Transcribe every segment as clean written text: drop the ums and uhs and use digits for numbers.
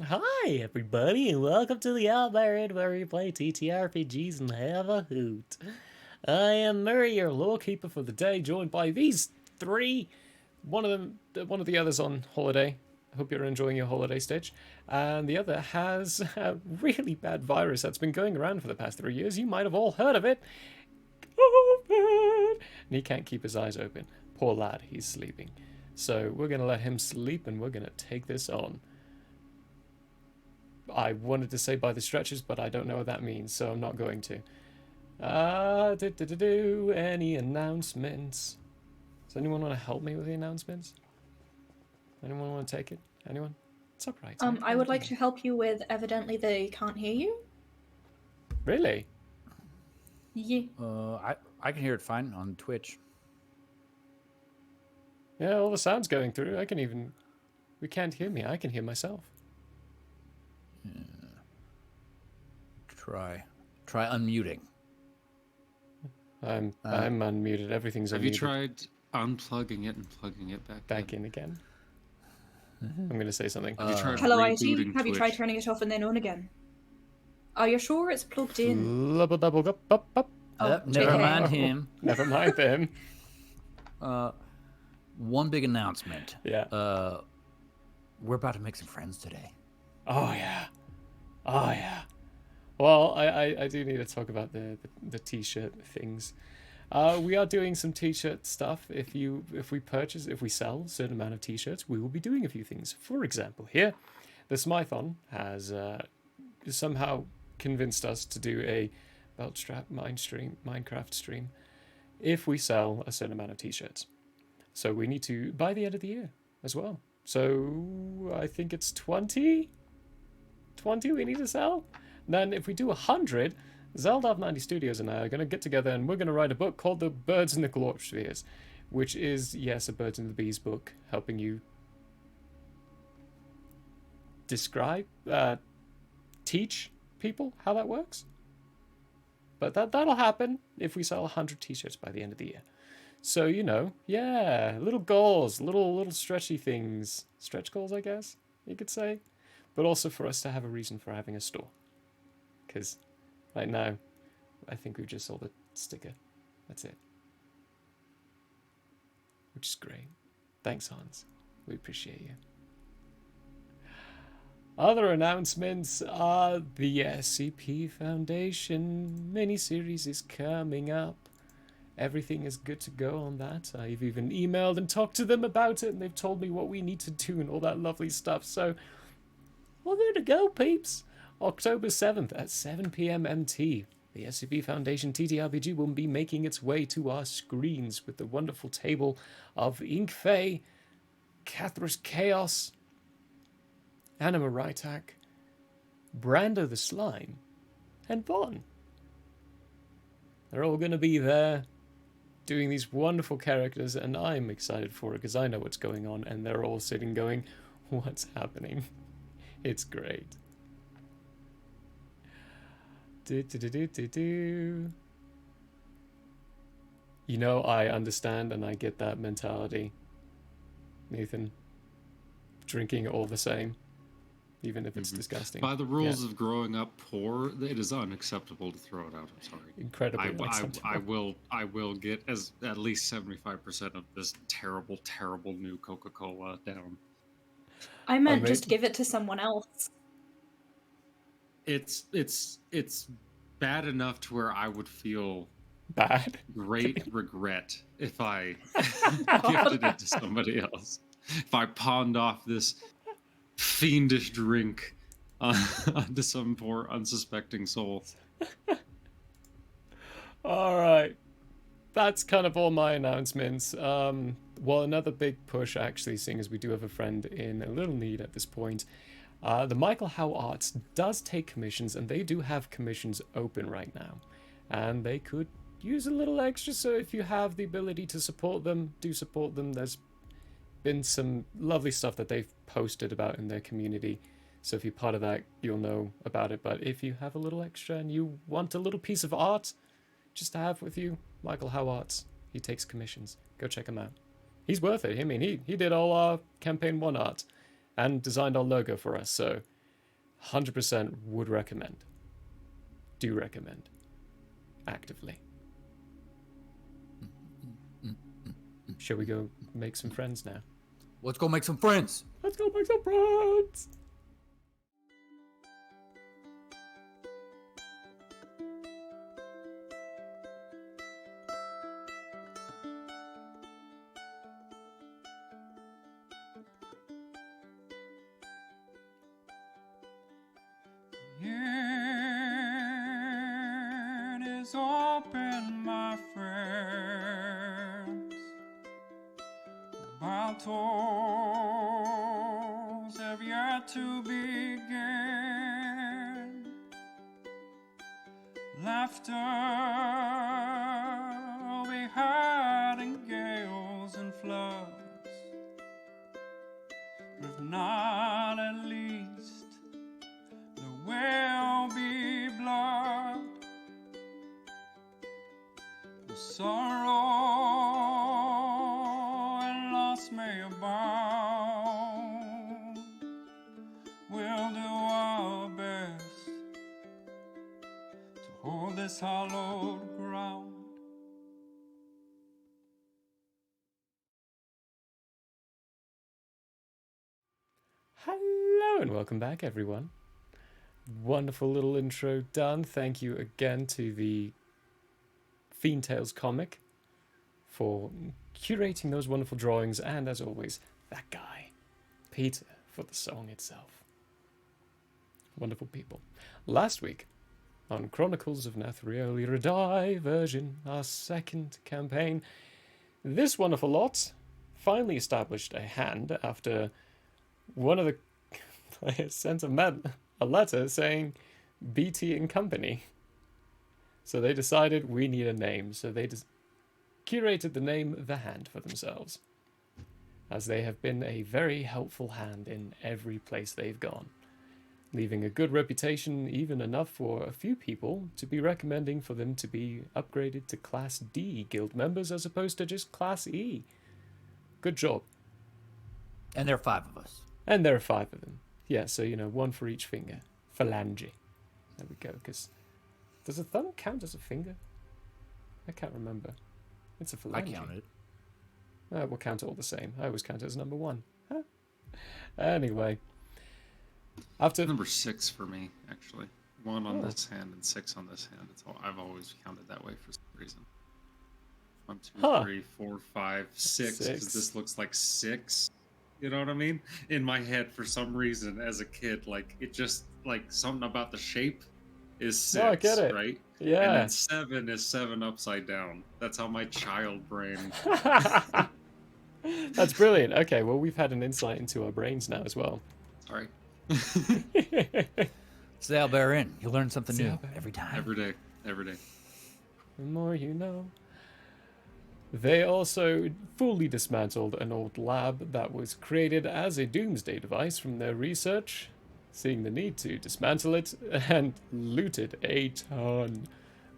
Hi, everybody, and welcome to the Outlier where we play TTRPGs and have a hoot. I am Murray, your lawkeeper for the day, joined by these three. One of the others on holiday. I hope you're enjoying your holiday, Stitch. And the other has a really bad virus that's been going around for the past 3 years. You might have all heard of it. COVID! And he can't keep his eyes open. Poor lad, he's sleeping. So we're going to let him sleep and we're going to take this on. I wanted to say by the stretches, but I don't know what that means, so I'm not going to. Any announcements? Does anyone want to help me with the announcements? Anyone want to take it? Anyone? It's alright. I would like to help you with evidently they can't hear you. Really? Yeah. I can hear it fine on Twitch. Yeah, all the sound's going through. We can't hear me. I can hear myself. Yeah. Try unmuting. I'm unmuted. Everything's unmuted. Have you tried unplugging it and plugging it back in again? I'm going to say something. Have you tried Hello, IT. rebooting Have you tried Twitch? turning it off and then on again? Are you sure it's plugged in? Double up. Oh, Never JK. mind him. Never mind them. One big announcement. Yeah. We're about to make some friends today. Oh yeah. Well, I do need to talk about the t-shirt things. We are doing some t-shirt stuff. If we sell a certain amount of t-shirts, we will be doing a few things. For example, here, the Smython has somehow convinced us to do a belt strap Minecraft stream if we sell a certain amount of t-shirts. So we need to by the end of the year as well. So I think it's 20 we need to sell. And then if we do 100, Zelda 90 Studios and I are going to get together and we're going to write a book called The Birds and the Glorp Spheres, which is, yes, a Birds and the Bees book, helping you teach people how that works. But that'll happen if we sell 100 t-shirts by the end of the year. So, little goals, little stretchy things. Stretch goals, I guess, you could say. But also for us to have a reason for having a store. Because right now, I think we've just sold a sticker. That's it. Which is great. Thanks, Hans. We appreciate you. Other announcements are the SCP Foundation miniseries is coming up. Everything is good to go on that. I've even emailed and talked to them about it, and they've told me what we need to do and all that lovely stuff. So, we're good to go, peeps. October 7th at 7 p.m. MT. The SCP Foundation TTRPG will be making its way to our screens with the wonderful table of Inkfey, Cathras Chaos, Anima Rytak, Brando the Slime, and Vaughn. They're all going to be there doing these wonderful characters, and I'm excited for it because I know what's going on, and they're all sitting going, what's happening? It's great. I understand and I get that mentality, Nathan. Drinking all the same, even if it's disgusting. By the rules of growing up poor, it is unacceptable to throw it out. I'm sorry. Incredibly unacceptable. I will get at least 75% of this terrible new Coca-Cola down. I meant just give it to someone else. It's bad enough to where I would feel great regret if I gifted it to somebody else. If I pawned off this fiendish drink onto some poor unsuspecting soul. All right. That's kind of all my announcements. Another big push, actually, seeing as we do have a friend in a little need at this point. The Michael Howe Arts does take commissions, and they do have commissions open right now. And they could use a little extra, so if you have the ability to support them, do support them. There's been some lovely stuff that they've posted about in their community. So if you're part of that, you'll know about it. But if you have a little extra and you want a little piece of art just to have with you, Michael Howe Arts, he takes commissions. Go check him out. He's worth it. I mean, he did all our Campaign 1 art and designed our logo for us, so 100% would recommend. Do recommend. Actively. Shall we go make some friends now? Let's go make some friends. Let's go make some friends! It is open, my friends. Battles have yet to begin. Laughter will be heard in gales and floods. But if not, at least there will be blood. The sorrow and loss may abound. We'll do our best to hold this hallowed ground. Hello and welcome back, everyone. Wonderful little intro done. Thank you again to the Fiend Tales comic for curating those wonderful drawings, and as always, that guy, Peter, for the song itself. Wonderful people. Last week, on Chronicles of Nathriel, Iridai version, our second campaign, this wonderful lot finally established a hand after one of the players sent a letter saying BT and Company. So they decided we need a name. So they curated the name The Hand for themselves, as they have been a very helpful hand in every place they've gone, leaving a good reputation, even enough for a few people to be recommending for them to be upgraded to Class D guild members as opposed to just Class E. Good job. And there are 5 of us. And there are 5 of them. Yeah, so, one for each finger. Phalange. There we go, because... Does a thumb count as a finger? I can't remember. It's a phalange. I counted. We'll count it all the same. I always count it as number 1. Huh? Anyway. After... Number 6 for me, actually. 1 on this hand and 6 on this hand. It's all, I've always counted that way for some reason. 1, 2, 3, 4, 5, 6. Because this looks like 6. You know what I mean? In my head, for some reason, as a kid, like, it just, like, something about the shape is 6, I get it. right? Yeah. And then 7 is 7 upside down. That's how my child brain... That's brilliant. Okay, well, we've had an insight into our brains now as well. Sorry. Say Bear in. You learn something new every time. Every day. Every day. The more you know. They also fully dismantled an old lab that was created as a doomsday device from their research, seeing the need to dismantle it, and looted a ton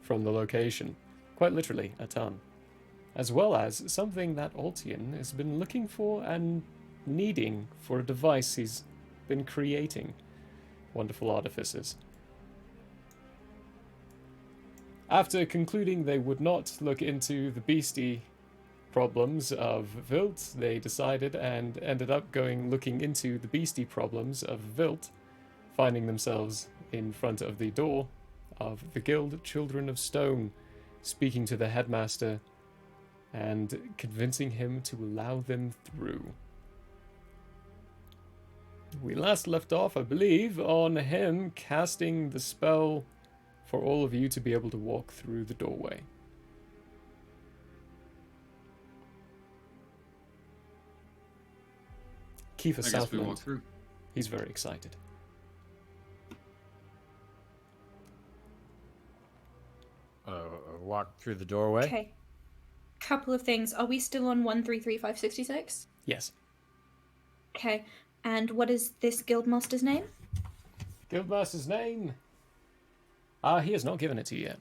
from the location. Quite literally, a ton. As well as something that Altian has been looking for and needing for a device he's been creating. Wonderful artificers. After concluding they would not look into the beastie problems of Vilt, they decided and ended up looking into the beastie problems of Vilt, finding themselves in front of the door of the Guild Children of Stone, speaking to the headmaster and convincing him to allow them through. We last left off, I believe, on him casting the spell for all of you to be able to walk through the doorway. Kiefer I guess we walk Southland, through. he's very excited. Walk through the doorway. Okay. Couple of things. Are we still on 133566? Yes. Okay. And what is this guildmaster's name? Guildmaster's name? He has not given it to you yet.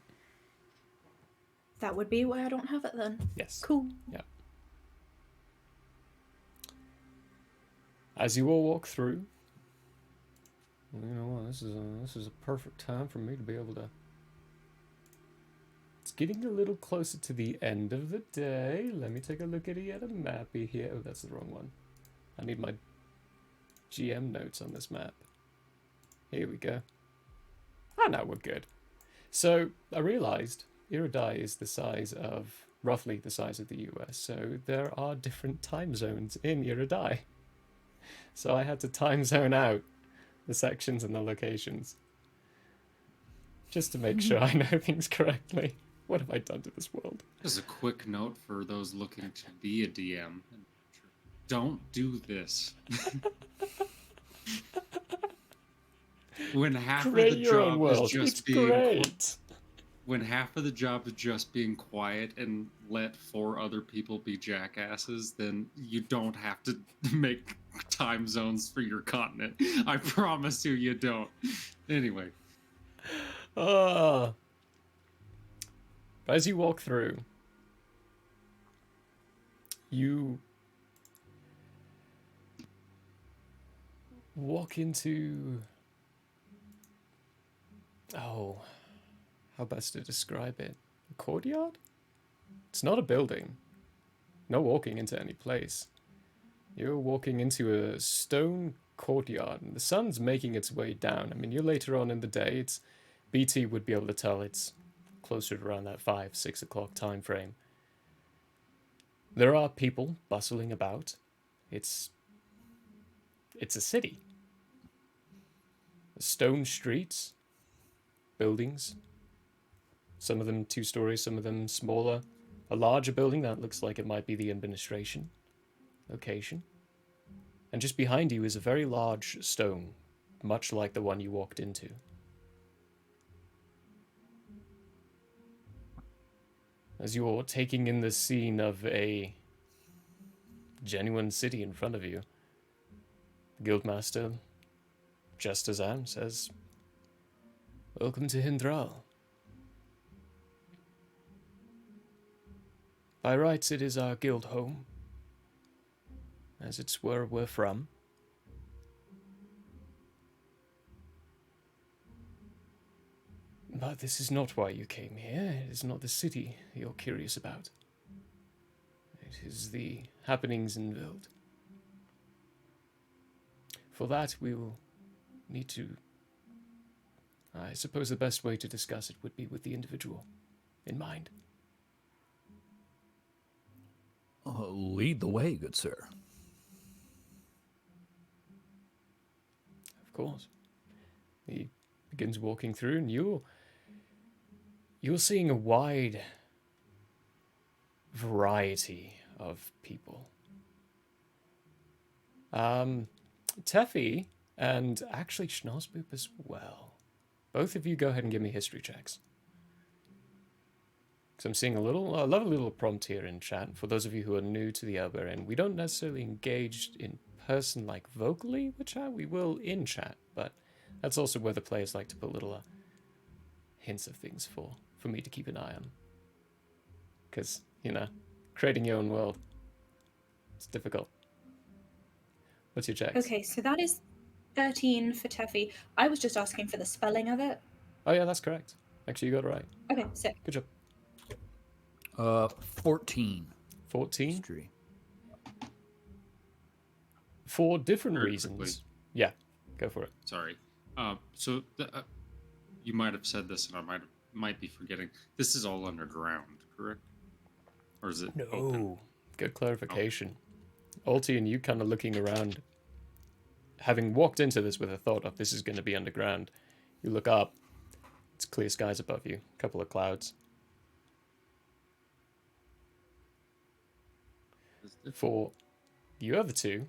That would be why I don't have it then. Yes. Cool. Yeah. As you all walk through, You know what? This is a perfect time for me to be able to. It's getting a little closer to the end of the day. Let me take a look at a mappy here. Oh, that's the wrong one. I need my GM notes on this map. Here we go. Ah, now we're good. So I realized Iridai is the size of, roughly the size of the US. So there are different time zones in Iridai. So I had to time zone out the sections and the locations. Just to make sure I know things correctly. What have I done to this world? Just a quick note for those looking to be a DM. Don't do this. When half Create of the your own job world. is just It's being great. when half of the job is just being quiet and let 4 other people be jackasses, then you don't have to make time zones for your continent. I promise you don't. Anyway. As you walk through, you walk into... Oh, how best to describe it? A courtyard? It's not a building. No walking into any place. You're walking into a stone courtyard, and the sun's making its way down. I mean, you're later on in the day. It's BT would be able to tell it's closer to around that 5-6 o'clock time frame. There are people bustling about. It's a city. Stone streets, buildings. Some of them 2 stories, some of them smaller. A larger building that looks like it might be the administration location. And just behind you is a very large stone, much like the one you walked into. As you're taking in the scene of a genuine city in front of you, the Guildmaster, Justazan, says, "Welcome to Hindral. By rights, it is our guild home, as it's where we're from. But this is not why you came here. It is not the city you're curious about. It is the happenings in Vilt. For that, we will need to... I suppose the best way to discuss it would be with the individual in mind." Lead the way, good sir. Of course. He begins walking through, and you're seeing a wide variety of people. Teffy and actually Schnauzboop as well. Both of you go ahead and give me history checks. Because I'm seeing a lovely little prompt here in chat. For those of you who are new to the Albarian, we don't necessarily engage in person like vocally with chat. We will in chat, but that's also where the players like to put little hints of things for me to keep an eye on. Because, creating your own world, it's difficult. What's your checks? Okay, so that is 13 for Teffy. I was just asking for the spelling of it. Oh yeah, that's correct. Actually, you got it right. Okay, sick. Good job. 14. 14? History. For different Very reasons. quickly. Yeah, go for it. Sorry. So you might have said this, and I might be forgetting. This is all underground, correct? Or is it open? Good clarification. Alti and you kind of looking around, having walked into this with a thought of this is going to be underground. You look up, it's clear skies above you, a couple of clouds. For the other two,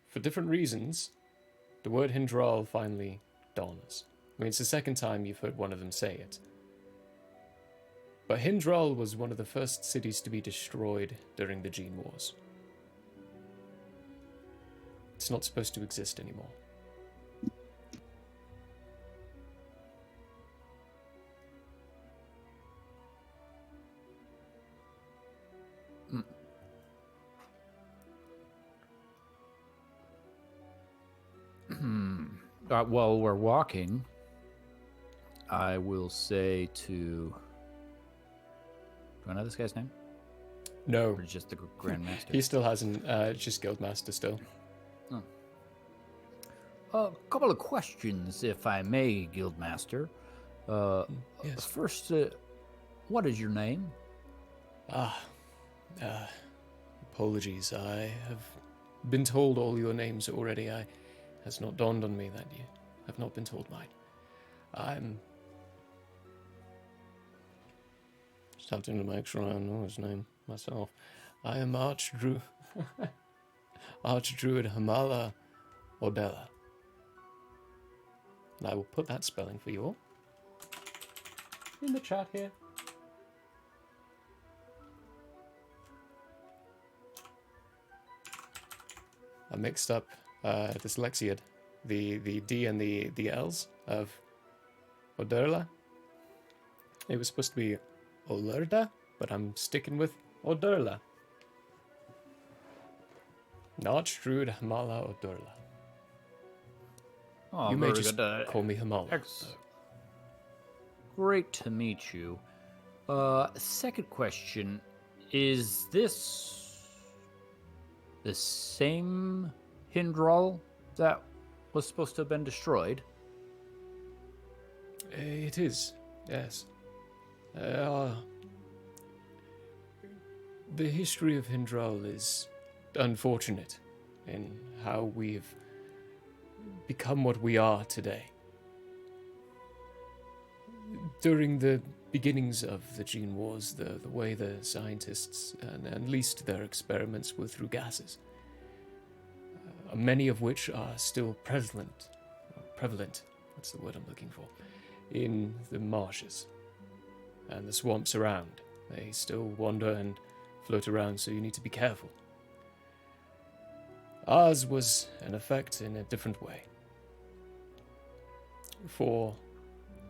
for different reasons, the word Hindral finally dawns. I mean, it's the second time you've heard one of them say it. But Hindral was one of the first cities to be destroyed during the Gene Wars. It's not supposed to exist anymore. While we're walking, I will say to... Do I know this guy's name? No. Or just the Grandmaster? He still hasn't, just Guildmaster still. Oh. A couple of questions, if I may, Guildmaster. Yes. First, what is your name? Apologies. I have been told all your names already. It has not dawned on me that you have not been told mine. I'm... Just have to make sure I know his name myself. I am Archdruid Hamala Ordella. And I will put that spelling for you all in the chat here. I mixed up dyslexia, the D and the L's of Oderla. It was supposed to be Olerda, but I'm sticking with Oderla. Not Strud Hamala Oderla. Oh, You may very just good. call me Hamala. Great to meet you. Second question. Is this the same Hindral that was supposed to have been destroyed? It is, yes. The history of Hindral is unfortunate in how we've become what we are today. During the beginnings of the Gene Wars, the way the scientists unleashed their experiments were through gases, many of which are still prevalent, that's the word I'm looking for, in the marshes and the swamps around. They still wander and float around, so you need to be careful. Ours was an effect in a different way. For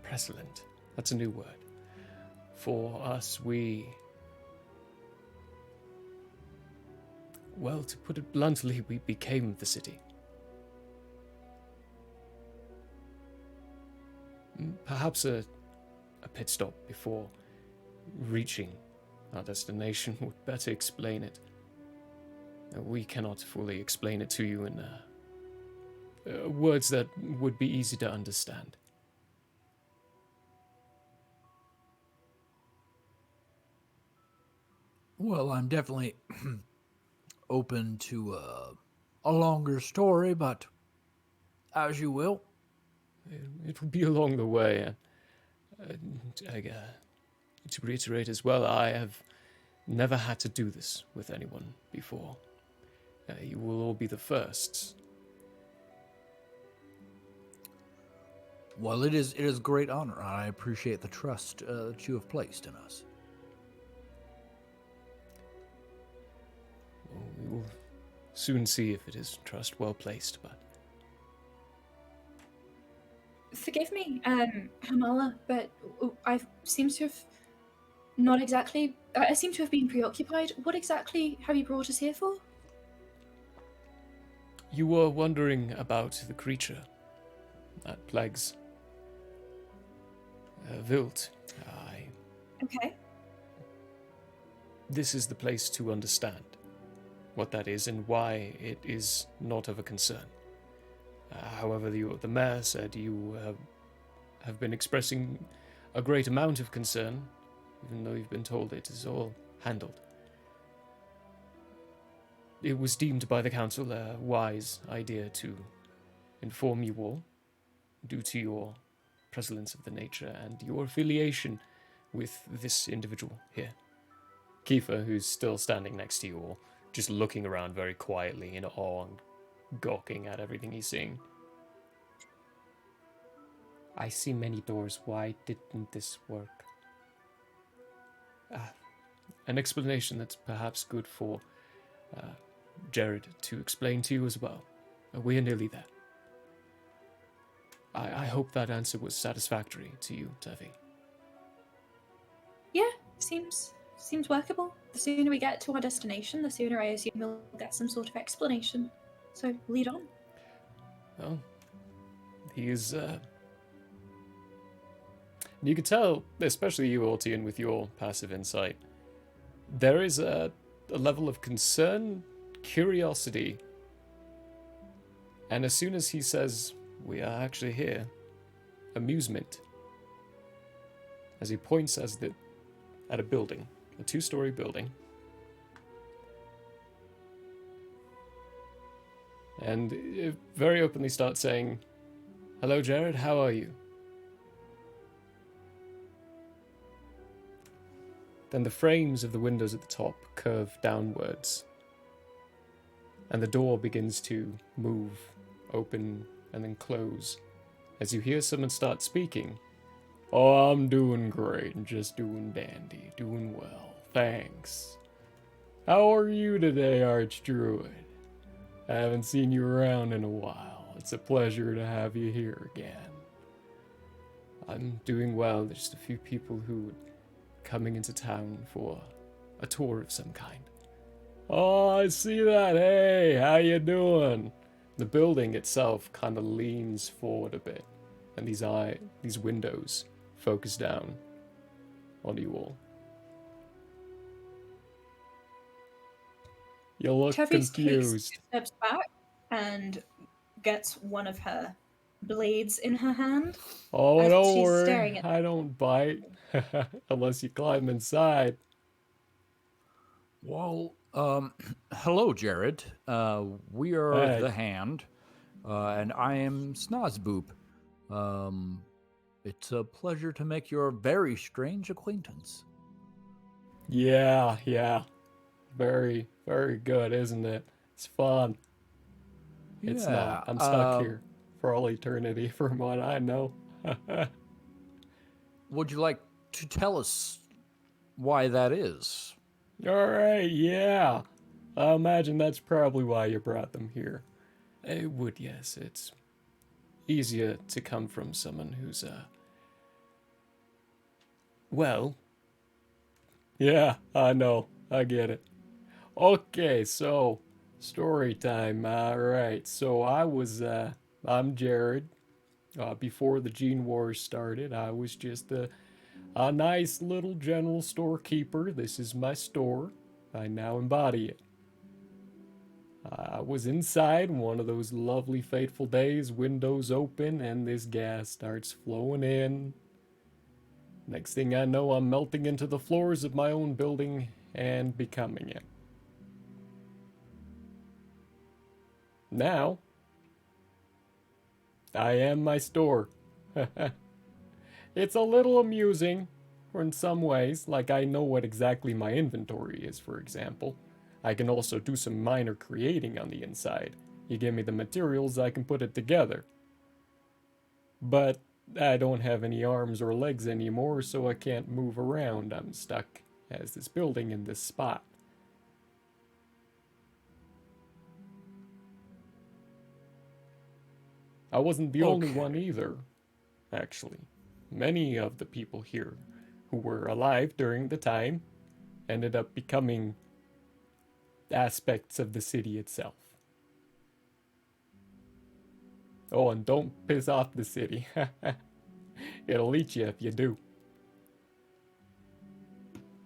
prevalent, that's a new word. For us, well, to put it bluntly, we became the city. Perhaps a pit stop before reaching our destination would better explain it. We cannot fully explain it to you in words that would be easy to understand. Well, I'm definitely open to a longer story, but as you will. It will be along the way. To reiterate as well, I have never had to do this with anyone before. You will all be the first. Well, it is a great honor. I appreciate the trust that you have placed in us. We will soon see if it is trust well placed, but... Forgive me, Hamala, but I seem to have not exactly... I seem to have been preoccupied. What exactly have you brought us here for? You were wondering about the creature that plagues Vilt. Okay. This is the place to understand what that is and why it is not of a concern. However, the mayor said you have been expressing a great amount of concern, even though you've been told it is all handled. It was deemed by the council a wise idea to inform you all, due to your prevalence of the nature and your affiliation with this individual here. Kiefer, who's still standing next to you all, just looking around very quietly in awe and gawking at everything he's seeing. I see many doors. Why didn't this work? An explanation that's perhaps good for Jared to explain to you as well. We are nearly there. I hope that answer was satisfactory to you, Tevi. Yeah, seems workable. The sooner we get to our destination, the sooner I assume we'll get some sort of explanation. So, lead on. Well, He is, you can tell, especially you, Ortian, with your passive insight, there is a level of concern, curiosity, and as soon as he says, "We are actually here," amusement. As he points at a building, a 2-story building. And it very openly starts saying, "Hello, Jared, how are you?" Then the frames of the windows at the top curve downwards, and the door begins to move, open, and then close, as you hear someone start speaking. "Oh, I'm doing great, just doing dandy, doing well, thanks. How are you today, Archdruid? I haven't seen you around in a while. It's a pleasure to have you here again." "I'm doing well. There's just a few people who coming into town for a tour of some kind." "Oh, I see that. Hey, how you doing?" The building itself kind of leans forward a bit, and these windows focus down on you all. You look Tevis confused. takes 2 steps back and gets one of her blades in her hand. "Oh, as don't she's worry. staring at I don't bite. Unless you climb inside." Well, hello, Jared. We are Hey. the Hand, and I am Snozboop. It's a pleasure to make your very strange acquaintance. Yeah. Very, very good, isn't it? It's fun. It's not. I'm stuck here for all eternity from what I know. Would you like to tell us why that is? Alright, yeah. I imagine that's probably why you brought them here. It would, yes. It's easier to come from someone who's, well. Yeah, I know. I get it. Okay, so, story time. Alright, so I'm Jared. Before the Gene Wars started, I was just a nice little general storekeeper. This is my store. I now embody it. I was inside one of those lovely fateful days, windows open, and this gas starts flowing in. Next thing I know, I'm melting into the floors of my own building and becoming it. Now, I am my store. It's a little amusing, or in some ways, like I know what exactly my inventory is, for example. I can also do some minor creating on the inside. You give me the materials, I can put it together. But I don't have any arms or legs anymore, so I can't move around. I'm stuck as this building in this spot. I wasn't the only one either, actually. Many of the people here who were alive during the time ended up becoming aspects of the city itself. Oh, and don't piss off the city. It'll eat you if you do.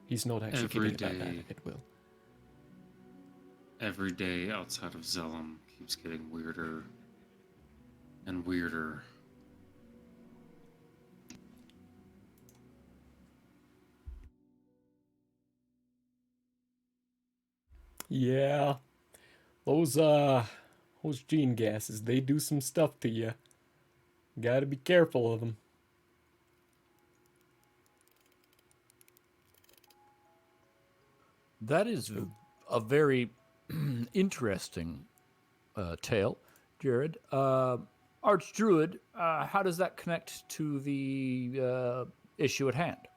He's not actually kidding about that. It will. Every day outside of Zellum keeps getting weirder and weirder. Yeah. Those gene gases, they do some stuff to you. Gotta be careful of them. That is a very interesting tale, Jared. Archdruid, how does that connect to the issue at hand?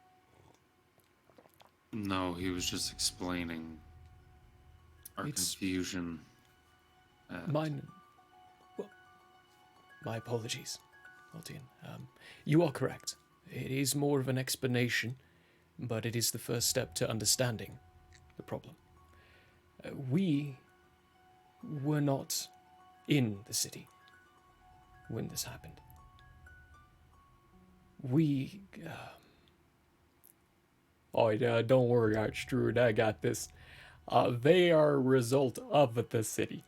No, he was just explaining our confusion. Mine. Well, my apologies, Altian. You are correct. It is more of an explanation, but it is the first step to understanding the problem. We were not in the city when this happened. we... don't worry, Archdruid, I got this. They are a result of the city.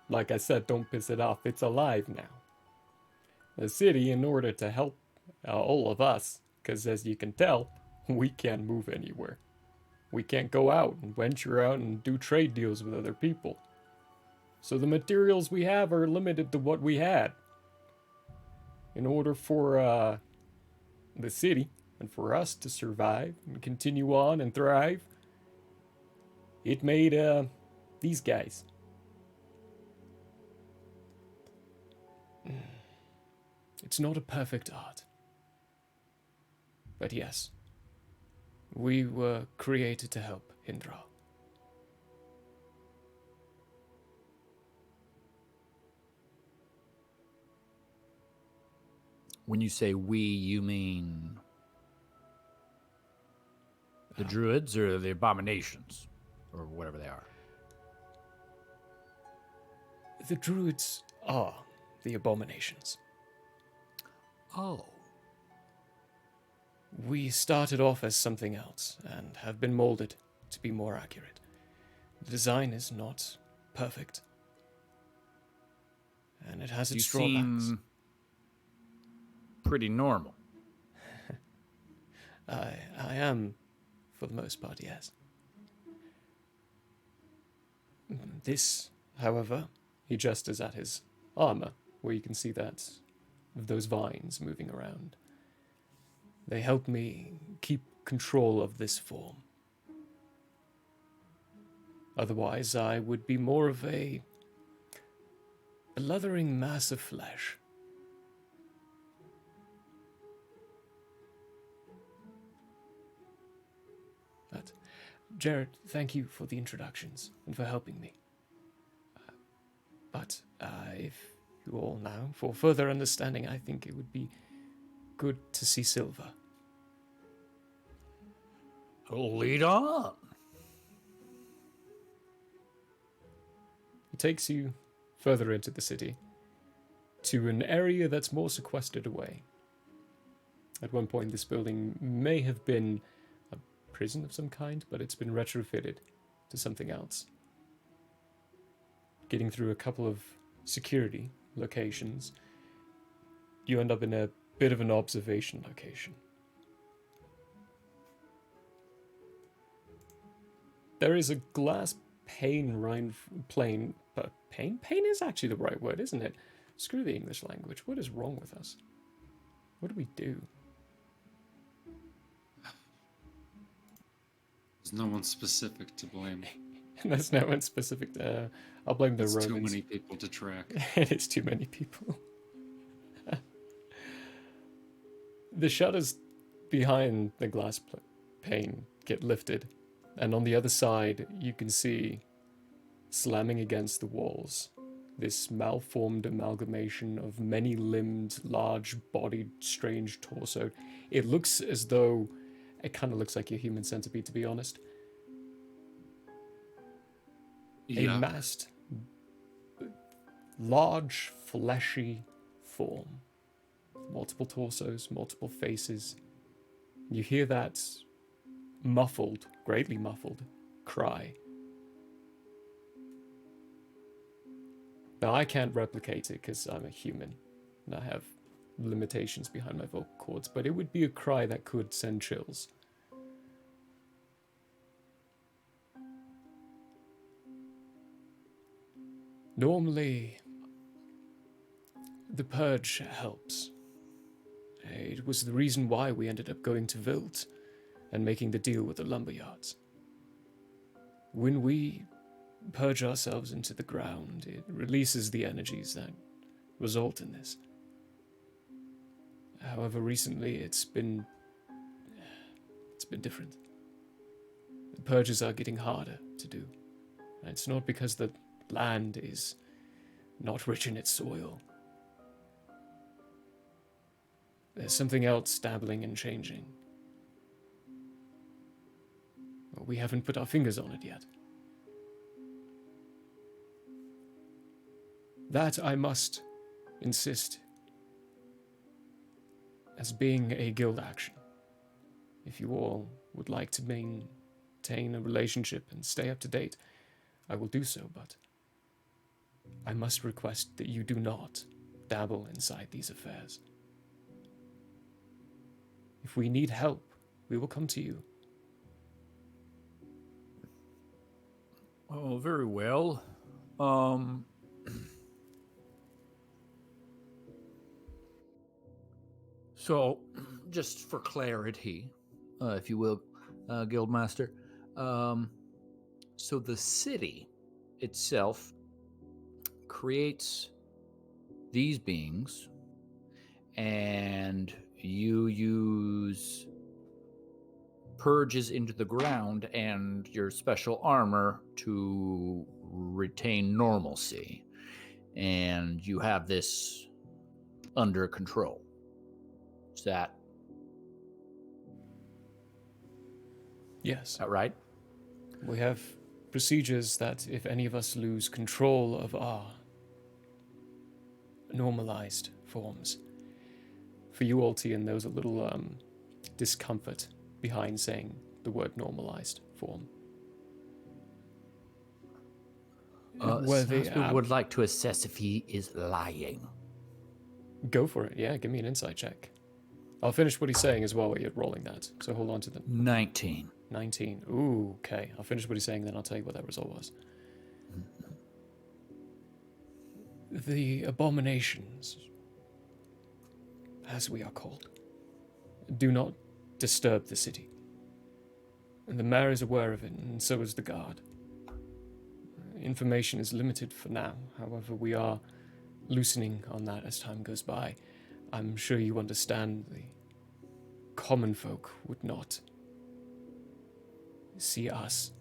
Like I said, don't piss it off. It's alive now. The city, in order to help all of us, because as you can tell, we can't move anywhere. We can't go out and venture out and do trade deals with other people. So the materials we have are limited to what we had. In order for the city and for us to survive and continue on and thrive, it made these guys. It's not a perfect art. But yes, we were created to help Hindral. When you say we, you mean the druids or the abominations or whatever they are? The druids are the abominations. Oh. We started off as something else and have been molded to be more accurate. The design is not perfect. And it has its drawbacks. Seem pretty normal. I am, for the most part, yes. This, however, he gestures at his armor, where you can see that of those vines moving around. They help me keep control of this form. Otherwise, I would be more of a blethering mass of flesh. But, Jared, thank you for the introductions and for helping me. But if you all now, for further understanding, I think it would be good to see Silver. Lead on. He takes you further into the city, to an area that's more sequestered away. At one point, this building may have been a prison of some kind, but it's been retrofitted to something else. Getting through a couple of security locations, you end up in a bit of an observation location. There is a glass pane plane. Pane? Pane is actually the right word, isn't it? Screw the English language. What is wrong with us? What do we do? There's no one specific to blame. There's no one specific. I'll blame the Romans. Too many people to track. It is too many people. The shutters behind the glass pane get lifted, and on the other side, you can see, slamming against the walls, this malformed amalgamation of many-limbed, large-bodied, strange torso. It looks as though... It kind of looks like your human centipede, to be honest. Yeah. A masked, large, fleshy form. Multiple torsos, multiple faces. You hear that muffled, greatly muffled, cry. Now, I can't replicate it because I'm a human, and I have limitations behind my vocal cords, but it would be a cry that could send chills. Normally, the purge helps. It was the reason why we ended up going to Vilt and making the deal with the lumberyards. When we purge ourselves into the ground, it releases the energies that result in this. However, recently it's been different. The purges are getting harder to do. And it's not because the land is not rich in its soil. There's something else dabbling and changing. Well, we haven't put our fingers on it yet. That I must insist as being a guild action. If you all would like to maintain a relationship and stay up to date, I will do so, but I must request that you do not dabble inside these affairs. If we need help, we will come to you. Oh, very well. So, just for clarity, if you will, Guildmaster, so the city itself creates these beings, and you use purges into the ground and your special armor to retain normalcy, and you have this under control. Is that Yes. right? We have procedures that if any of us lose control of our normalized forms, for you, Altian, there was a little discomfort behind saying the word normalized form. Would like to assess if he is lying. Go for it. Yeah, give me an insight check. I'll finish what he's saying as well while you're rolling that. So hold on to them. 19. 19. Ooh, okay. I'll finish what he's saying, then I'll tell you what that result was. The abominations, as we are called, do not disturb the city. And the mayor is aware of it, and so is the guard. Information is limited for now. However, we are loosening on that as time goes by. I'm sure you understand the common folk would not see us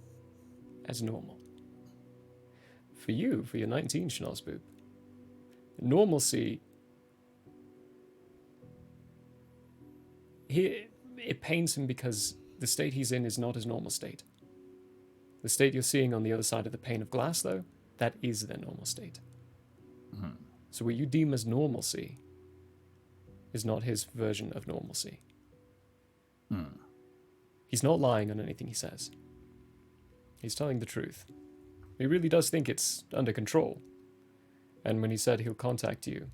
as normal. For you, for your 19, Schnauzbub, normalcy, it pains him because the state he's in is not his normal state. The state you're seeing on the other side of the pane of glass, though, that is their normal state. Mm-hmm. So what you deem as normalcy is not his version of normalcy. He's not lying on anything he says. He's telling the truth. He really does think it's under control. And when he said he'll contact you,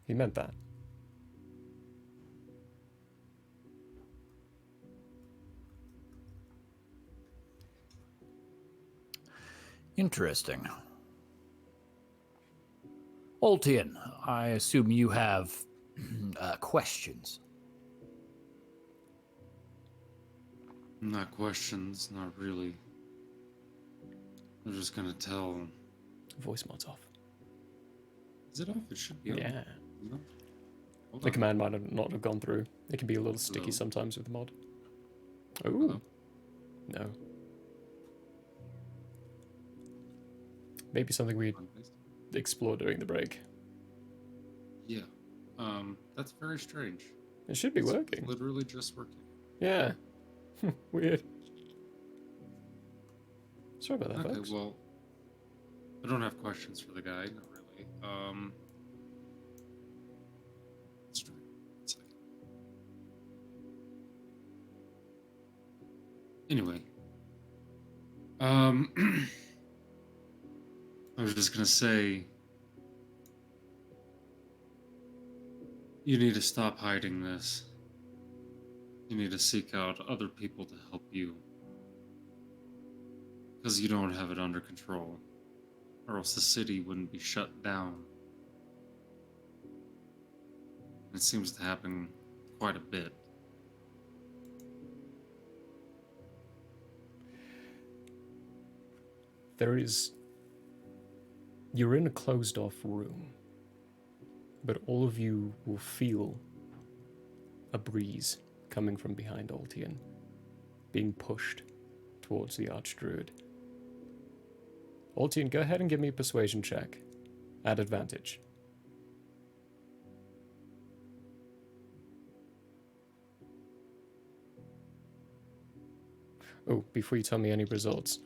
he meant that. Interesting. Altian, I assume you have questions. Not questions, not really. I'm just gonna tell. Voice mod's off. Is it off? It should be on. Yeah. No? Hold The on. command might not have gone through. It can be a little sticky Hello? sometimes with the mod. Oh. Hello? No. Maybe something we explore during the break. Yeah. That's very strange. It should be It's working. literally just working. Yeah. Weird. Sorry about that, Okay, folks. well, I don't have questions for the guy, not really. Let's try one second. Anyway, I was just gonna say, you need to stop hiding this. You need to seek out other people to help you. Because you don't have it under control. Or else the city wouldn't be shut down. It seems to happen quite a bit. You're in a closed off room, but all of you will feel a breeze coming from behind Altian, being pushed towards the Archdruid. Altian, go ahead and give me a persuasion check at advantage. Oh, before you tell me any results,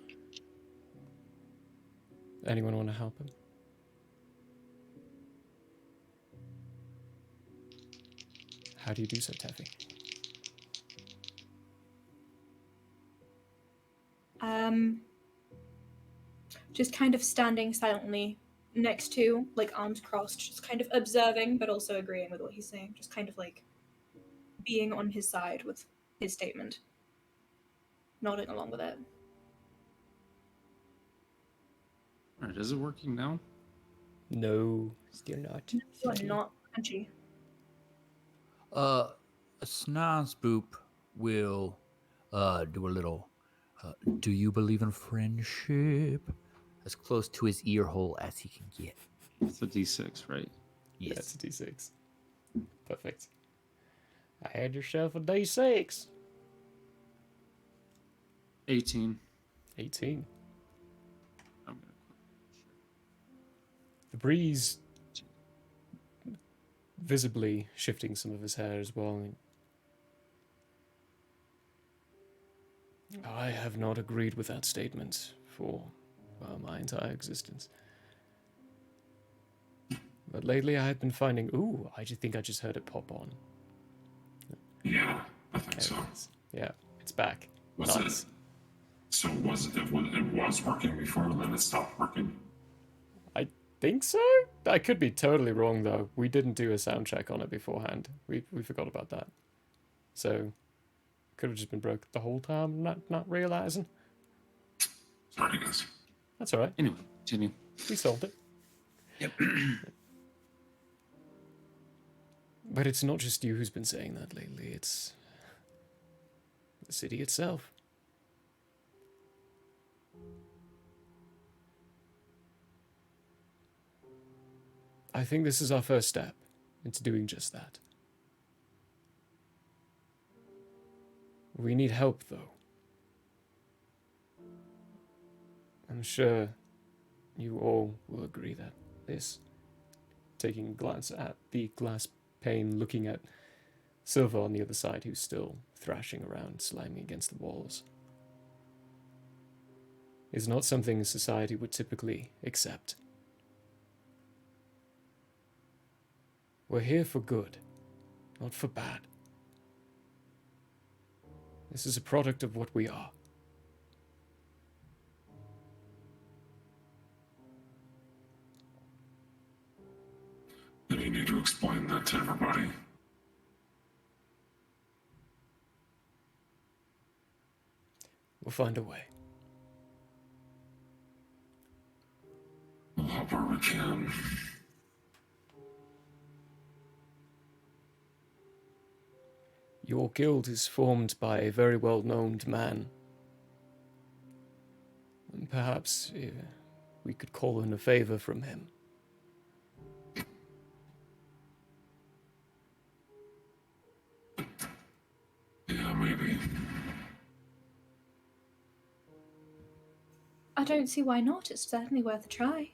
anyone want to help him? How do you do so, Taffy? Just kind of standing silently next to, like, arms crossed, just kind of observing, but also agreeing with what he's saying. Just kind of, like, being on his side with his statement. Nodding along with it. All right, is it working now? No, still not. You are not punchy. A Snozboop will do a little. Do you believe in friendship? As close to his ear hole as he can get. It's a D6, right? Yes. Yeah, it's a D6. Perfect. I had yourself a D6. 18. 18. I'm gonna The breeze visibly shifting some of his hair as well. I have not agreed with that statement for my entire existence. But lately I have been finding... Ooh, I just think I just heard it pop on. Yeah, I think so. Yeah, it's back. Was Nice. it? So was it when it was working before, and then it stopped working? I think so? I could be totally wrong, though. We didn't do a sound check on it beforehand. We forgot about that. So, could have just been broke the whole time, not realizing. Sorry, guys. That's all right. Anyway, continue. We solved it. Yep. But it's not just you who's been saying that lately. It's the city itself. I think this is our first step into doing just that. We need help, though. I'm sure you all will agree that this, taking a glance at the glass pane, looking at Silver on the other side, who's still thrashing around, slamming against the walls, is not something society would typically accept. We're here for good, not for bad. This is a product of what we are. And you need to explain that to everybody. We'll find a way. We'll help where we can. Your guild is formed by a very well-known man. And perhaps we could call in a favor from him. Yeah, maybe. I don't see why not. It's certainly worth a try.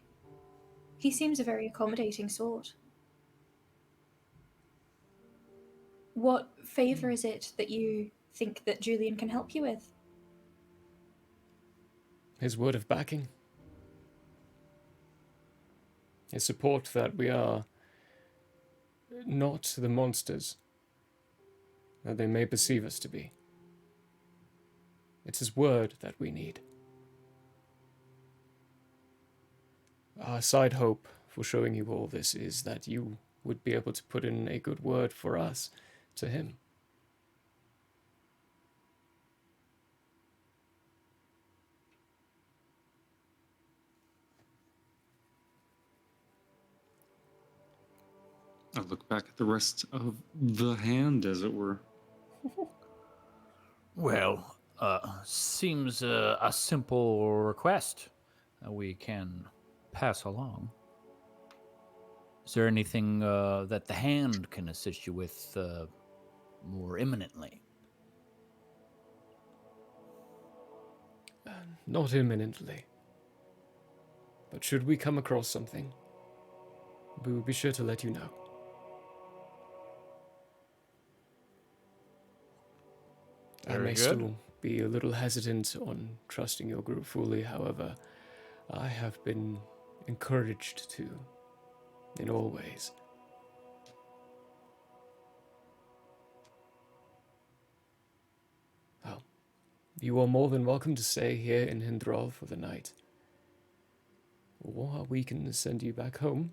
He seems a very accommodating sort. What favor is it that you think that Julian can help you with? His word of backing. His support that we are not the monsters that they may perceive us to be. It's his word that we need. Our side hope for showing you all this is that you would be able to put in a good word for us to him. I look back at the rest of the hand, as it were. Well, seems a simple request we can pass along. Is there anything that the hand can assist you with more imminently? Not imminently. But should we come across something, we will be sure to let you know. I Very may good. still be a little hesitant on trusting your group fully, however, I have been encouraged to, in all ways. You are more than welcome to stay here in Hindral for the night. Or we can send you back home.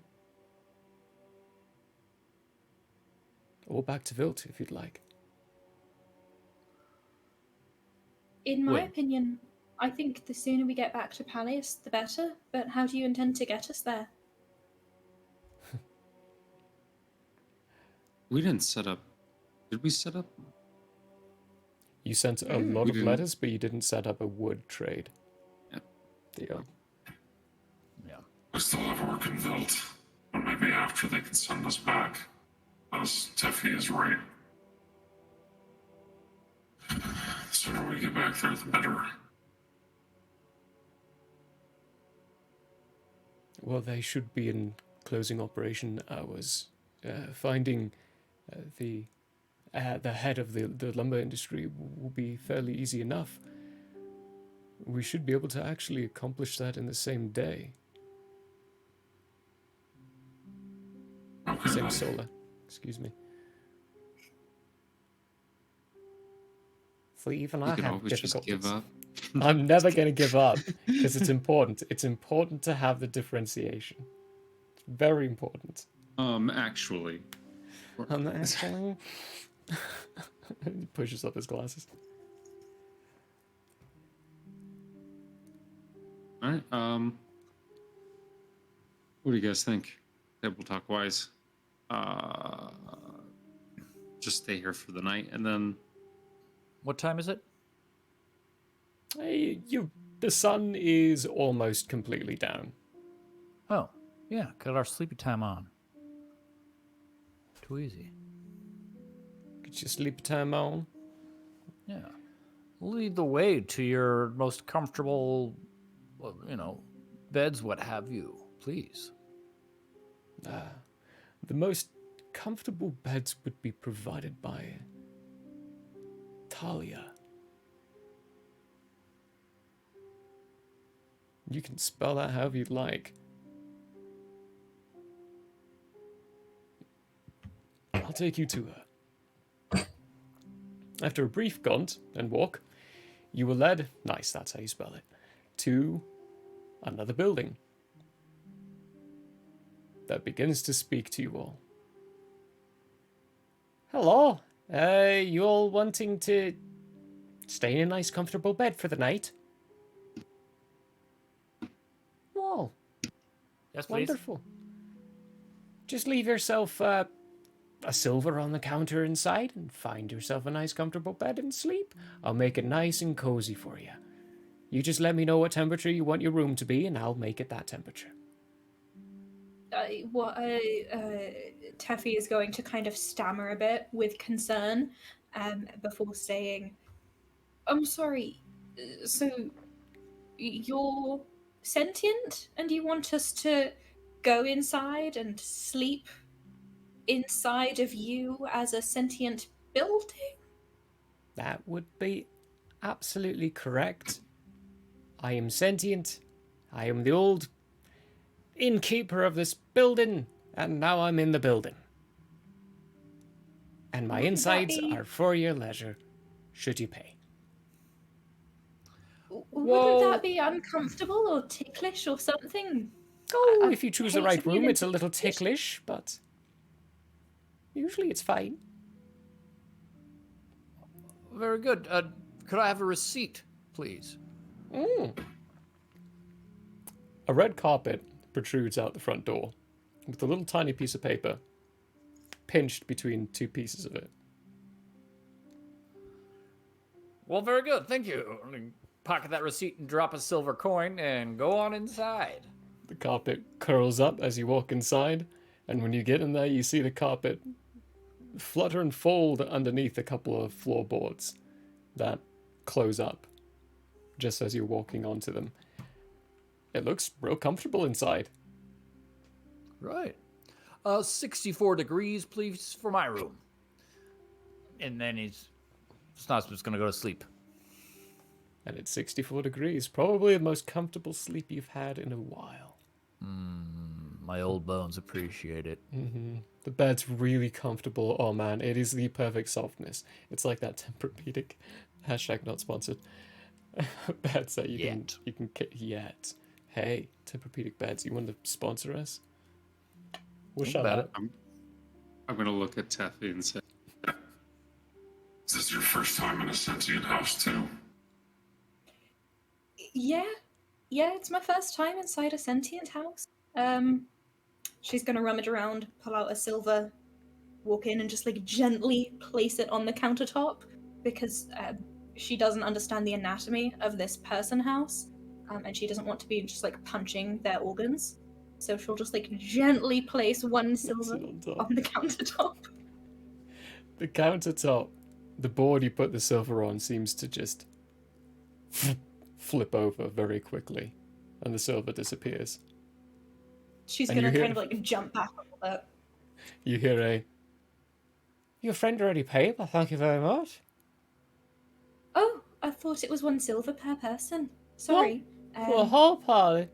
Or back to Vilt, if you'd like. In my Wait. opinion, I think the sooner we get back to Palace, the better. But how do you intend to get us there? We didn't set up. Did we set up? You sent a lot We of didn't. letters, but you didn't set up a wood trade. Yep. Deal. Yeah. We still have work in Vilt, but maybe after they can send us back. As Tiffy is right. The sooner we get back there, the better. Well, they should be in closing operation hours. Finding the head of the lumber industry will be fairly easy enough. We should be able to actually accomplish that in the same day. Okay, Same then. solar. Excuse me. So even You I can have always just difficulties. give up. I'm never going to give up because it's important. It's important to have the differentiation. It's very important. Actually. Actually, he pushes up his glasses. All right. What do you guys think? Table talk wise. Just stay here for the night, and then What time is it? Hey, the sun is almost completely down. Oh, yeah, got our sleepy time on. Too easy. Get your sleep time on. Yeah. Lead the way to your most comfortable, well, beds, what have you, please. The most comfortable beds would be provided by Talia. You can spell that however you'd like. I'll take you to her. After a brief gaunt and walk, you were led, nice, that's how you spell it, to another building that begins to speak to you all. Hello, you all wanting to stay in a nice comfortable bed for the night? Oh, Yes, please. wonderful. Just leave yourself a silver on the counter inside and find yourself a nice comfortable bed and sleep. I'll make it nice and cozy for you. You just let me know what temperature you want your room to be and I'll make it that temperature. Teffy is going to kind of stammer a bit with concern before saying, I'm sorry, so you're sentient and you want us to go inside and sleep inside of you as a sentient building? That would be absolutely correct. I am sentient. I am the old innkeeper of this building, and now I'm in the building. And my Wouldn't that insides be- are for your leisure, should you pay. Wouldn't that be uncomfortable or ticklish or something? Oh, I if you choose the hate right to be room, an it's a little ticklish, but usually it's fine. Very good. Could I have a receipt, please? A red carpet protrudes out the front door, with a little tiny piece of paper pinched between two pieces of it. Well, very good. Thank you. Pocket that receipt and drop a silver coin and go on inside. The carpet curls up as you walk inside, and when you get in there, you see the carpet flutter and fold underneath a couple of floorboards that close up just as you're walking onto them. It looks real comfortable inside. Right. 64 degrees, please, for my room. And then Snozzman's going to go to sleep. And it's 64 degrees, probably the most comfortable sleep you've had in a while. My old bones appreciate it. The bed's really comfortable. Oh man, it is the perfect softness. It's like that Tempur-Pedic, hashtag not sponsored, Beds that you can yet. Hey, Tempur-Pedic beds, you want to sponsor us? We'll Think shut about up. I'm gonna look at Teffy and say, Is this your first time in a sentient house, too? Yeah, it's my first time inside a sentient house. She's gonna rummage around, pull out a silver, walk in and just like gently place it on the countertop because she doesn't understand the anatomy of this person house, and she doesn't want to be just like punching their organs. So she'll just like gently place one silver on the countertop. The countertop, the board you put the silver on seems to just flip over very quickly, and the silver disappears. She's gonna kind of like jump back a little bit. You hear your friend already paid, but thank you very much. Oh, I thought it was one silver per person. Sorry. For a whole party.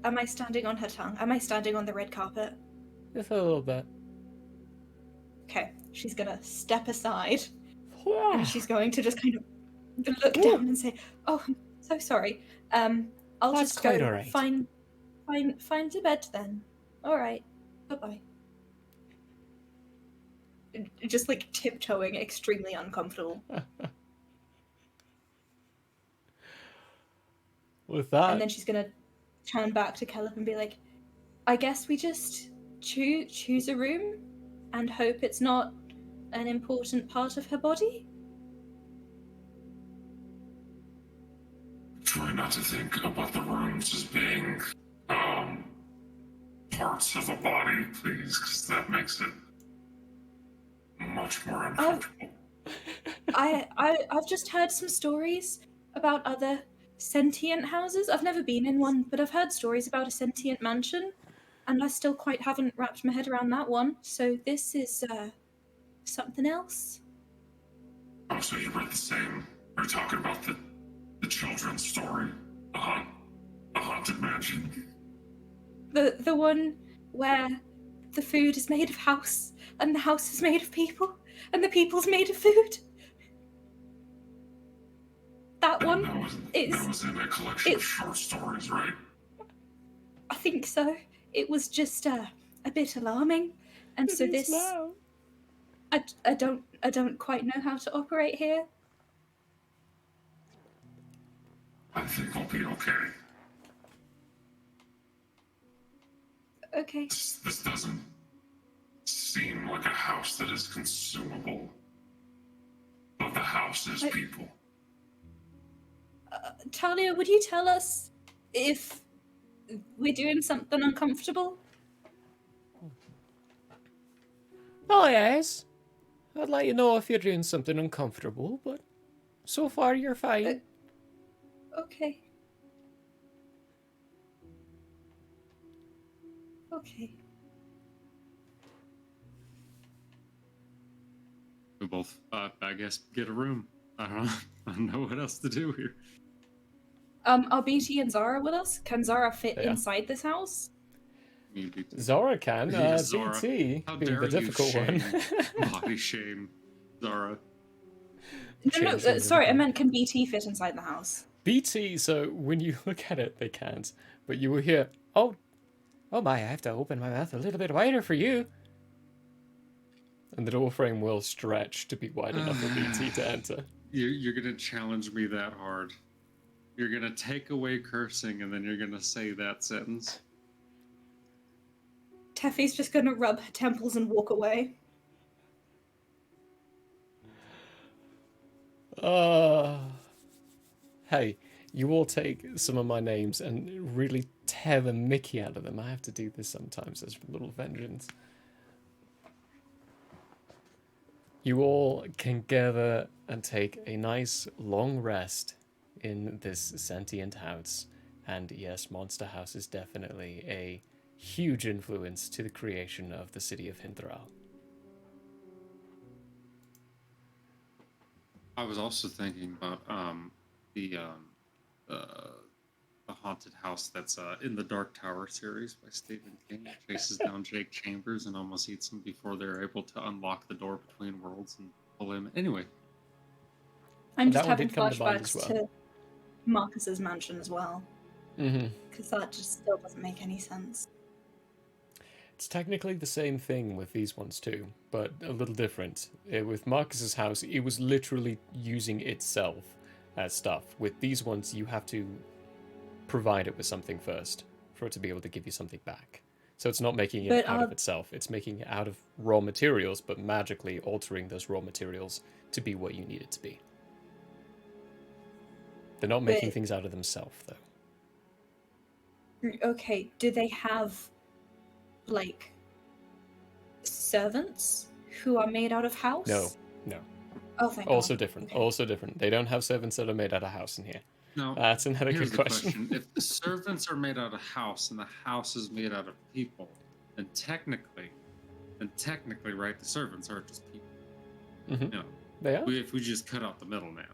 Am I standing on her tongue? Am I standing on the red carpet? Just a little bit. Okay, she's gonna step aside. And she's going to just kind of look down and say, "Oh, I'm so sorry. I'll That's just quite go all right. find a bed then. All right. Bye-bye." Just like tiptoeing, extremely uncomfortable. With that, and then she's gonna turn back to Caleb and be like, "I guess we just choose a room and hope it's not an important part of her body." Try not to think about the rooms as being, parts of a body, please, because that makes it much more uncomfortable. I've just heard some stories about other sentient houses. I've never been in one, but I've heard stories about a sentient mansion, and I still quite haven't wrapped my head around that one. So this is something else. Oh, so you read the same? Are you talking about the children's story? A haunted mansion? The one where the food is made of house, and the house is made of people, and the people's made of food. That one that was in a collection of short stories, right? I think so. It was just a bit alarming, and so this. Loud. I don't quite know how to operate here. I think we'll be okay. Okay. This doesn't seem like a house that is consumable. But the house is people. Talia, would you tell us if we're doing something uncomfortable? Oh, yes. I'd let you know if you're doing something uncomfortable, but so far you're fine. Okay. Okay. we both, I guess, get a room. I don't know what else to do here. Are BT and Zara with us? Can Zara fit inside this house? Zara can. Zara. BT How being dare the difficult you one. body shame Zara. No, sorry, I meant can BT fit inside the house? BT, so when you look at it, they can't. But you will hear, oh my, I have to open my mouth a little bit wider for you. And the door frame will stretch to be wide enough for BT to enter. You're going to challenge me that hard. You're going to take away cursing and then you're going to say that sentence. Teffy's just gonna rub her temples and walk away. Hey, you all take some of my names and really tear the mickey out of them. I have to do this sometimes as a little vengeance. You all can gather and take a nice long rest in this sentient house. And yes, Monster House is definitely a huge influence to the creation of the city of Hindral. I was also thinking about the haunted house that's in the Dark Tower series by Stephen King. It chases down Jake Chambers and almost eats him before they're able to unlock the door between worlds and pull him. Anyway. I'm And just that one having did come to mind as flashbacks well. to Marcus's mansion as well, Mm-hmm. because that just still doesn't make any sense. It's technically the same thing with these ones too, but a little different. With Marcus's house, it was literally using itself as stuff. With these ones, you have to provide it with something first for it to be able to give you something back. So it's not making it But, out of itself. It's making it out of raw materials, but magically altering those raw materials to be what you need it to be. They're not making things out of themselves, though. Okay, do they have, like, servants who are made out of house? No. Oh, thank Also God. different. Okay. Also different. They don't have servants that are made out of house in here. No, That's another here's good the question. If the servants are made out of house and the house is made out of people, then technically, right, the servants are just people. Mm-hmm. You know, They are. if we just cut out the middleman.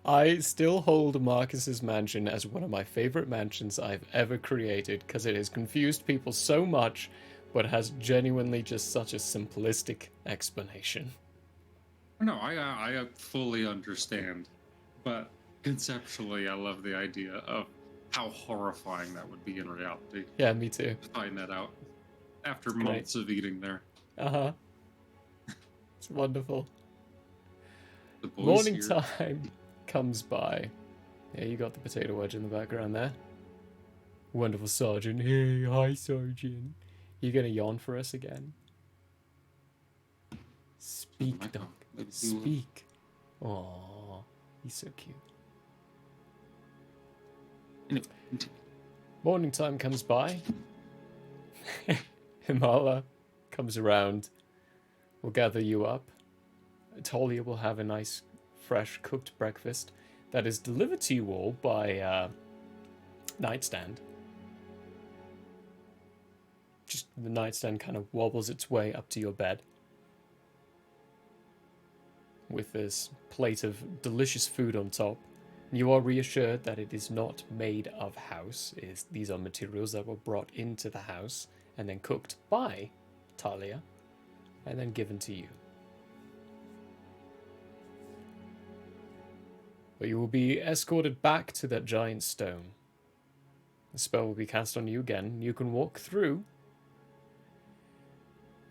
I still hold Marcus's mansion as one of my favorite mansions I've ever created because it has confused people so much, but has genuinely just such a simplistic explanation. No, I fully understand, but conceptually, I love the idea of how horrifying that would be in reality. Yeah, me too. To find that out after months of eating there. Uh-huh. It's wonderful. The boys Morning here. time comes by. Yeah, you got the potato wedge in the background there. Wonderful Sergeant. Hey, hi, Sergeant. You gonna yawn for us again? Speak, dog. Speak. Aww, he's so cute. Anyway. Morning time comes by. Himala comes around. We'll gather you up. Talia will have a nice, fresh, cooked breakfast that is delivered to you all by nightstand. Just the nightstand kind of wobbles its way up to your bed with this plate of delicious food on top. You are reassured that it is not made of house. These are materials that were brought into the house and then cooked by Talia and then given to you. But you will be escorted back to that giant stone. The spell will be cast on you again. You can walk through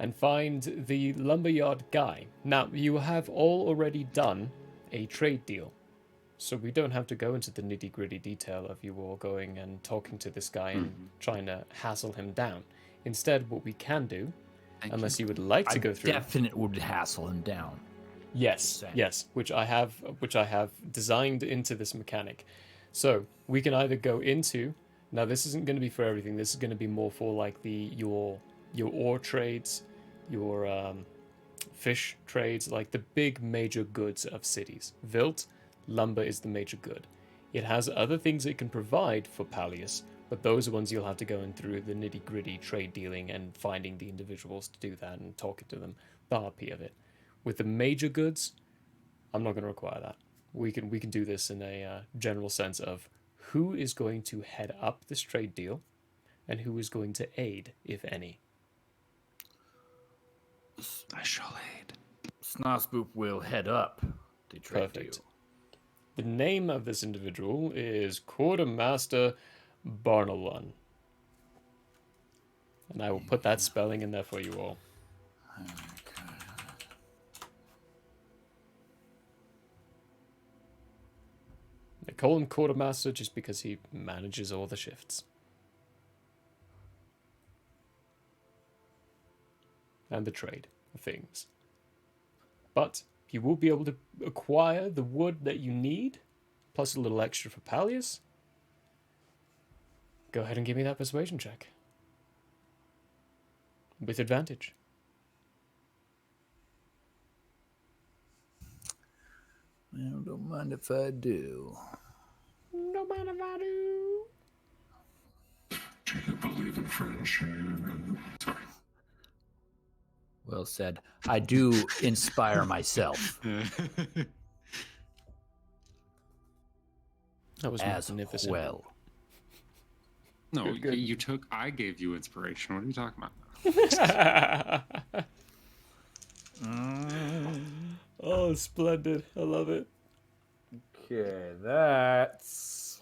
and find the lumberyard guy. Now, you have all already done a trade deal, so we don't have to go into the nitty-gritty detail of you all going and talking to this guy and trying to hassle him down. Instead, what we can do, unless you would like to go through... Definitely would hassle him down. Yes, which I have designed into this mechanic. So we can either go into... Now, this isn't going to be for everything. This is going to be more for like your ore trades, your fish trades, like the big major goods of cities. Vilt, lumber is the major good. It has other things it can provide for Pallius, but those are ones you'll have to go in through the nitty-gritty trade dealing and finding the individuals to do that and talking to them, the RP of it. With the major goods, I'm not going to require that. We can do this in a general sense of who is going to head up this trade deal and who is going to aid, if any. Special aid. Snosboop will head up the trade deal. The name of this individual is Quartermaster Barnalun. And I will put that spelling in there for you all. They call him Quartermaster just because he manages all the shifts. And the trade of things. But you will be able to acquire the wood that you need, plus a little extra for Pallius. Go ahead and give me that persuasion check. With advantage. Well, don't mind if I do. Don't mind if I do. Do you believe in friendship? Sorry. Well said. I do inspire myself. That was as magnificent. well. No, Good. you took. I gave you inspiration. What are you talking about? Oh, splendid. I love it. Okay, that's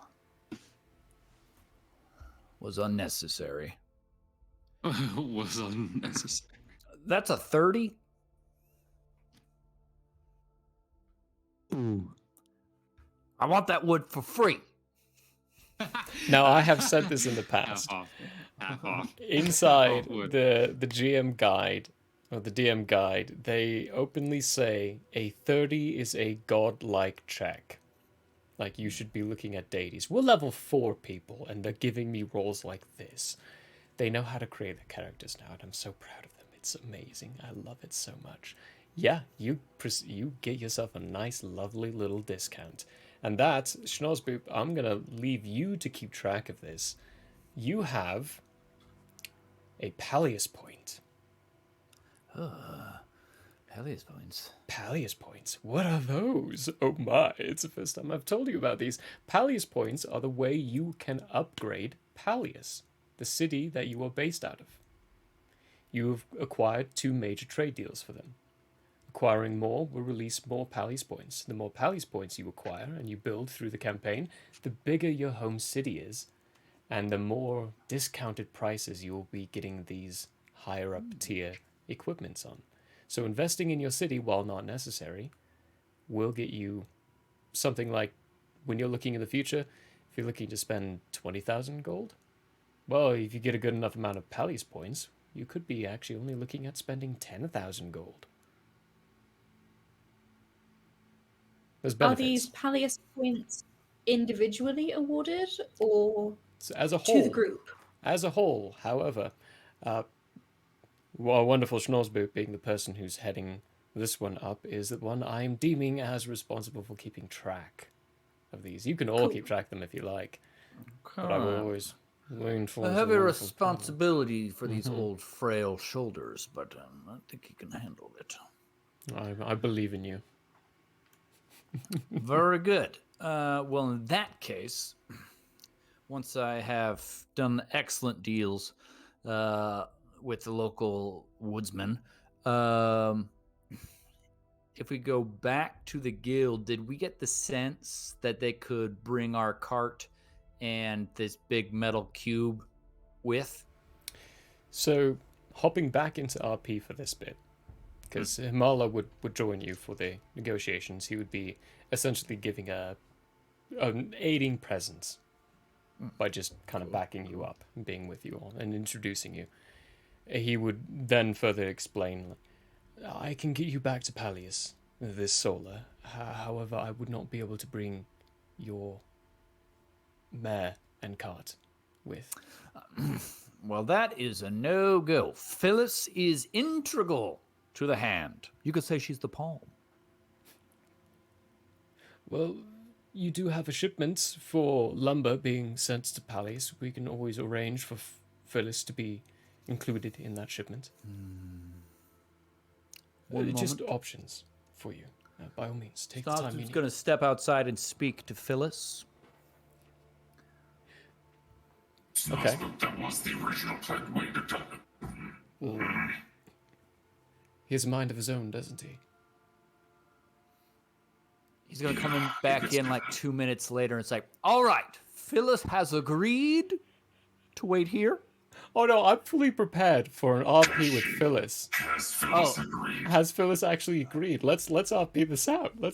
was unnecessary. Was unnecessary. That's a 30. Ooh. I want that wood for free. Now, I have said this in the past. Half off. Inside Half wood. the GM guide, or the DM guide, they openly say a 30 is a godlike check. Like, you should be looking at deities. We're level 4 people, and they're giving me roles like this. They know how to create the characters now, and I'm so proud of them. It's amazing. I love it so much. Yeah, you get yourself a nice, lovely little discount. And that, Schnozzboop, I'm going to leave you to keep track of this. You have a Pallius point. Pallius points. Pallius points. What are those? Oh my, it's the first time I've told you about these. Pallius points are the way you can upgrade Pallius, the city that you are based out of. You have acquired 2 major trade deals for them. Acquiring more will release more Pallius points. The more Pallius points you acquire and you build through the campaign, the bigger your home city is, and the more discounted prices you will be getting these higher up tier equipments on. So investing in your city, while not necessary, will get you something like, when you're looking in the future, if you're looking to spend 20,000 gold, well, if you get a good enough amount of Pallius points, you could be actually only looking at spending 10,000 gold. There's Are benefits. these Pallius points individually awarded or So as a to whole, the group? As a whole, however, wonderful Schnorzboot, being the person who's heading this one up, is the one I'm deeming as responsible for keeping track of these. You can all Cool. keep track of them if you like, but I will always lean A towards heavy the wonderful responsibility for these old, frail shoulders, but I think you can handle it. I believe in you. Very good. Well, in that case, once I have done excellent deals with the local woodsman, if we go back to the guild, did we get the sense that they could bring our cart and this big metal cube with? So, hopping back into RP for this bit, because Himala would join you for the negotiations. He would be essentially giving an aiding presence by just kind of backing you up and being with you all and introducing you. He would then further explain, I can get you back to Pallius, this solar. However, I would not be able to bring your mare and cart with. Well, that is a no-go. Phyllis is integral to the hand. You could say she's the palm. Well, you do have a shipment for lumber being sent to Pallius. We can always arrange for Phyllis to be included in that shipment. Just options for you. By all means, take the time you I'm need. going to step outside and speak to Phyllis. Okay. That was the original plan. Wait, He has a mind of his own, doesn't he? He's going to come back in like 2 minutes later and it's like, all right, Phyllis has agreed to wait here. Oh no, I'm fully prepared for an RP with Phyllis. Has Phyllis agreed? Has Phyllis actually agreed? Let's RP this out. All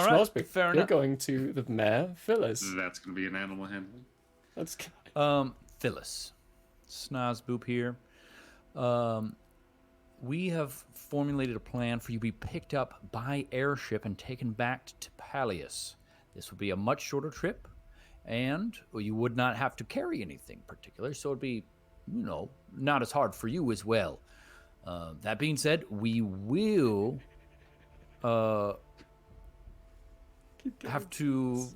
right, Schnorzbeck, fair you're enough. going to the mayor, Phyllis. That's going to be an animal handling. Let's. Phyllis, Snozboop here. We have formulated a plan for you to be picked up by airship and taken back to Pallius. This would be a much shorter trip, and you would not have to carry anything particular, so it'd be, not as hard for you as well. That being said, we will have to,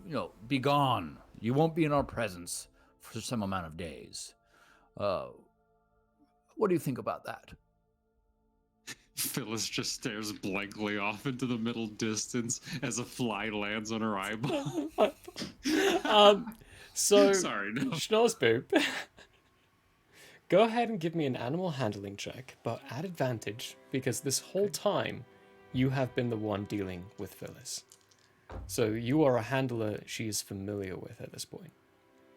be gone. You won't be in our presence for some amount of days. What do you think about that? Phyllis just stares blankly off into the middle distance as a fly lands on her eyeball. So, Sorry, no. Schnorzboop, go ahead and give me an animal handling check, but at advantage, because this whole time you have been the one dealing with Phyllis. So you are a handler she is familiar with at this point.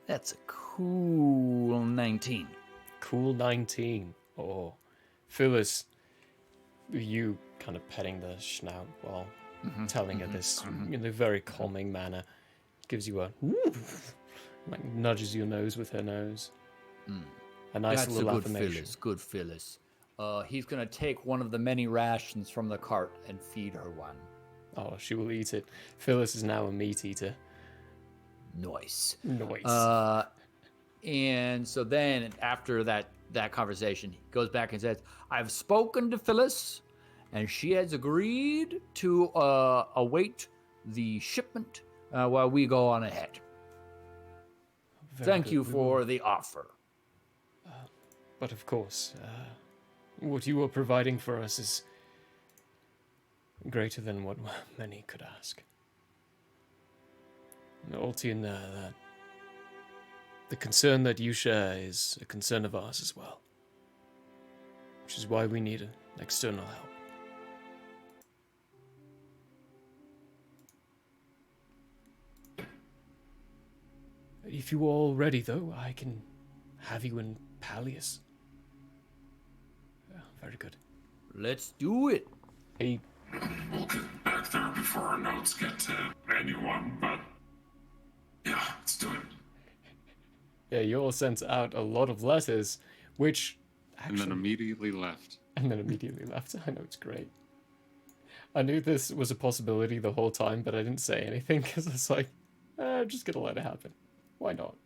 That's a cool 19. Cool 19. Oh, Phyllis, you kind of petting the schnout while telling her this in a very calming manner. Gives you a like nudges your nose with her nose. A nice That's little a good affirmation. Phyllis. Good Phyllis. He's gonna take one of the many rations from the cart and feed her one. Oh, she will eat it. Phyllis is now a meat eater. Nice. Nice. And so then after that conversation, he goes back and says, I've spoken to Phyllis, and she has agreed to await the shipment while we go on ahead. Very Thank good. you We for will- the offer. But of course, what you are providing for us is greater than what many could ask. Altian, the concern that you share is a concern of ours as well. Which is why we need an external help. If you are all ready, though, I can have you in Pallius. Very good. Let's do it. Hey, We'll get back there before our notes get to anyone, but yeah, let's do it. yeah, you all sent out a lot of letters, which actually... And then immediately left. And then immediately left. I know, it's great. I knew this was a possibility the whole time, but I didn't say anything because I was like, I'm just gonna let it happen. Why not?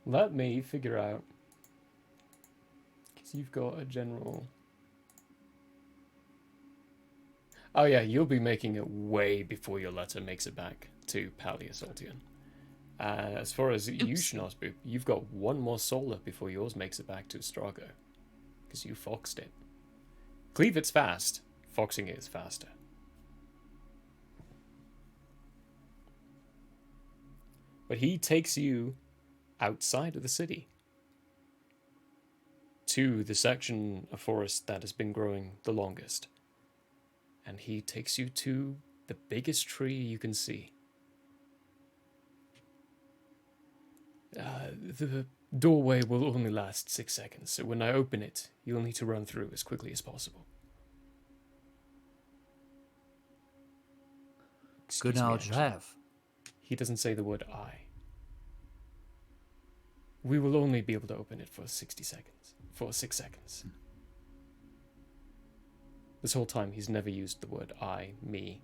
Let me figure out. Because you've got a general... Oh yeah, you'll be making it way before your letter makes it back to Pallius Altian. As far as you, Schnauzboop, you've got one more solar before yours makes it back to Astrago. Because you foxed it. Cleave it's fast. Foxing it is faster. But he takes you outside of the city. To the section of forest that has been growing the longest. And he takes you to the biggest tree you can see. The doorway will only last 6 seconds, so when I open it, you'll need to run through as quickly as possible. Good Excuse me, knowledge to actually. have. He doesn't say the word I. We will only be able to open it for 60 seconds. For 6 seconds. This whole time, he's never used the word I, me,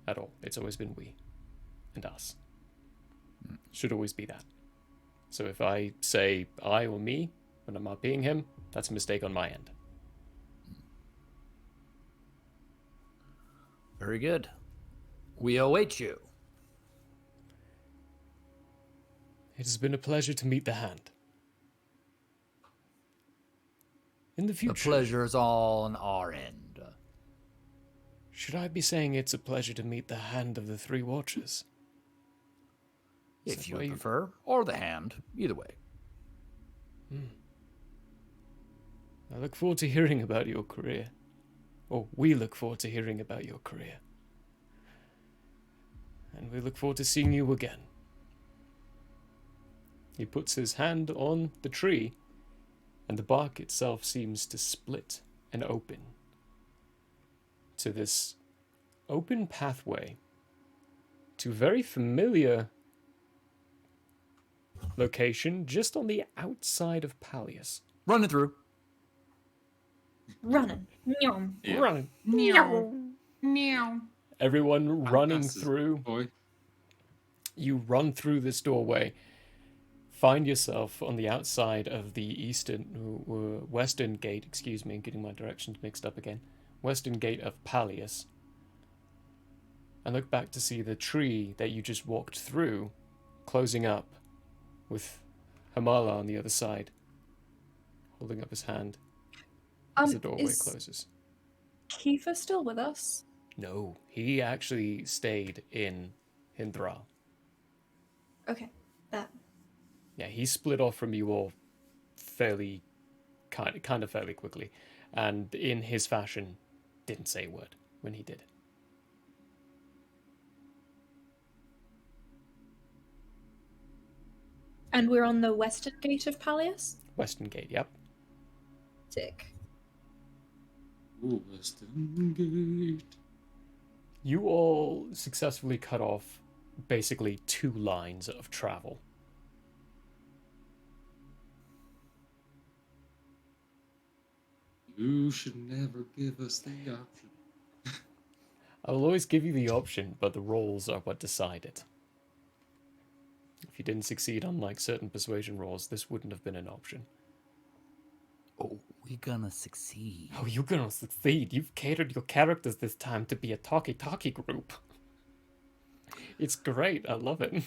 at all. It's always been we and us. Should always be that. So if I say I or me when I'm not being him, that's a mistake on my end. Very good. We await you. It has been a pleasure to meet the hand. In the The future, pleasure is all on our end. should I be saying it's a pleasure to meet the hand of the three watchers? Is If that you why prefer, or the hand, either way. I look forward to hearing about your career. Or we look forward to hearing about your career. And we look forward to seeing you again. He puts his hand on the tree, and the bark itself seems to split and open to this open pathway to a very familiar location just on the outside of Pallius. Running through. Running. Nyom. Yeah. Running. Meow. Meow. Everyone running Passes, through. Boy. You run through this doorway, find yourself on the outside of the western gate, excuse me, getting my directions mixed up again, western gate of Pallius, and look back to see the tree that you just walked through, closing up, with Hamala on the other side, holding up his hand as the doorway Is closes. Kiefer still with us? No, he actually stayed in Hindral. Okay, that. Yeah, he split off from you all fairly kind of fairly quickly, and in his fashion, didn't say a word when he did it. And we're on the western gate of Pallius? Western Gate, yep. Sick. Ooh, Western Gate. You all successfully cut off basically 2 lines of travel. You should never give us the option. I will always give you the option, but the rolls are what decide it. If you didn't succeed on like certain persuasion rolls, this wouldn't have been an option. Oh, we're gonna succeed. Oh, you're gonna succeed. You've catered your characters this time to be a talkie-talkie group. It's great. I love it.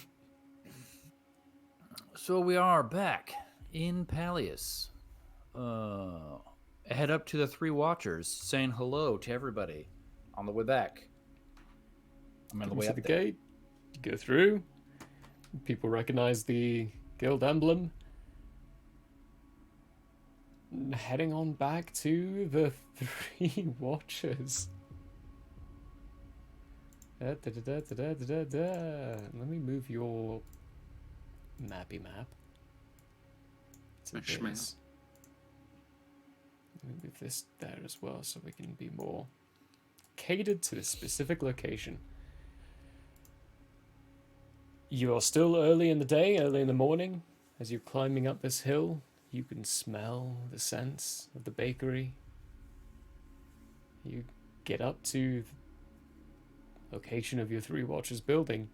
So we are back in Pallius. Head up to the 3 Watchers, saying hello to everybody on the way back. I'm on the Comes way to up the there. gate. You go through. People recognize the guild emblem. Heading on back to the 3 Watchers. Let me move your mappy map. Mesh map. Let me move this there as well so we can be more catered to a specific location. You are still early in the day, early in the morning. As you're climbing up this hill, you can smell the scents of the bakery. You get up to the location of your 3 Watchers building.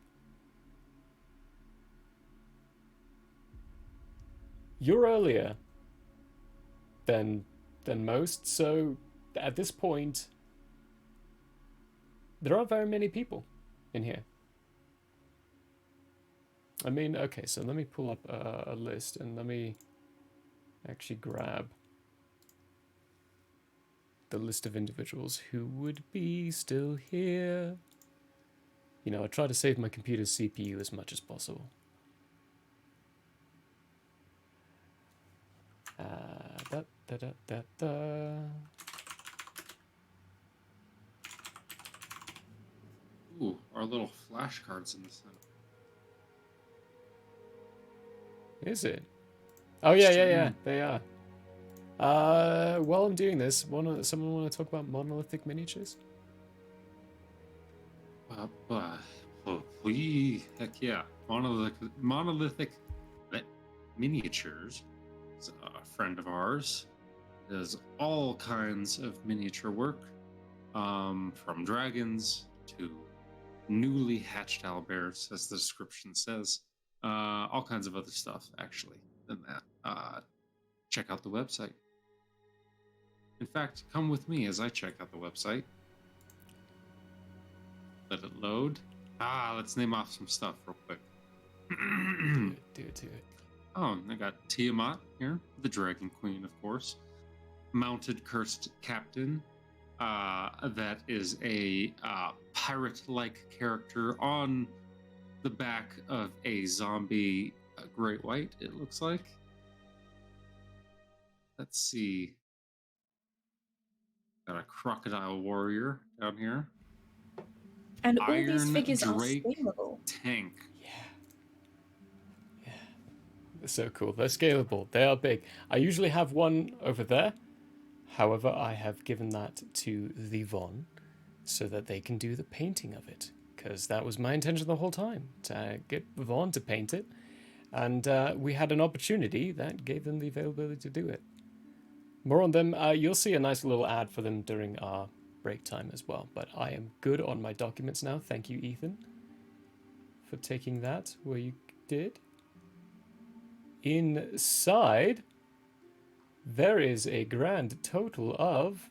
You're earlier than most, so at this point, there aren't very many people in here. I mean, okay, so let me pull up a list and let me actually grab the list of individuals who would be still here. You know, I try to save my computer's CPU as much as possible. Ooh, our little flashcards in the center. Is it? Oh yeah, Stream. they are. While I'm doing this, someone want to talk about monolithic miniatures? Heck yeah. Monolithic miniatures. Is a friend of ours. Does all kinds of miniature work, from dragons to newly hatched owlbears, as the description says. All kinds of other stuff, actually, than that. Check out the website. In fact, come with me as I check out the website. Let it load. Let's name off some stuff real quick. Do it. Oh, I got Tiamat here, the Dragon Queen, of course. Mounted Cursed Captain. That is a pirate-like character on the back of a zombie great white, it looks like. Let's see. Got a crocodile warrior down here. And all Iron these figures Drake are scalable. tank. Yeah. They're so cool. They're scalable. They are big. I usually have one over there. However, I have given that to the Von so that they can do the painting of it. Because that was my intention the whole time, to get Vaughn to paint it. And we had an opportunity that gave them the availability to do it. More on them. You'll see a nice little ad for them during our break time as well. But I am good on my documents now. Thank you, Ethan, for taking that where you did. Inside, there is a grand total of...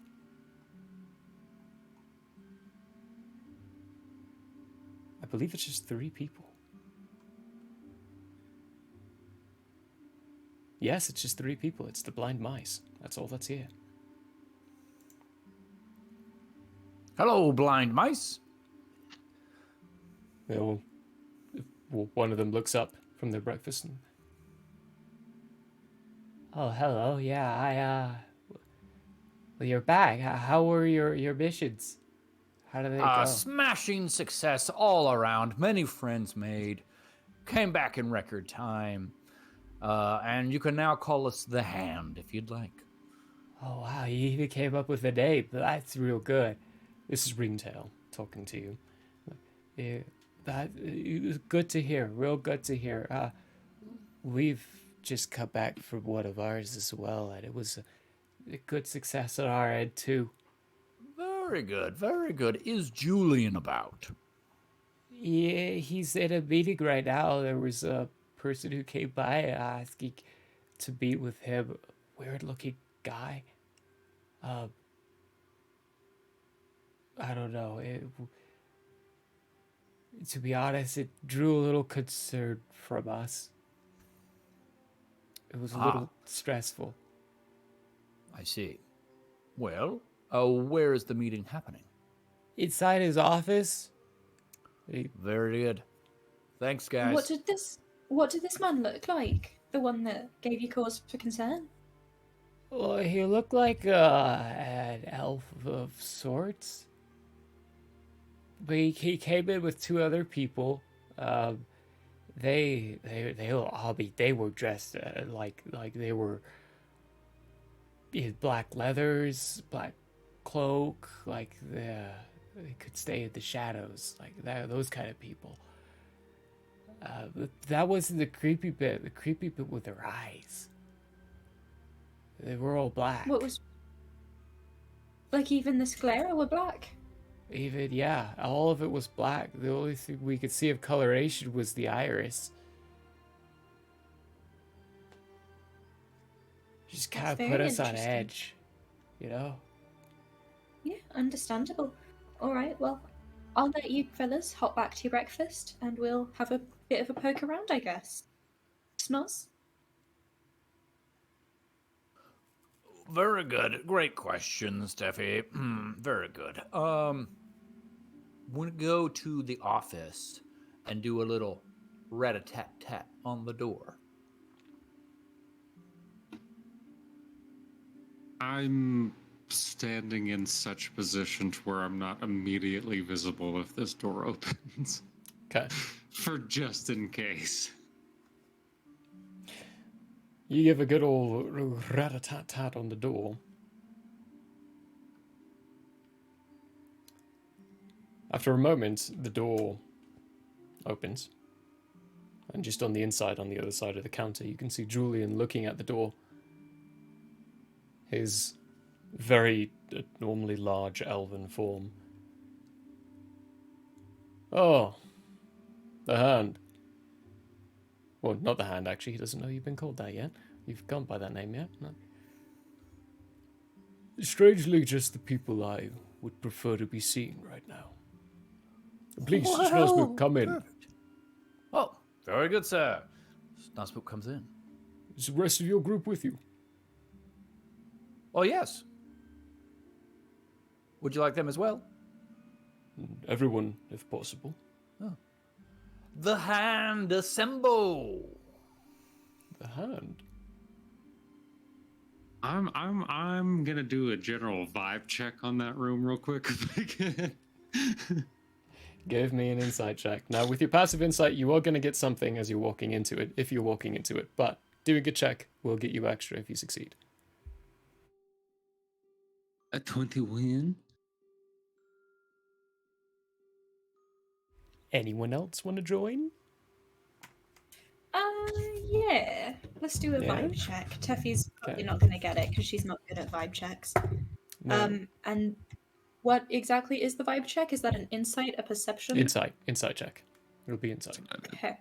I believe it's just 3 people. Yes, it's just 3 people. It's the blind mice. That's all that's here. Hello, blind mice. One of them looks up from their breakfast and... Oh, hello. Yeah, well, you're back. How were your missions? How did they go? Smashing success all around. Many friends made. Came back in record time. And you can now call us the Hand if you'd like. Oh, wow. You even came up with a name. That's real good. This is Ringtail talking to you. Yeah, that it was good to hear. Real good to hear. We've just come back from one of ours as well, and it was a good success on our end too. Very good, very good. Is Julian about? Yeah, he's in a meeting right now. There was a person who came by asking to meet with him. Weird looking guy. Uh, I don't know. To be honest, it drew a little concern from us. It was a little stressful. I see. Well, where is the meeting happening? Inside his office. Very good. Thanks, guys. What did this man look like? The one that gave you cause for concern? Well, he looked like an elf of sorts. But he came in with two other people. They were dressed like they were in black leathers, black cloak, like they could stay in the shadows, like that. Those kind of people. But that wasn't the creepy bit. The creepy bit with their eyes. They were all black. What was like even the sclera were black? Even, yeah, all of it was black. The only thing we could see of coloration was the iris. Just kind of put us on edge, you know? Yeah, understandable. Alright, well, I'll let you fellas hop back to your breakfast and we'll have a bit of a poke around, I guess. Snoz? Very good. Great question, Steffi. Very good. Want to go to the office and do a little rat-a-tat-tat on the door. I'm standing in such a position to where I'm not immediately visible if this door opens. Okay. For just in case. You give a good old rat-a-tat-tat on the door. After a moment, the door opens. And just on the inside, on the other side of the counter, you can see Julian looking at the door. His very normally large elven form. Oh, the Hand. Well, not the Hand, actually. He doesn't know you've been called that yet. You've gone by that name yet? No. Strangely, just the people I would prefer to be seeing right now. Please, Snozbook, come in. Perfect. Oh, very good, sir. Snozbook comes in. Is the rest of your group with you? Oh, yes. Would you like them as well? Everyone, if possible. Oh. The Hand assemble. The Hand? I'm gonna do a general vibe check on that room real quick if I can. Give me an insight check. Now, with your passive insight, you are going to get something as you're walking into it, if you're walking into it. But doing a check will get you extra if you succeed. A 21. Anyone else want to join? Yeah. Let's do a vibe check. Teffy's probably not going to get it because she's not good at vibe checks. No. And what exactly is the vibe check? Is that an insight, a perception? Insight check. It'll be insight. Okay.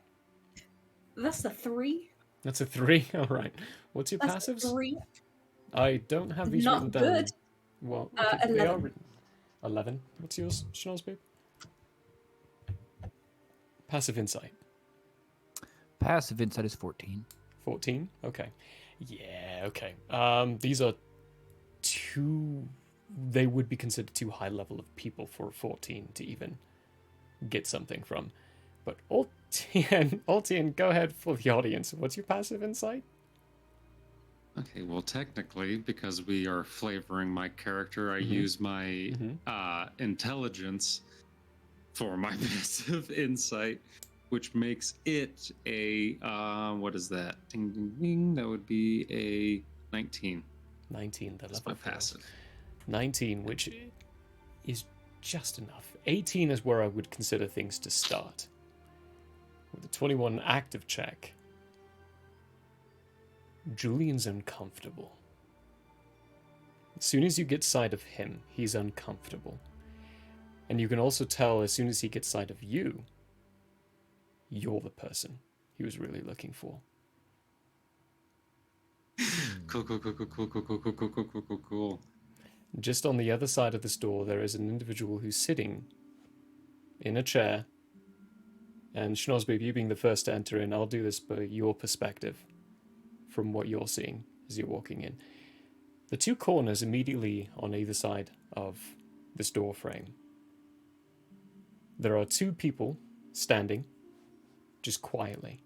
That's a 3. That's a 3? All right. What's your That's passives? a 3. I don't have these Not written down. good. Well, 11. They are written. 11. What's yours, Schnozbabe? Passive insight. Passive insight is 14. 14? Okay. Yeah, okay. These are two... They would be considered too high level of people for 14 to even get something from. But Altian, go ahead for the audience. What's your passive insight? Okay, well, technically, because we are flavoring my character, I Mhm. use my Mhm. intelligence for my passive insight, which makes it a what is that? Ding ding ding. That would be a 19. 19, the That's level my for passive. 19, which is just enough. 18 is where I would consider things to start. With a 21 active check, Julian's uncomfortable. As soon as you get sight of him, he's uncomfortable. And you can also tell as soon as he gets sight of you, you're the person he was really looking for. Cool, cool, cool, cool, cool, cool, cool, cool, cool, cool, cool, cool, cool. Just on the other side of this door, there is an individual who's sitting in a chair. And Schnosby, you being the first to enter in, I'll do this by your perspective from what you're seeing as you're walking in. The two corners immediately on either side of this door frame, there are two people standing, just quietly,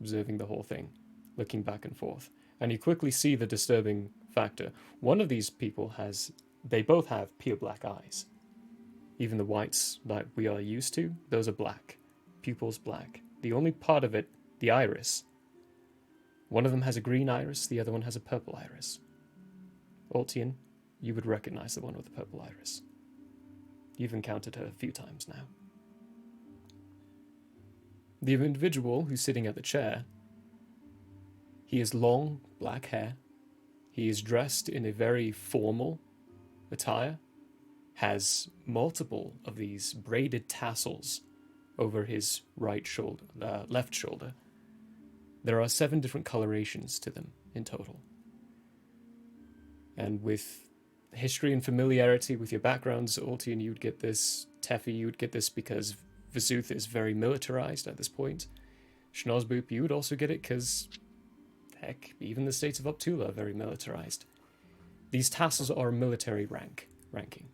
observing the whole thing, looking back and forth. And you quickly see the disturbing factor. One of these people they both have pure black eyes. Even the whites that we are used to, those are black. Pupils black. The only part of it, the iris. One of them has a green iris, the other one has a purple iris. Altian, you would recognize the one with the purple iris. You've encountered her a few times now. The individual who's sitting at the chair, he has long black hair. He is dressed in a very formal attire, has multiple of these braided tassels over his left shoulder. There are 7 different colorations to them in total. And with history and familiarity with your backgrounds, Altian, you would get this. Teffy, you would get this because Vasuth is very militarized at this point. Schnosboop, you would also get it because, heck, even the states of Optula are very militarized. These tassels are military ranking.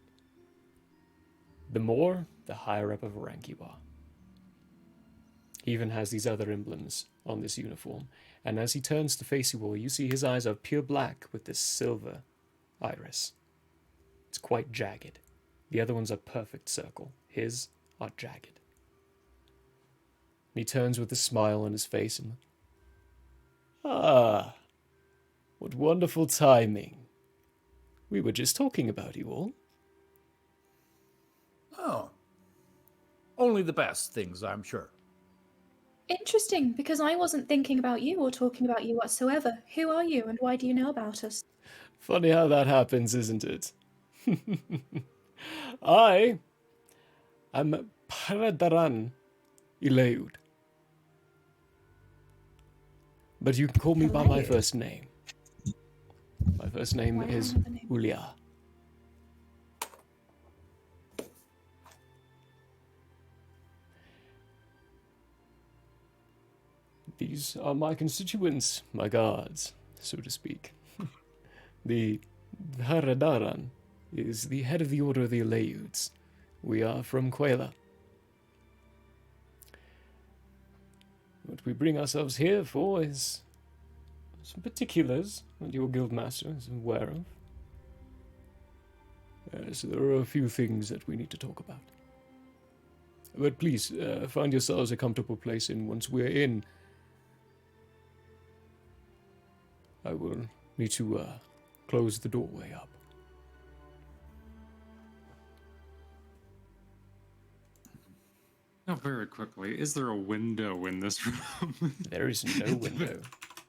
The more, the higher up of a rank you are. He even has these other emblems on this uniform. And as he turns to face you all, you see his eyes are pure black with this silver iris. It's quite jagged. The other ones are perfect circle. His are jagged. And he turns with a smile on his face and... Ah, what wonderful timing. We were just talking about you all. Oh. Only the best things, I'm sure. Interesting, because I wasn't thinking about you or talking about you whatsoever. Who are you and why do you know about us? Funny how that happens, isn't it? I am Paradaran Ileud. But you can call me by my first name. My first name is Ulia. These are my constituents, my guards, so to speak. The Haradaran is the head of the Order of the Aleuds. We are from Quela. What we bring ourselves here for is some particulars that your guildmaster is aware of. So there are a few things that we need to talk about. But please, find yourselves a comfortable place, and once we're in, I will need to close the doorway up. Now, very quickly, is there a window in this room? There is no window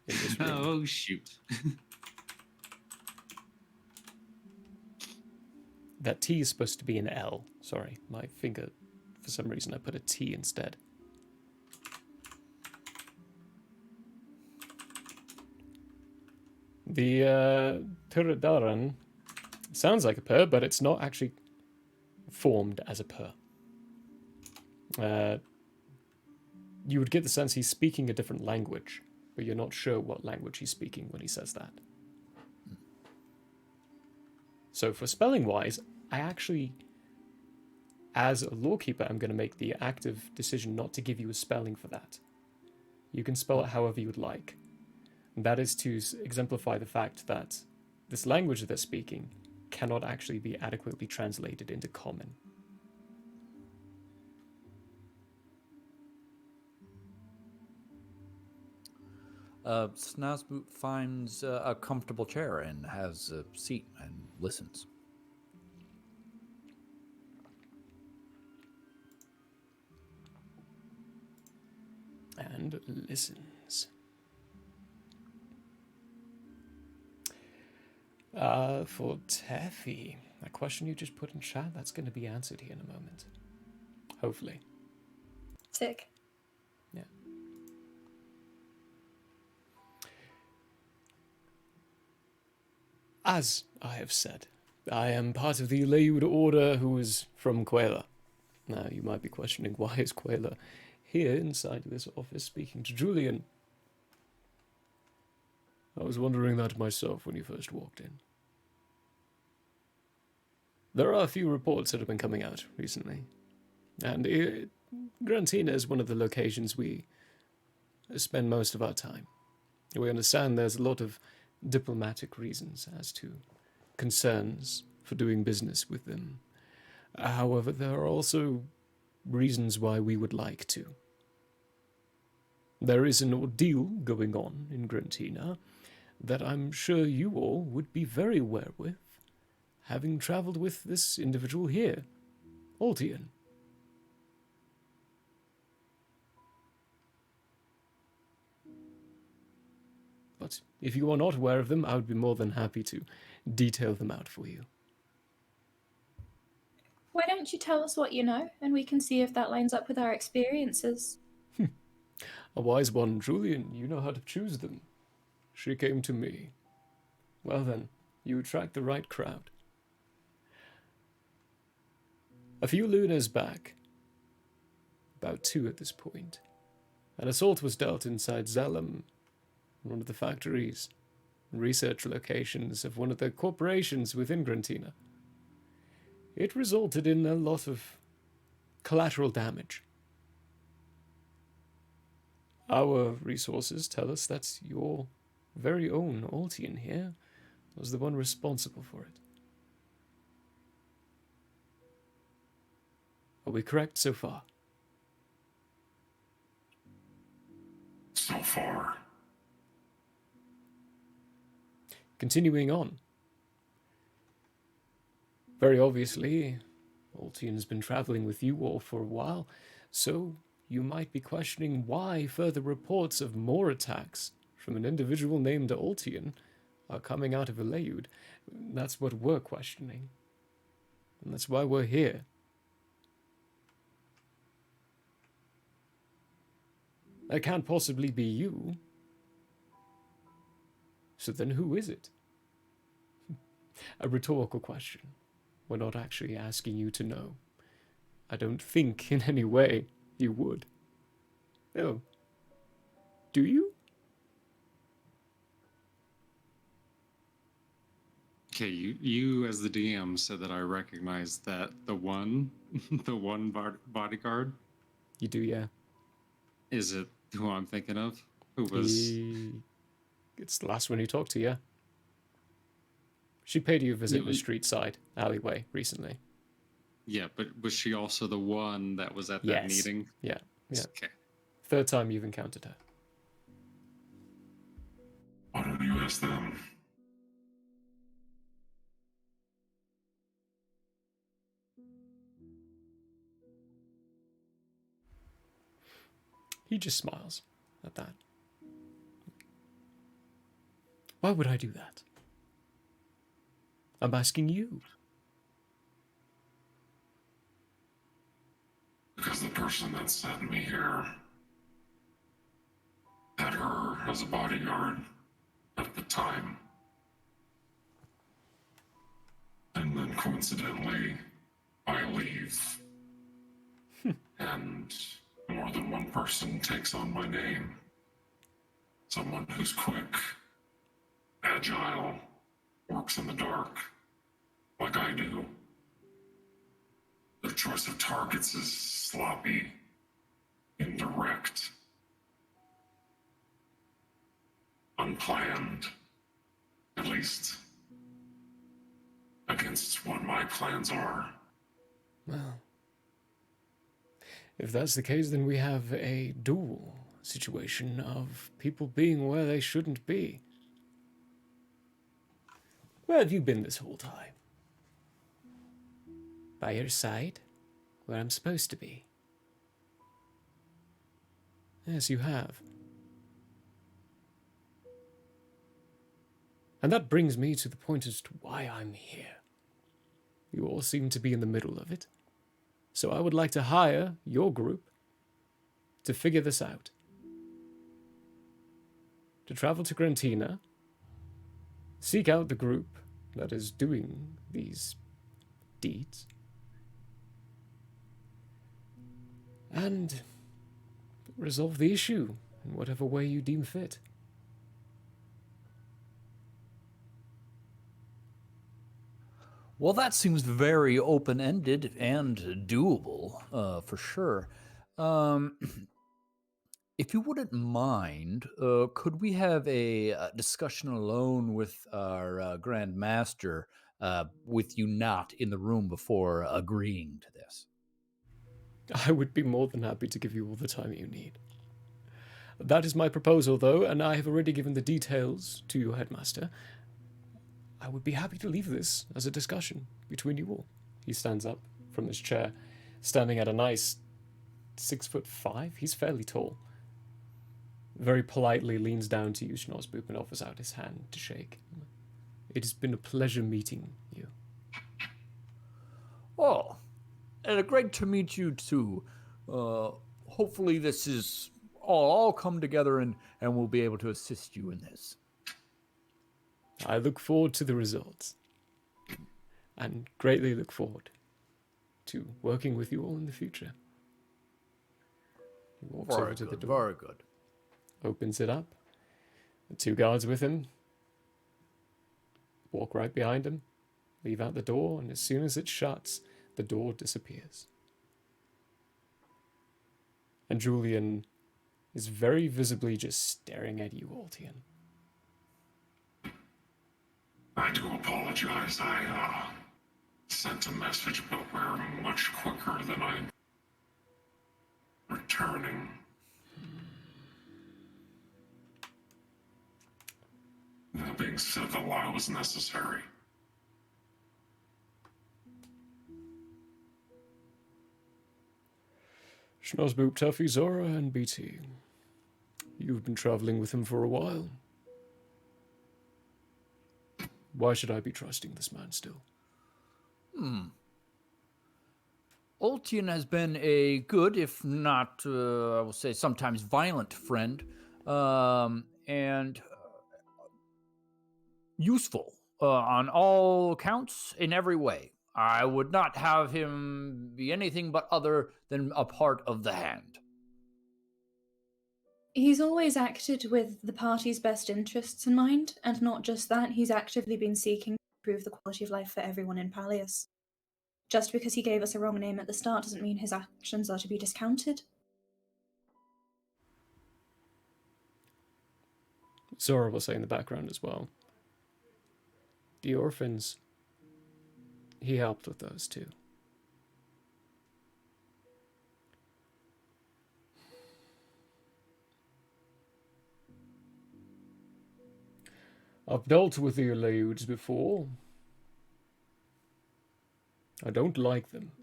in this room. Oh, shoot. That T is supposed to be an L. Sorry, my finger, for some reason, I put a T instead. The Turadaran sounds like a purr, but it's not actually formed as a purr. You would get the sense he's speaking a different language, but you're not sure what language he's speaking when he says that. So for spelling-wise, I actually, as a lawkeeper, I'm going to make the active decision not to give you a spelling for that. You can spell it however you would like. That is to exemplify the fact that this language they're speaking cannot actually be adequately translated into common. Snazboot finds a comfortable chair and has a seat and listens. And listens. For Teffy, that question you just put in chat, that's going to be answered here in a moment. Hopefully. Sick. Yeah. As I have said, I am part of the Leud Order who is from Quela. Now, you might be questioning, why is Quela here inside this office speaking to Julian? I was wondering that myself when you first walked in. There are a few reports that have been coming out recently, and Grantina is one of the locations we spend most of our time. We understand there's a lot of diplomatic reasons as to concerns for doing business with them. However, there are also reasons why we would like to. There is an ordeal going on in Grantina that I'm sure you all would be very aware with, having travelled with this individual here, Altian. But if you are not aware of them, I would be more than happy to detail them out for you. Why don't you tell us what you know, and we can see if that lines up with our experiences? A wise one, Julian, you know how to choose them. She came to me. Well then, you attract the right crowd. A few lunas back, about 2 at this point, an assault was dealt inside Zalem, one of the factories and research locations of one of the corporations within Grantina. It resulted in a lot of collateral damage. Our resources tell us that your very own Altian here was the one responsible for it. Are we correct so far? So far. Continuing on. Very obviously, Altian has been traveling with you all for a while, so you might be questioning why further reports of more attacks from an individual named Altian are coming out of Aleud. That's what we're questioning. And that's why we're here. That can't possibly be you. So then who is it? A rhetorical question. We're not actually asking you to know. I don't think in any way you would. Oh. Do you? Okay, you as the DM said that I recognized that the one bodyguard. You do, yeah. Is it who I'm thinking of? Who was? It's the last one you talked to, yeah. She paid you a visit in the street side alleyway recently. Yeah, but was she also the one that was at that meeting? Yeah, yeah. Okay. 3rd time you've encountered her. Why don't you ask them? He just smiles at that. Why would I do that? I'm asking you. Because the person that sent me here had her as a bodyguard at the time. And then coincidentally, I leave. And more than one person takes on my name. Someone who's quick, agile, works in the dark, like I do. Their choice of targets is sloppy, indirect, unplanned. At least, against what my plans are. Well, if that's the case, then we have a dual situation of people being where they shouldn't be. Where have you been this whole time? By your side, where I'm supposed to be. Yes, you have. And that brings me to the point as to why I'm here. You all seem to be in the middle of it. So I would like to hire your group to figure this out. To travel to Grantina, seek out the group that is doing these deeds, and resolve the issue in whatever way you deem fit. Well, that seems very open-ended and doable, for sure. If you wouldn't mind, could we have a discussion alone with our Grand Master, with you not in the room before agreeing to this? I would be more than happy to give you all the time you need. That is my proposal, though, and I have already given the details to your headmaster. I would be happy to leave this as a discussion between you all. He stands up from his chair, standing at a nice 6'5". He's fairly tall. Very politely leans down to you, Schnorsboop, and offers out his hand to shake. It has been a pleasure meeting you. Oh, and great to meet you too. Hopefully this is all come together and we'll be able to assist you in this. I look forward to the results, and greatly look forward to working with you all in the future. He walks over to the door. Very good. Opens it up. The two guards with him walk right behind him, leave out the door, and as soon as it shuts, the door disappears. And Julian is very visibly just staring at you, Altian. I do apologize. I sent a message, but we're much quicker than I'm returning. That being said, the lie was necessary. Schnorsboop, Tuffy, Zora, and BT. You've been traveling with him for a while. Why should I be trusting this man still? Ultian has been a good, if not, I will say, sometimes violent friend, and useful on all counts in every way. I would not have him be anything but other than a part of the hand. He's always acted with the party's best interests in mind, and not just that, he's actively been seeking to improve the quality of life for everyone in Pallius. Just because he gave us a wrong name at the start doesn't mean his actions are to be discounted. Zora will say in the background as well. The orphans, he helped with those too. I've dealt with the Aleuds before. I don't like them.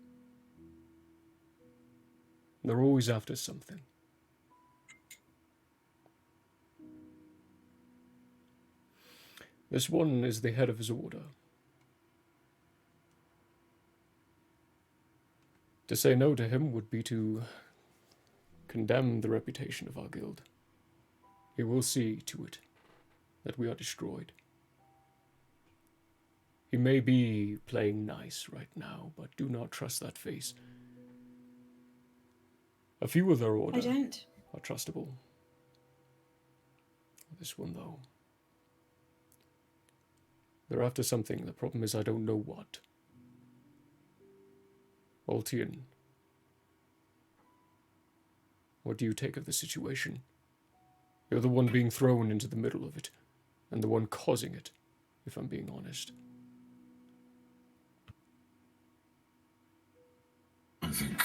They're always after something. This one is the head of his order. To say no to him would be to condemn the reputation of our guild. He will see to it that we are destroyed. He may be playing nice right now, but do not trust that face. A few of their order I don't. are trustable. This one, though. They're after something. The problem is I don't know what. Altian, what do you take of the situation? You're the one being thrown into the middle of it, and the one causing it, if I'm being honest. I think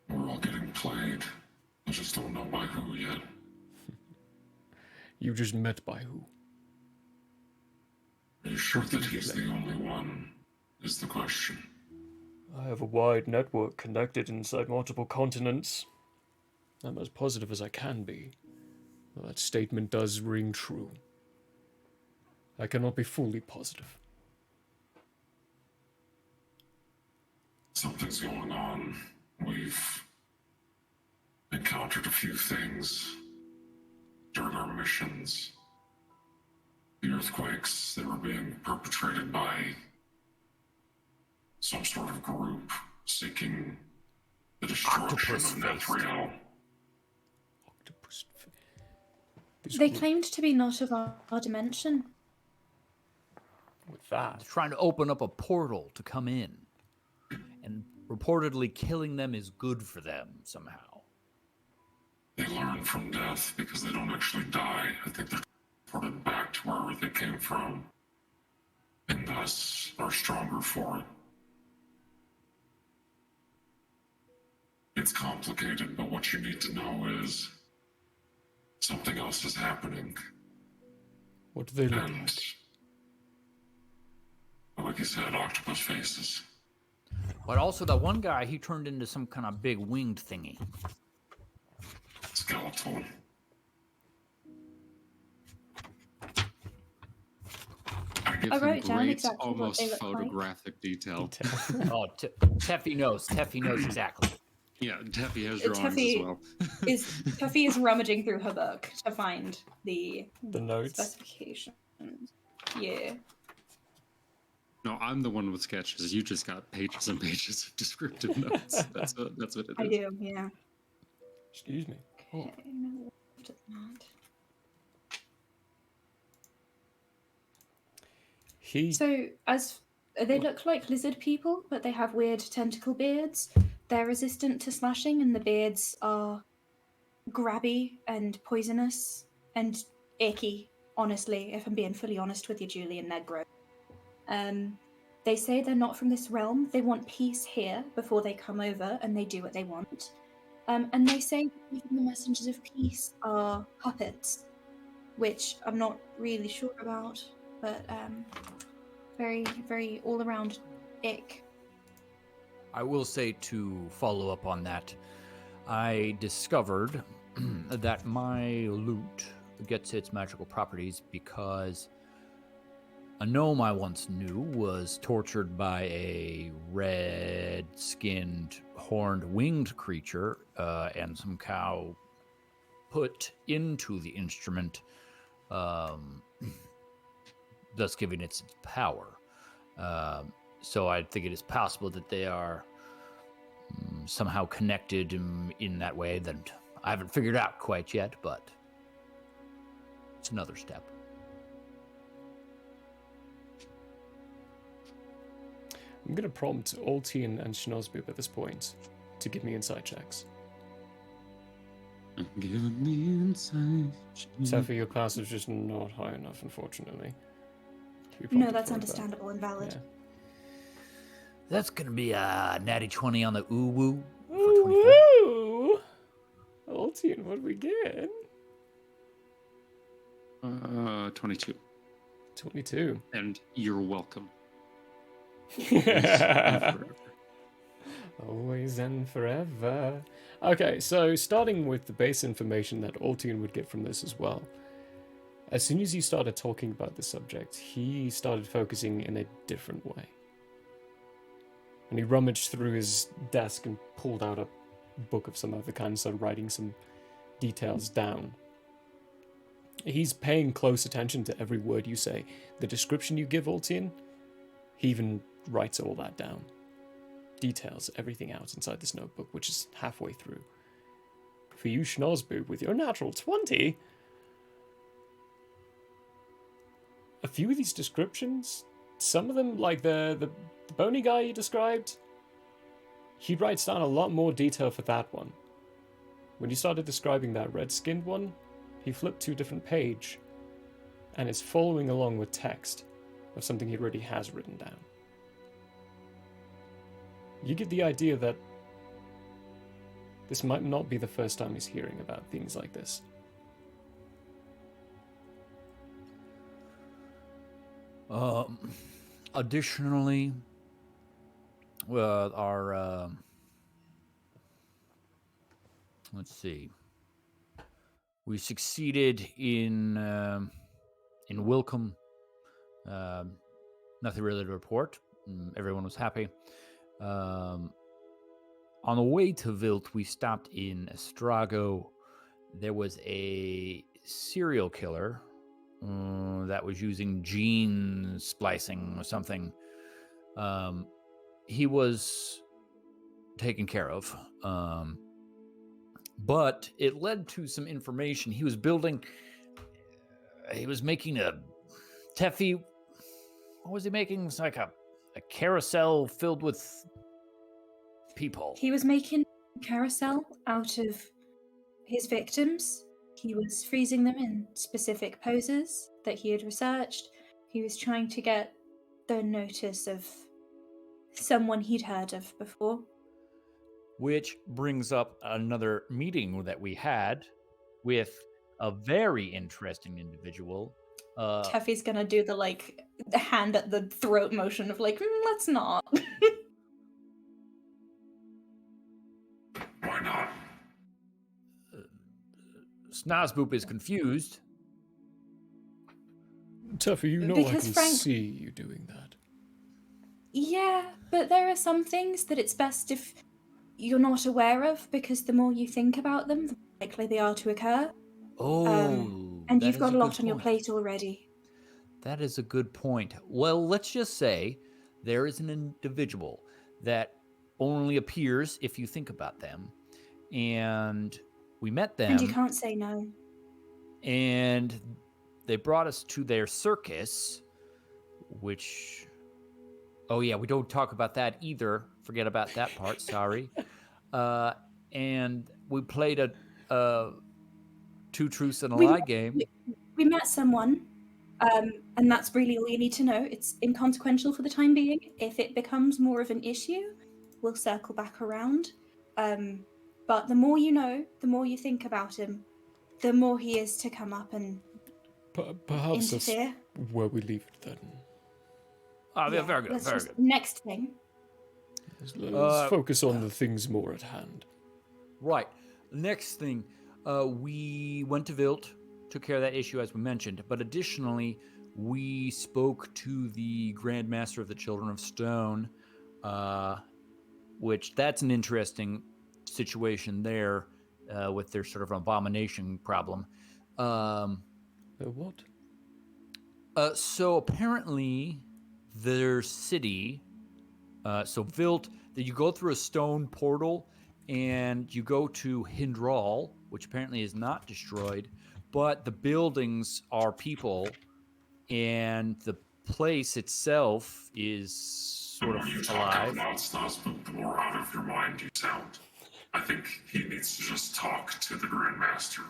we're all getting played. I just don't know by who yet. You just met by who? Are you sure that he's the only one, is the question. I have a wide network connected inside multiple continents. I'm as positive as I can be. Well, that statement does ring true. I cannot be fully positive. Something's going on. We've encountered a few things during our missions. The earthquakes that were being perpetrated by some sort of group seeking the destruction of Nathriel. They claimed to be not of our dimension. With that, They're trying to open up a portal to come in. And reportedly killing them is good for them somehow. They learn from death because they don't actually die. I think they're ported back to wherever they came from. And thus are stronger for it. It's complicated, but what you need to know is something else is happening. what do they look And, like you said, octopus faces. But also that one guy, he turned into some kind of big winged thingy. Skeletal. Give I them wrote down great, exactly what almost they look like. photographic detail. Oh, Teffy knows. Teffy knows exactly. Yeah, Teffy has drawings Teffy as well. Teffy is rummaging through her book to find the notes. specifications. Yeah. No, I'm the one with sketches. You just got pages and pages of descriptive notes. That's what it is. I do, yeah. Excuse me. Okay, no, after that. So, they look like lizard people, but they have weird tentacle beards. They're resistant to slashing, and the beards are grabby and poisonous and icky, honestly, if I'm being fully honest with you, Julie, and they're gross. They say they're not from this realm. They want peace here before they come over, and they do what they want. And they say even the messengers of peace are puppets, which I'm not really sure about, but very, very all around ick. I will say, to follow up on that, I discovered that my loot gets its magical properties because a gnome I once knew was tortured by a red-skinned, horned, winged creature, and some cow put into the instrument, thus giving it its power. So I think it is possible that they are somehow connected in that way that I haven't figured out quite yet, but it's another step. I'm going to prompt Altian and Schnosbib at this point to give me insight checks. Give me insight. Teffy, your class is just not high enough, unfortunately. No, that's understandable and valid. Yeah. That's going to be a natty 20 on the ooh-woo for 24. Ooh! Altian, what do we get? 22. 22. And you're welcome. Always and forever. Okay, so starting with the base information that Altian would get from this as well. As soon as you started talking about the subject, he started focusing in a different way. And he rummaged through his desk and pulled out a book of some other kind and started writing some details down. He's paying close attention to every word you say. The description you give Altian, he even writes all that down. Details everything out inside this notebook, which is halfway through. For you, Schnosboob, with your natural 20, a few of these descriptions, some of them, like the bony guy you described, he writes down a lot more detail for that one. When you started describing that red-skinned one, he flipped to a different page and is following along with text of something he already has written down. You get the idea that this might not be the first time he's hearing about things like this. Additionally, let's see. We succeeded in Wilcom. Nothing really to report. Everyone was happy. On the way to Vilt, we stopped in Estrago. There was a serial killer that was using gene splicing or something. He was taken care of. But it led to some information. He was making a Teffy. What was he making? It was like a carousel filled with people. He was making a carousel out of his victims. He was freezing them in specific poses that he had researched. He was trying to get the notice of someone he'd heard of before. Which brings up another meeting that we had with a very interesting individual. Teffy's gonna do the hand at the throat motion of let's not. Why not? Snozboop is confused. Tuffy, you know Because I can Frank- see you doing that. Yeah, but there are some things that it's best if you're not aware of, because the more you think about them, the more likely they are to occur. Oh, And that you've is got a good lot on your point. plate already. That is a good point. Well, let's just say there is an individual that only appears if you think about them. And we met them. And you can't say no. And they brought us to their circus, which... Oh, yeah, we don't talk about that either. Forget about that part, sorry. And we played a two truths and a lie game. We met someone, and that's really all you need to know. It's inconsequential for the time being. If it becomes more of an issue, we'll circle back around. But the more you know, the more you think about him, the more he is to come up and Perhaps that's interfere. where we leave it then. Oh, yeah, very good, Let's very just- good. Next thing. Let's focus on the things more at hand. Right. Next thing, we went to Vilt, took care of that issue as we mentioned, but additionally, we spoke to the Grand Master of the Children of Stone, which that's an interesting situation there with their sort of abomination problem. What? So apparently, their city, so Vilt, that you go through a stone portal and you go to Hindral, which apparently is not destroyed, but the buildings are people, and the place itself is sort of When you alive. talk about Snozboop, the more out of your mind you sound. I think he needs to just talk to the Grand Master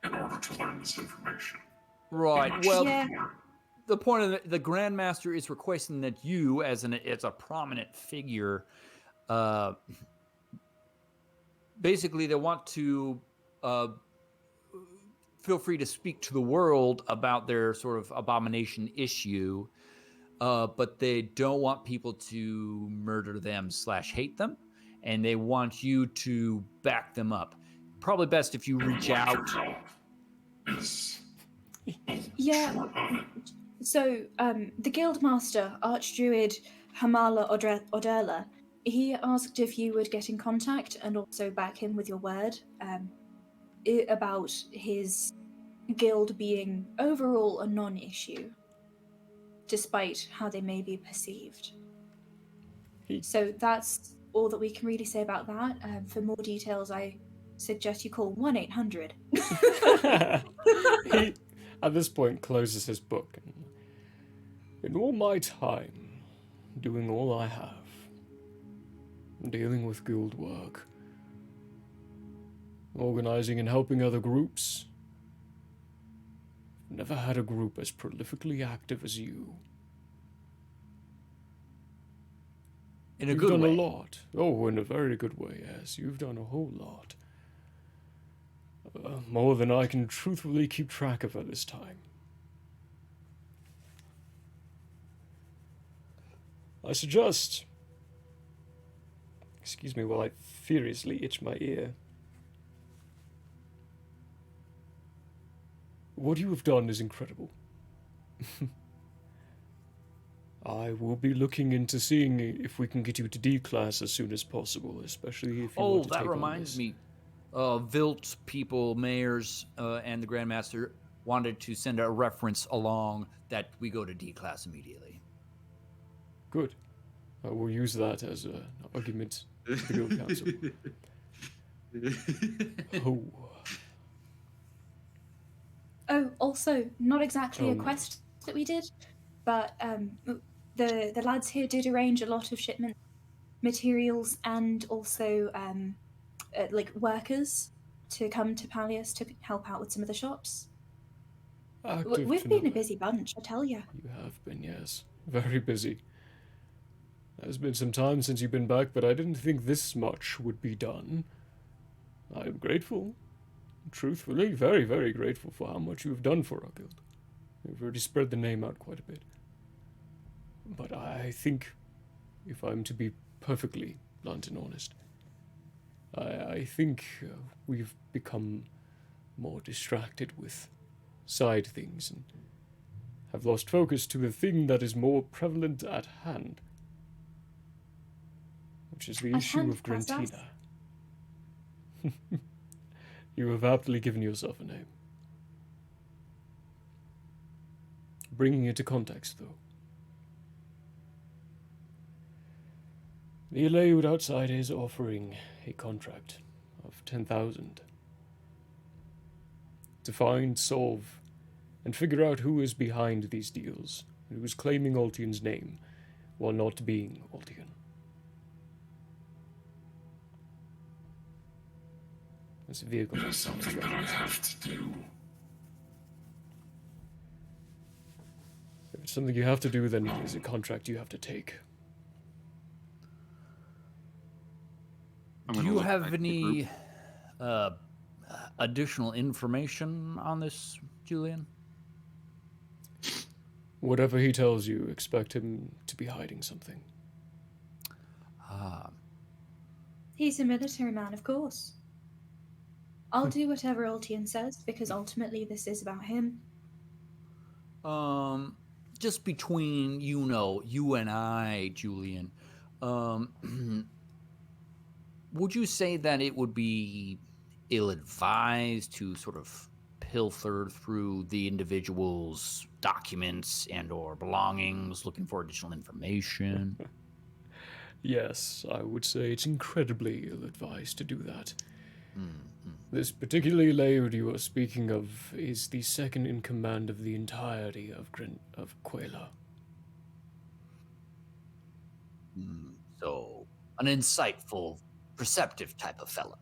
in order to learn this information. Right. Much Well, Yeah. more. the point of the Grand Master is requesting that you, as a prominent figure, basically they want to feel free to speak to the world about their sort of abomination issue, but they don't want people to murder them / hate them, and they want you to back them up. Probably best if you reach What your out. help is Yeah. short of it. So, the Guildmaster, Archdruid Hamala Odela, he asked if you would get in contact and also back him with your word about his guild being overall a non-issue, despite how they may be perceived. So that's all that we can really say about that. For more details, I suggest you call 1-800. He, at this point, closes his book. In all my time, doing all I have, dealing with guild work, organizing and helping other groups, Never had a group as prolifically active as you. In a You've good done way. a lot. Oh, in a very good way, yes. You've done a whole lot. More than I can truthfully keep track of at this time. I suggest... Excuse me while I furiously itch my ear. What you have done is incredible. I will be looking into seeing if we can get you to D-class as soon as possible, especially if you want to take on this. Oh, that reminds me. Vilt people, mayors, and the Grandmaster wanted to send a reference along that we go to D-class immediately. Good. I will use that as an argument to the Guild Council. Oh. Oh, also, not exactly Oh, a no. quest that we did, but the lads here did arrange a lot of shipment materials and also like workers to come to Pallius to help out with some of the shops. Active We've to been know. a busy bunch, I tell you. You have been, yes. Very busy. It has been some time since you've been back, but I didn't think this much would be done. I am grateful. Truthfully, very, very grateful for how much you have done for our guild. You've already spread the name out quite a bit. But I think, if I'm to be perfectly blunt and honest, I think we've become more distracted with side things and have lost focus to the thing that is more prevalent at hand, which is the At issue hand, of how's that? Grantina. You have aptly given yourself a name. Bringing it to context, though. The Aleut outside is offering a contract of 10,000 to find, solve, and figure out who is behind these deals and who is claiming Altian's name while not being Altian. It's a vehicle. It is something that I have to do. If it's something you have to do, then it is a contract you have to take. Do you have any additional information on this, Julian? Whatever he tells you, expect him to be hiding something. Ah, He's a military man, of course. I'll do whatever Altian says, because ultimately this is about him. just between, you and I, Julian, would you say that it would be ill-advised to sort of pilfer through the individual's documents and or belongings, looking for additional information? Yes, I would say it's incredibly ill-advised to do that. Mm-hmm. This particular Aleut you are speaking of is the second in command of the entirety of Quela. So, an insightful, perceptive type of fella.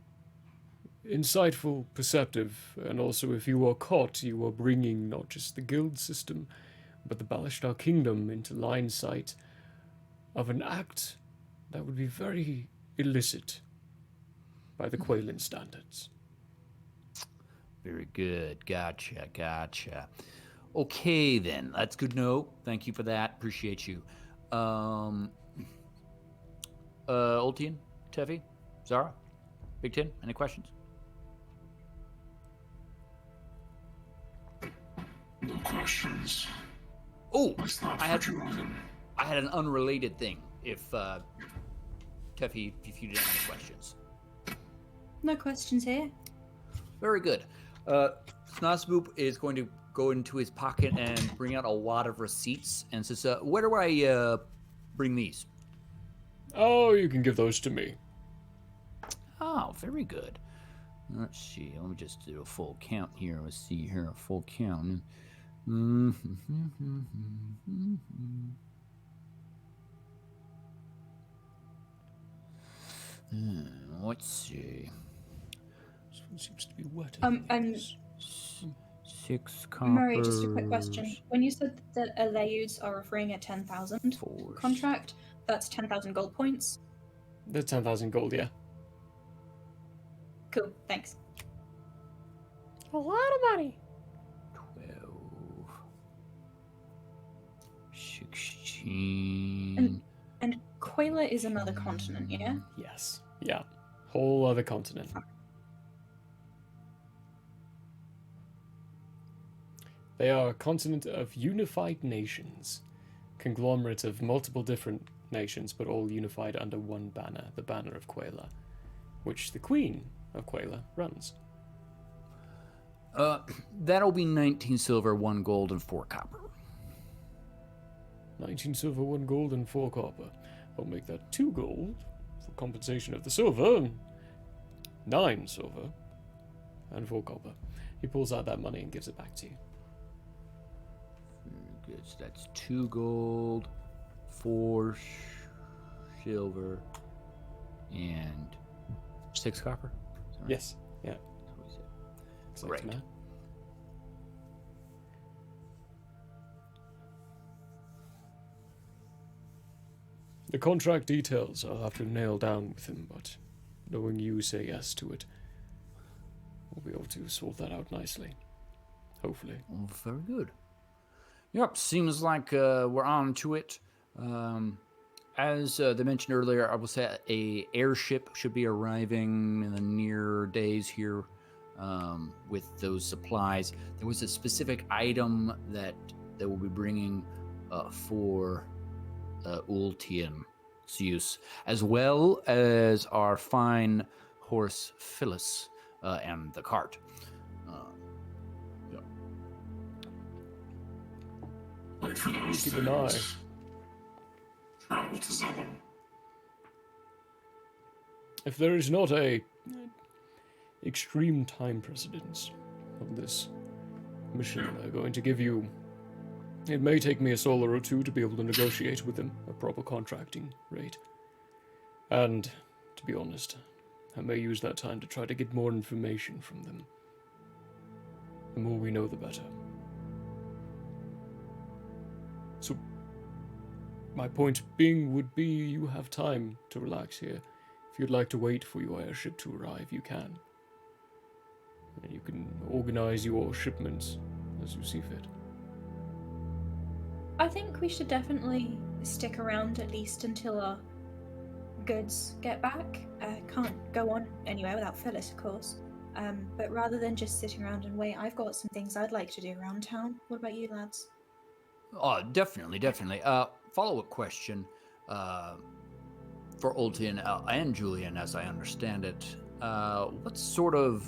Insightful, perceptive, and also if you are caught, you are bringing not just the guild system, but the Balashtar Kingdom into line sight of an act that would be very illicit by the Qualan standards. Very good. Gotcha. Okay, then. That's good to know. Thank you for that. Appreciate you. Ultian, Tevi, Zara, Big Tin, any questions? No questions. Oh, It's not I for had Julian. an unrelated thing. If Tevi, if you didn't have any questions. No questions here. Very good. Snozboop is going to go into his pocket and bring out a lot of receipts and says, where do I bring these? Oh, you can give those to me. Oh, very good. Let's see. Let me just do a full count here. Let's see here. A full count. Let's see. This one seems to be wet. And 6 copper. Murray, just a quick question. When you said that Aleuds are offering a 10,000 Force. contract, that's 10,000 gold points? The 10,000 gold, yeah. Cool, thanks. A lot of money. 12. 16. And Quayla is another continent, yeah? Yes. Yeah. Whole other continent. They are a continent of unified nations. Conglomerate of multiple different nations, but all unified under one banner, the banner of Quayla, which the Queen of Quayla runs. That'll be 19 silver, 1 gold, and 4 copper. 19 silver, 1 gold, and 4 copper. I'll make that 2 gold for compensation of the silver, 9 silver, and 4 copper. He pulls out that money and gives it back to you. Good. So that's 2 gold, 4 silver, and 6 copper. Is that right? Yes. Yeah. That's what he said. Exact Great. amount. The contract details I'll have to nail down with him, but knowing you say yes to it, we'll be able to sort that out nicely. Hopefully. Oh, very good. Yep, seems like we're on to it. As they mentioned earlier, I will say a airship should be arriving in the near days here with those supplies. There was a specific item that they will be bringing for Ultian's use, as well as our fine horse Phyllis and the cart. Wait for those Keep an eye. things. Travel to Zellum. If there is not a extreme time precedence on this mission they're going to give you, it may take me a solar or two to be able to negotiate with them a proper contracting rate. And, to be honest, I may use that time to try to get more information from them. The more we know, the better. So, my point being would be you have time to relax here. If you'd like to wait for your airship to arrive, you can. And you can organize your shipments as you see fit. I think we should definitely stick around at least until our goods get back. Can't go on anywhere without Phyllis, of course. But rather than just sitting around and wait, I've got some things I'd like to do around town. What about you, lads? Oh, definitely. Follow-up question for Ultian and Julian, as I understand it. What sort of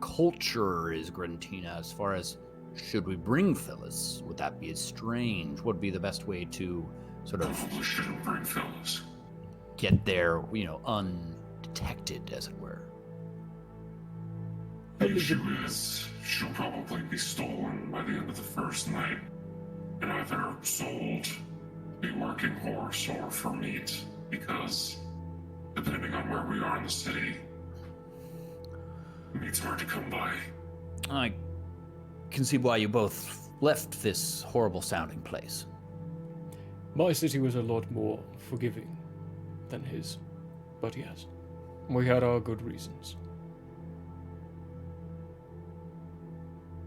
culture is Grantina as far as should we bring Phyllis? Would that be strange? What would be the best way to sort of Probably shouldn't bring Phyllis. get there, undetected, as it were? The issue is, she'll probably be stolen by the end of the first night, and either sold, a working horse, or for meat, because depending on where we are in the city, meat's hard to come by. I can see why you both left this horrible sounding place. My city was a lot more forgiving than his, but yes, we had our good reasons.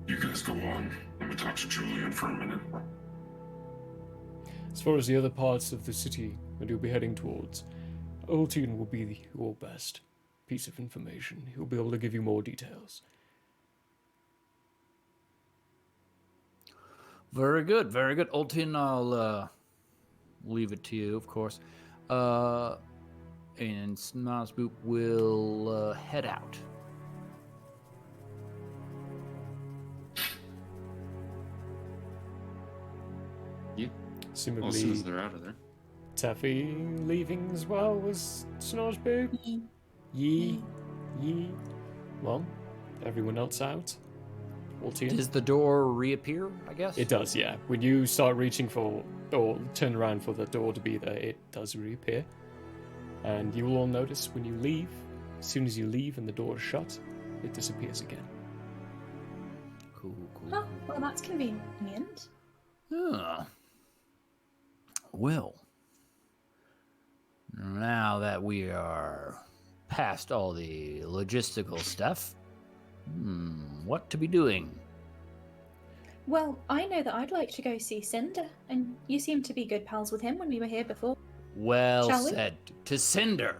You guys go on. Let me talk to Julian for a minute. As far as the other parts of the city that you'll be heading towards, Ultian will be your best piece of information. He'll be able to give you more details. Very good, very good. Ultian, I'll leave it to you, of course. And Snozboop will head out. Yeah. Similarly, Well, as soon as they're out of there. Taffy leaving as well was Snorzboo? Yee. Well, everyone else out. Ultian. Does the door reappear, I guess? It does, yeah. When you start reaching for, or turn around for the door to be there, it does reappear. And you will all notice when you leave, as soon as you leave and the door is shut, it disappears again. Cool, cool, Oh, cool. well, that's convenient. Ah. Well, now that we are past all the logistical stuff, what to be doing? Well, I know that I'd like to go see Cinder, and you seem to be good pals with him when we were here before. Well Shall we? said. To Cinder.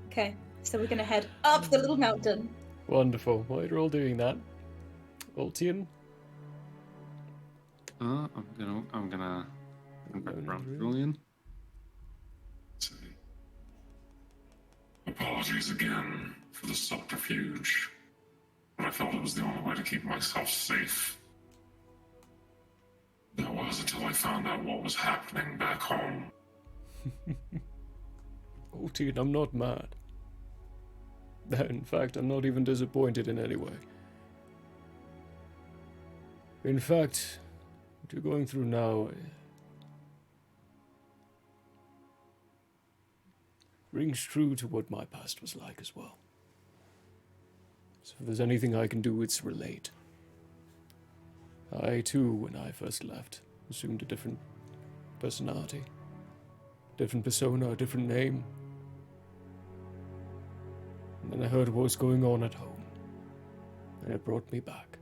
Okay, so we're gonna head up the little mountain. Wonderful. While you're all doing that, Ultian, I'm gonna No, back not around really. Julian. Apologies again for the subterfuge, but I felt it was the only way to keep myself safe. That was until I found out what was happening back home. Ultian, I'm not mad. In fact, I'm not even disappointed in any way. In fact, what you're going through now rings true to what my past was like as well. So if there's anything I can do, it's relate. I too, when I first left, assumed a different personality, different persona, a different name. And then I heard what was going on at home, and it brought me back.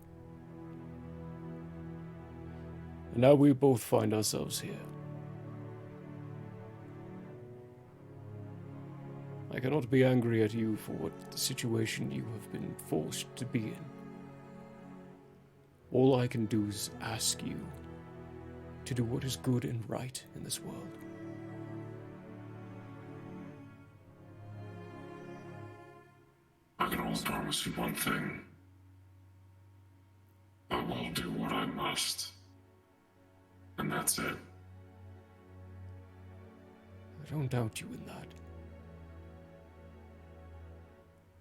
And now we both find ourselves here. I cannot be angry at you for what the situation you have been forced to be in. All I can do is ask you to do what is good and right in this world. I can only promise you one thing. I will do what I must. And that's it. I don't doubt you in that.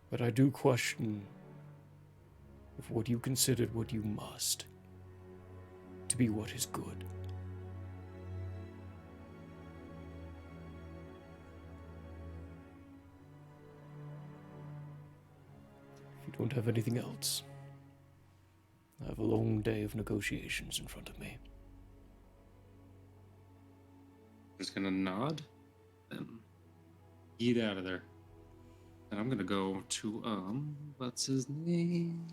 But I do question if what you considered what you must to be what is good. If you don't have anything else, I have a long day of negotiations in front of me. Just gonna nod and get out of there. And I'm gonna go to what's his name?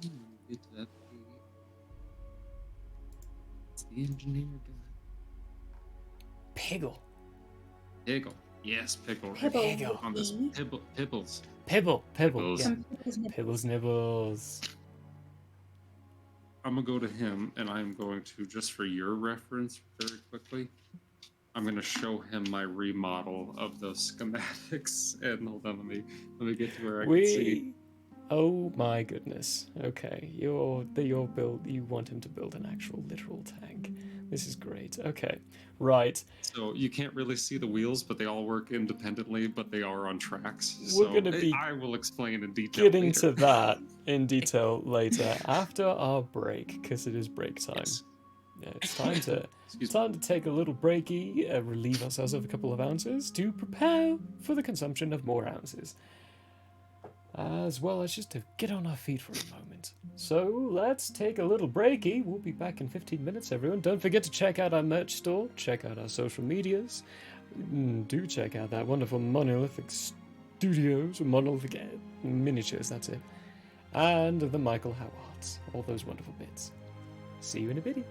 Get to that page. It's the engineer guy. Piggle. Piggle. Yes, Pickle. Pibble. On this Pibbles. Pibble. Pibbles. Yeah. Some people's name. Pibbles nibbles. I'm gonna go to him, and I'm going to, just for your reference, very quickly, I'm gonna show him my remodel of those schematics. And hold on, let me get to where I can see. Oh my goodness. Okay, your build. You want him to build an actual literal tank. This is great. Okay, right. So you can't really see the wheels, but they all work independently, but they are on tracks. We're So gonna be I will explain in detail. Getting later. to that in detail later after our break, because it is break time. Yes. Yeah, it's time to Excuse time to take a little breaky, relieve ourselves of a couple of ounces to prepare for the consumption of more ounces, as well as just to get on our feet for a moment. So let's take a little breaky. We'll be back in 15 minutes, everyone. Don't forget to check out our merch store, check out our social medias. Do check out that wonderful Monolithic Studios, or Monolithic Miniatures, that's it. And the Michael Howe Arts, all those wonderful bits. See you in a bitty.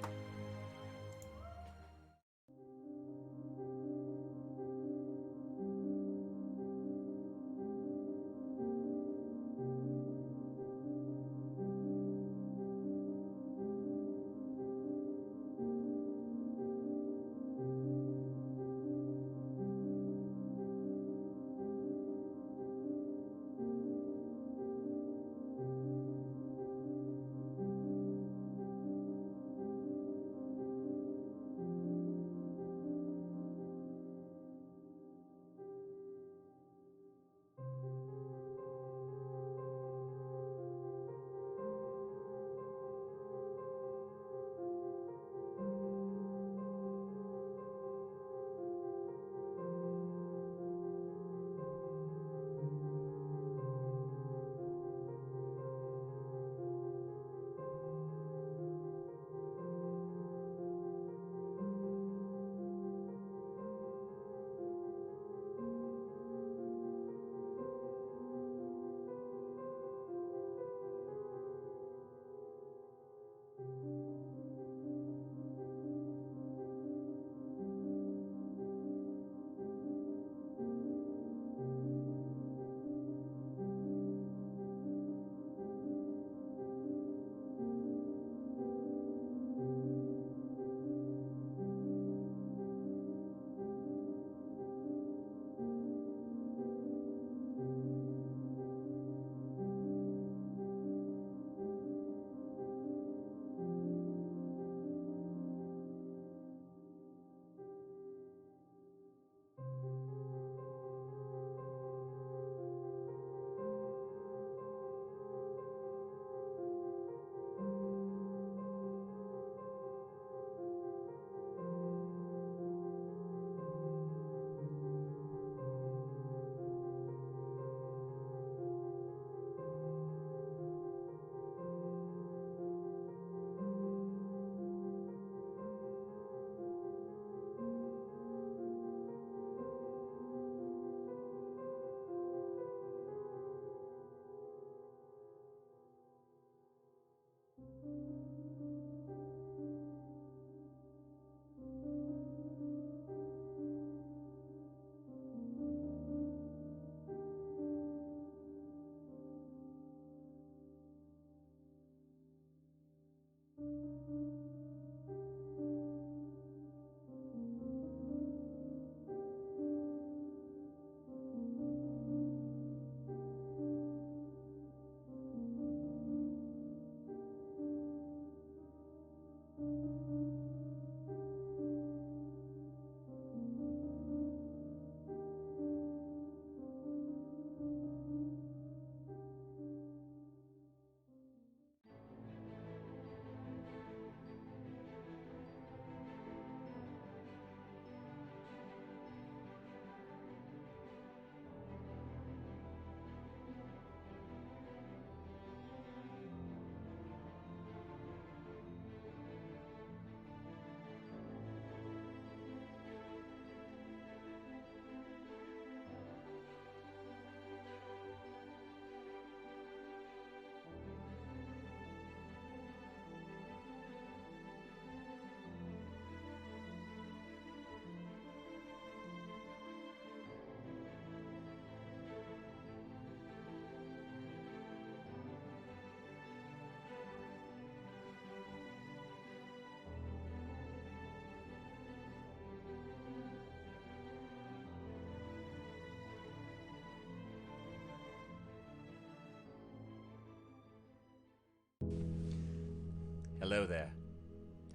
Hello there.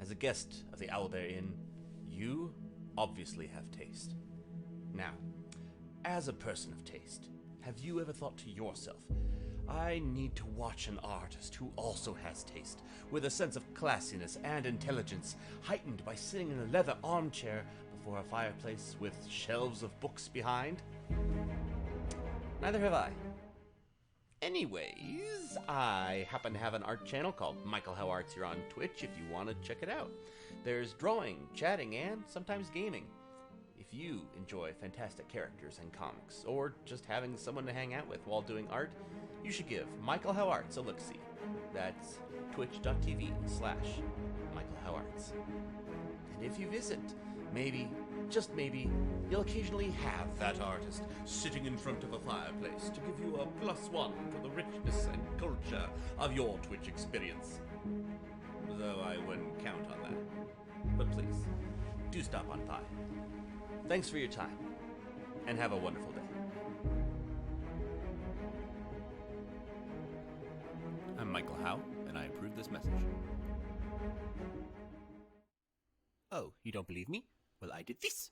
As a guest of the Owlbear Inn, you obviously have taste. Now, as a person of taste, have you ever thought to yourself, I need to watch an artist who also has taste, with a sense of classiness and intelligence, heightened by sitting in a leather armchair before a fireplace with shelves of books behind? Neither have I. Anyways, I happen to have an art channel called Michael How Arts here on Twitch if you want to check it out. There's drawing, chatting, and sometimes gaming. If you enjoy fantastic characters and comics, or just having someone to hang out with while doing art, you should give Michael How Arts a look-see. That's twitch.tv/Michael How Arts. And if you visit, maybe, just maybe, you'll occasionally have that artist sitting in front of a fireplace to give you a +1 for the richness and culture of your Twitch experience. Though I wouldn't count on that. But please, do stop on by. Thanks for your time, and have a wonderful day. I'm Michael Howe, and I approve this message. Oh, you don't believe me? Well, I did this,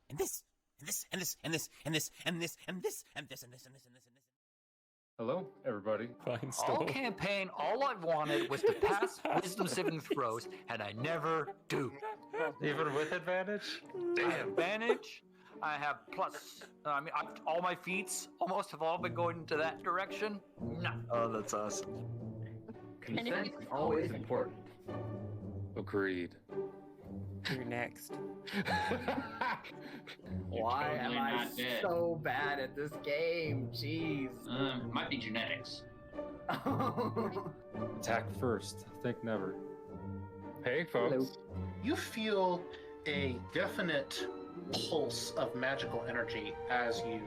and this, and this, and this, and this, and this, and this, and this, and this, and this, and this, and this, and this. Hello, everybody. Fine All store. campaign, all I wanted was to pass wisdom saving throws, and I never do. Even with advantage? I have advantage. I have plus. All my feats almost have all been going into that direction. No. Oh, that's awesome. Consent is always important. Agreed. You're next. Why am totally I not dead. so bad at this game? Jeez. Might be genetics. Attack first. Think never. Hey, folks. You feel a definite pulse of magical energy as you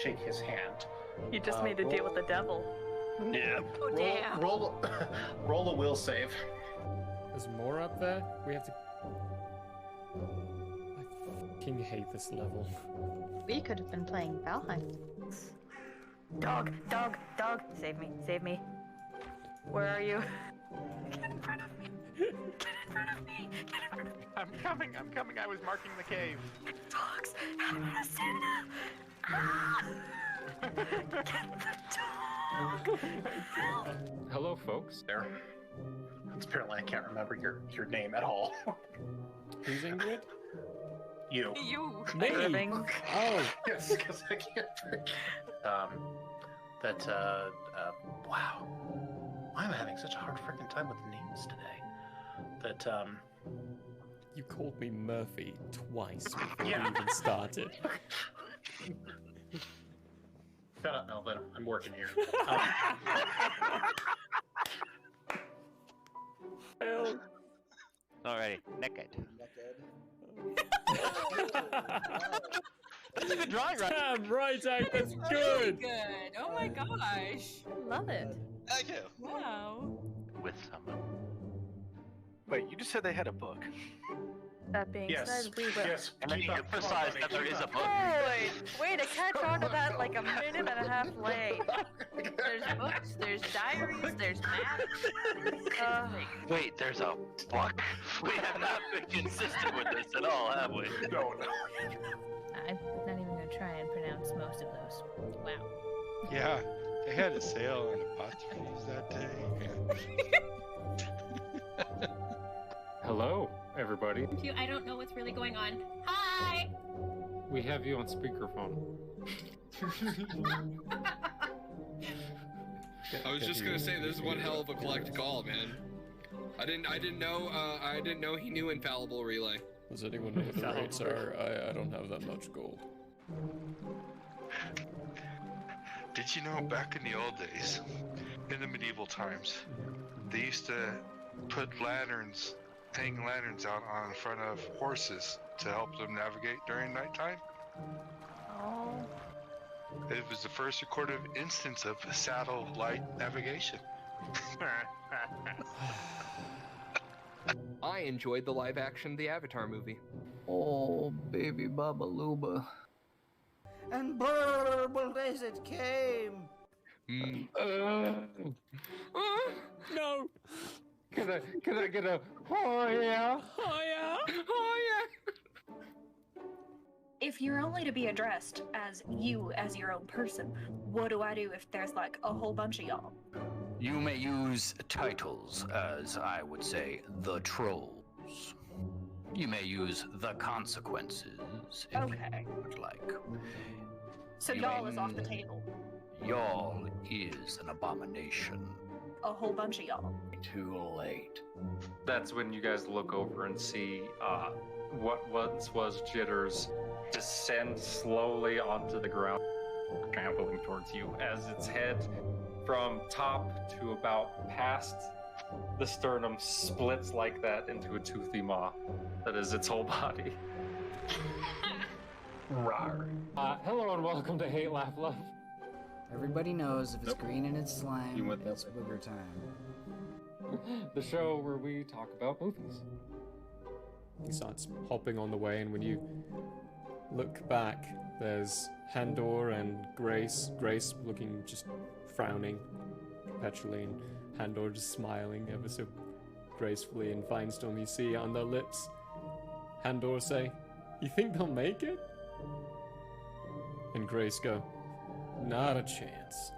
shake his hand. You just made a deal with the devil. Yeah. Oh, damn. Roll a will save. There's more up there? We have to... I fucking hate this level. We could have been playing Valheim. Dog, dog, dog. Save me, save me. Where are you? Get in front of me. Get in front of me. Get in front of me. I'm coming. I was marking the cave. Dogs. I'm gonna send them. Ah! Get the dog. Help. Hello, folks. There. Apparently, I can't remember your name at all. Who's Ingrid? You. You. Me? Irving. Oh. Yes, because I can't forget. Wow. Why am I having such a hard freaking time with names today? You called me Murphy twice before Yeah. we even started. No, but I'm working here. Alrighty, naked. That's a good drawing, right? Damn right, Hank, that's Really good. good. Oh my gosh. Love it. Thank you. Wow. With someone. Wait, you just said they had a book. That being said, we will. Yes. And then you emphasize that there is a book. Holy! Way to catch on to that like a minute and a half late. There's books, there's diaries, there's maps. Wait, there's a book? We have not been consistent with this at all, have we? No. I'm not even going to try and pronounce most of those. Wow. Yeah, they had a sale on apostrophes that day. Hello, everybody. I don't know what's really going on. Hi! We have you on speakerphone. I was just gonna say, this is one hell of a collect call, man. I didn't know he knew infallible relay. Does anyone know what the rates are? I don't have that much gold. Did you know back in the old days, in the medieval times, they used to put lanterns, hang lanterns out on front of horses to help them navigate during nighttime? Oh. It was the first recorded instance of saddle light navigation. I enjoyed the live action The Avatar movie. Oh, baby Baba Luba. And burbled as it came. No! Can I get a oh yeah? Oh yeah? Oh yeah! If you're only to be addressed as you, as your own person, what do I do if there's like a whole bunch of y'all? You may use titles as, I would say, the trolls. You may use the consequences if Okay. you would like. So You y'all may- is off the table. Y'all is an abomination. A whole bunch of y'all. Too late. That's when you guys look over and see what once was Jitters descend slowly onto the ground, trampling towards you as its head from top to about past the sternum splits like that into a toothy maw that is its whole body. Rawr. Hello and welcome to Hate, Laugh, Love. Everybody knows if it's green and it's slime, You went that it's booger time. The show where we talk about movies. He starts hopping on the way, and when you look back, there's Handor and Grace. Grace looking just frowning perpetually, and Handor just smiling ever so gracefully. And Finestorm, you see on their lips, Handor say, "You think they'll make it?" And Grace go, "Not a chance."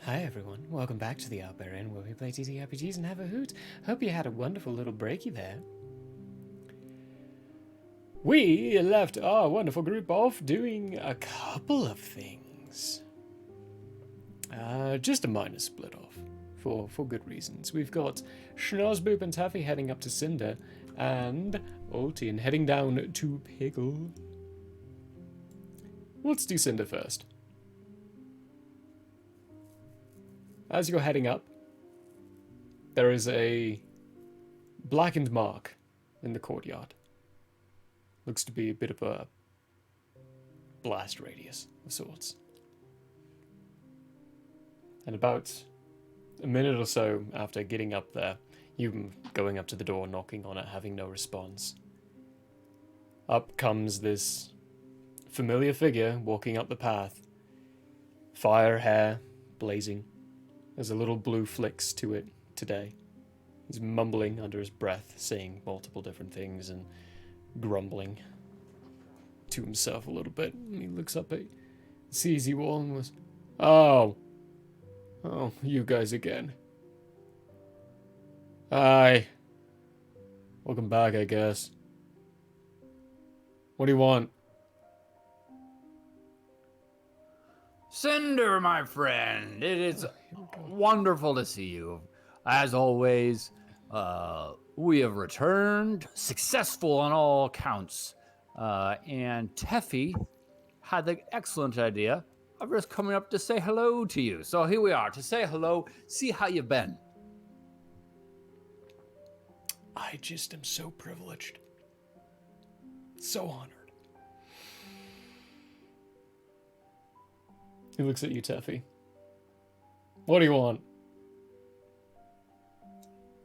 Hi everyone, welcome back to the Outbear Inn, where we play TTRPGs and have a hoot. Hope you had a wonderful little breaky there. We left our wonderful group off doing a couple of things. Just a minor split off, for good reasons. We've got Schnozzboop and Taffy heading up to Cinder, and Oltien heading down to Piggle. Let's do Cinder first. As you're heading up, there is a blackened mark in the courtyard. Looks to be a bit of a blast radius of sorts. And about a minute or so after getting up there, you going up to the door, knocking on it, having no response. Up comes this familiar figure walking up the path. Fire hair, blazing. There's a little blue flicks to it today. He's mumbling under his breath, saying multiple different things and grumbling to himself a little bit. He looks up at, sees you all and was, Oh, you guys again. Hi. Welcome back, I guess. What do you want? Cinder, my friend, it is wonderful to see you. As always, we have returned, successful on all counts. And Teffy had the excellent idea of just coming up to say hello to you. So here we are, to say hello, see how you've been. I just am so privileged. So honored. He looks at you, Teffy. What do you want?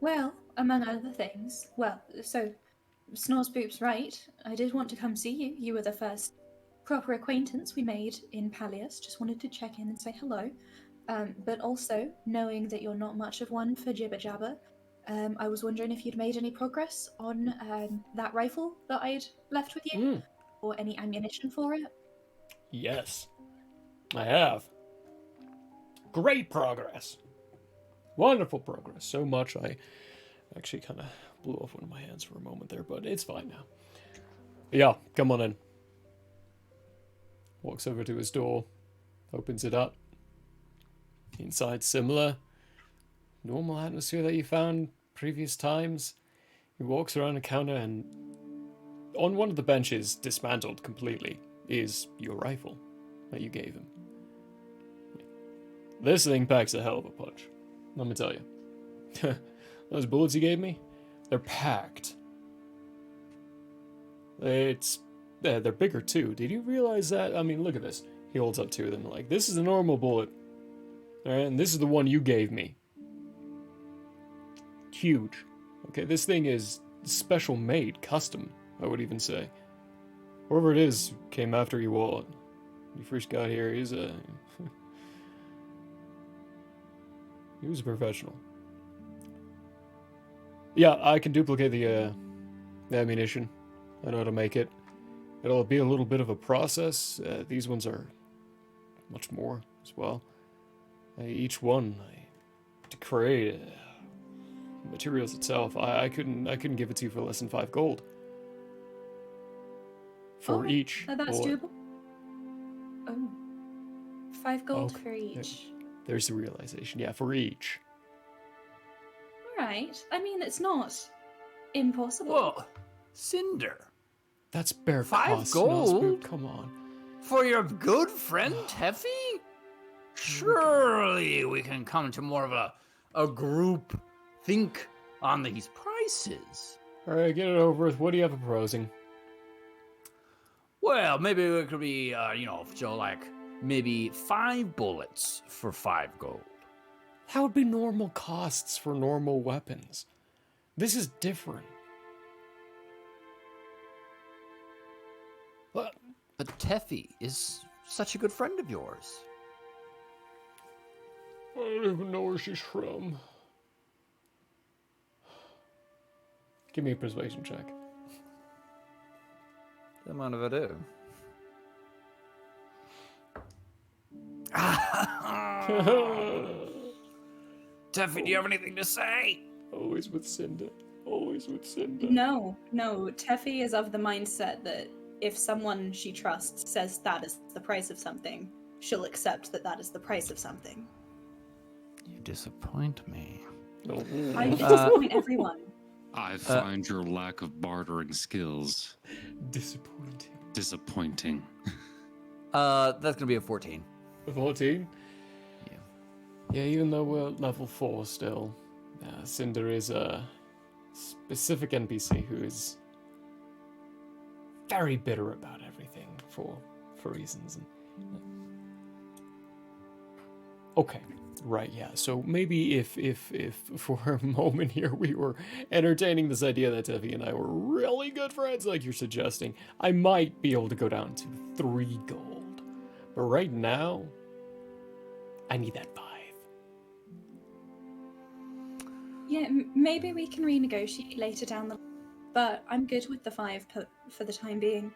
Well, among other things, so Snozzboop's right. I did want to come see you. You were the first proper acquaintance we made in Pallius. Just wanted to check in and say hello. But also, knowing that you're not much of one for jibber jabber, I was wondering if you'd made any progress on that rifle that I'd left with you, or any ammunition for it. Yes, I have. Great progress. Wonderful progress. So much I actually kind of blew off one of my hands for a moment there, but it's fine now. Yeah, come on in. Walks over to his door, opens it up. Inside, similar. Normal atmosphere that you found previous times. He walks around the counter and on one of the benches, dismantled completely, is your rifle that you gave him. This thing packs a hell of a punch. Let me tell you. Those bullets you gave me, they're packed. They're bigger too. Did you realize that? I mean, look at this. He holds up two of them like, this is a normal bullet. Alright, and this is the one you gave me. Huge. Okay, this thing is special made, custom, I would even say. Whoever it is came after you all. When you first got here, he was a professional. Yeah, I can duplicate the ammunition. I know how to make it. It'll be a little bit of a process. These ones are much more as well. Each one, to create materials itself, I couldn't give it to you for less than 5 gold. For each. That's doable. Oh. 5 gold for each. There's the realization. Yeah, for each. Alright. I mean, it's not impossible. Whoa, Cinder. That's bare 5 cost, gold? Nosboot, come on. For your good friend Teffy? Surely we can come to more of a group think on these prices. Alright, get it over with. What do you have proposing? Well, maybe it could be, so like maybe 5 bullets for 5 gold. That would be normal costs for normal weapons. This is different. But Teffy is such a good friend of yours. I don't even know where she's from. Give me a persuasion check. The amount of it is. Teffy, do you have anything to say? Always with Cinder. Always with Cinder. No. Teffy is of the mindset that if someone she trusts says that is the price of something, she'll accept that that is the price of something. You disappoint me. I disappoint everyone. I find your lack of bartering skills disappointing. That's gonna be a 14. A 14? Yeah, even though we're level 4 still, Cinder is a specific NPC who is very bitter about everything for reasons. Okay, right, yeah. So maybe if for a moment here we were entertaining this idea that Teffy and I were really good friends, like you're suggesting, I might be able to go down to 3 gold. But right now, I need that 5. Yeah, maybe we can renegotiate later down the line, but I'm good with the 5 for the time being.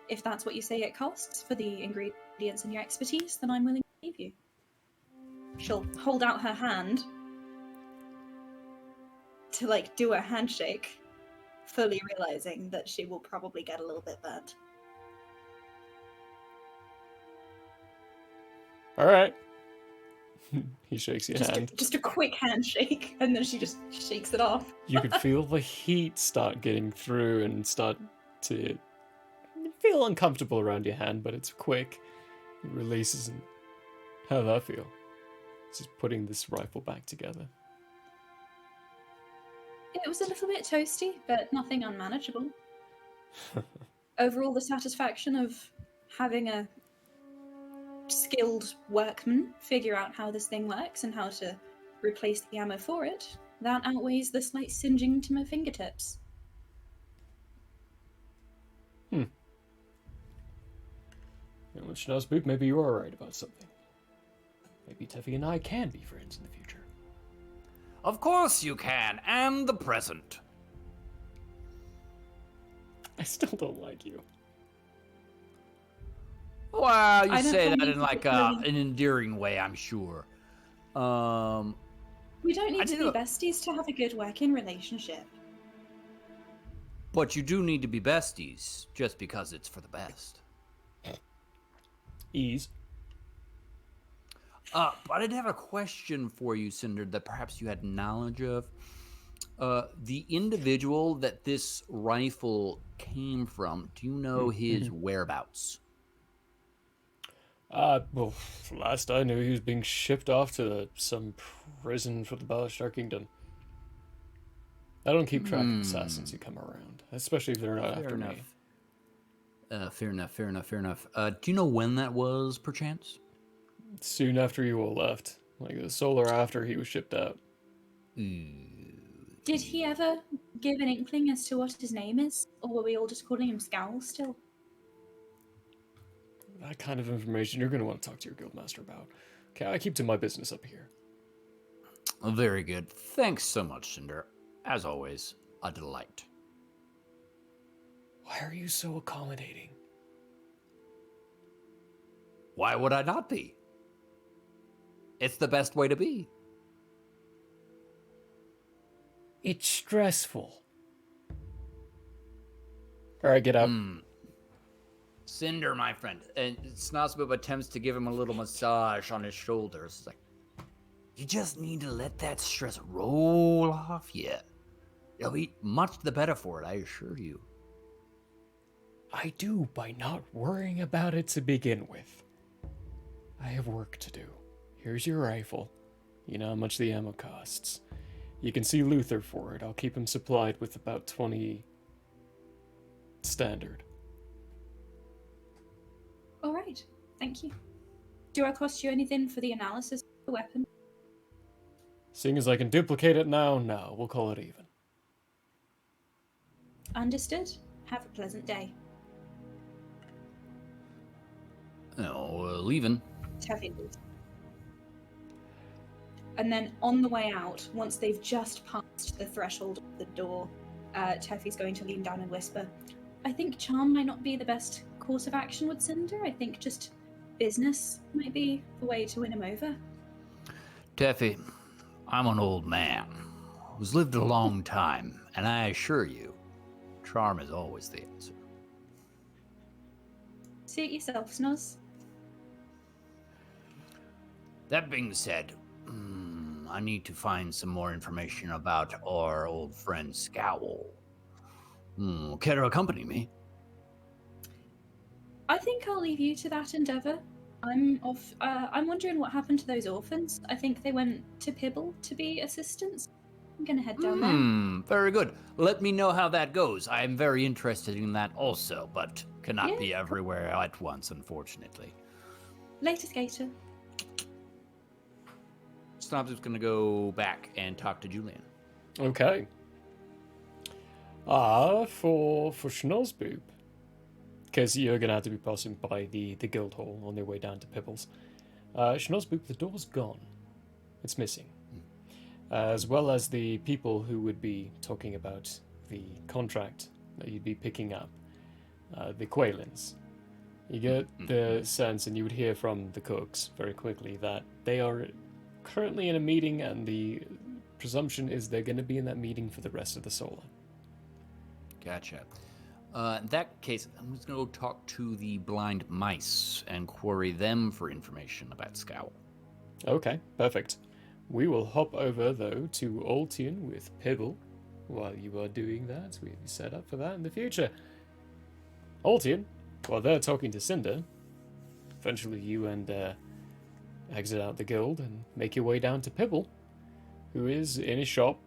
If that's what you say it costs for the ingredients and your expertise, then I'm willing to leave you. She'll hold out her hand to, like, do a handshake, fully realizing that she will probably get a little bit burnt. All right. He shakes your hand. Just a quick handshake, and then she just shakes it off. You could feel the heat start getting through and start to feel uncomfortable around your hand, but it's quick. It releases. And how'd that feel? Just putting this rifle back together. It was a little bit toasty, but nothing unmanageable. Overall, the satisfaction of having a skilled workman figure out how this thing works and how to replace the ammo for it, that outweighs the slight singeing to my fingertips. Which knows, Boop, maybe you are right about something. Maybe Teffy and I can be friends in the future. Of course you can, and the present. I still don't like you. Well, you I don't say find that you in like particularly- an endearing way, I'm sure. We don't need to be besties to have a good working relationship. But you do need to be besties, just because it's for the best. Ease. But I did have a question for you, Cinder, that perhaps you had knowledge of. The individual that this rifle came from, do you know his whereabouts? Well, last I knew, he was being shipped off to some prison for the Balashtar Kingdom. I don't keep track of assassins who come around, especially if they're not after me. Fair enough. Do you know when that was, perchance? Soon after you all left. Like the solar after he was shipped out. Did he ever give an inkling as to what his name is? Or were we all just calling him Scowl still? That kind of information you're going to want to talk to your guildmaster about. Okay, I keep to my business up here. Very good. Thanks so much, Cinder. As always, a delight. Why are you so accommodating? Why would I not be? It's the best way to be. It's stressful. Alright, get up. Cinder, my friend. And Snozzboob attempts to give him a little massage on his shoulders. It's like, you just need to let that stress roll off you. You'll be much the better for it, I assure you. I do by not worrying about it to begin with. I have work to do. Here's your rifle. You know how much the ammo costs. You can see Luther for it. I'll keep him supplied with about 20 standard. All right, thank you. Do I cost you anything for the analysis of the weapon? Seeing as I can duplicate it now, no. We'll call it even. Understood. Have a pleasant day. Leaving. Teffy leaves. And then on the way out, once they've just passed the threshold of the door, Teffy's going to lean down and whisper, I think charm might not be the best course of action with Cinder. I think just business might be the way to win him over. Teffy, I'm an old man who's lived a long time, and I assure you, charm is always the answer. Suit yourself, Snoz. That being said, I need to find some more information about our old friend Scowl. Care to accompany me? I think I'll leave you to that endeavour. I'm off. I'm wondering what happened to those orphans. I think they went to Pibble to be assistants. I'm gonna head down there. Very good. Let me know how that goes. I am very interested in that also, but cannot be everywhere at once, unfortunately. Later, Skater. Snobs is going to go back and talk to Julian. Okay. For Schnozboop, because you're going to have to be passing by the guild hall on your way down to Pibbles. Schnozboop, the door's gone. It's missing. As well as the people who would be talking about the contract that you'd be picking up. The Quailins. You get the sense, and you would hear from the cooks very quickly, that they are currently in a meeting, and the presumption is they're going to be in that meeting for the rest of the solar. Gotcha. In that case, I'm just going to go talk to the blind mice and query them for information about Scowl. Okay, perfect. We will hop over, though, to Altian with Pibble. While you are doing that, we'll be set up for that in the future. Altian, while they're talking to Cinder, eventually you and exit out the guild and make your way down to Pibble, who is in his shop.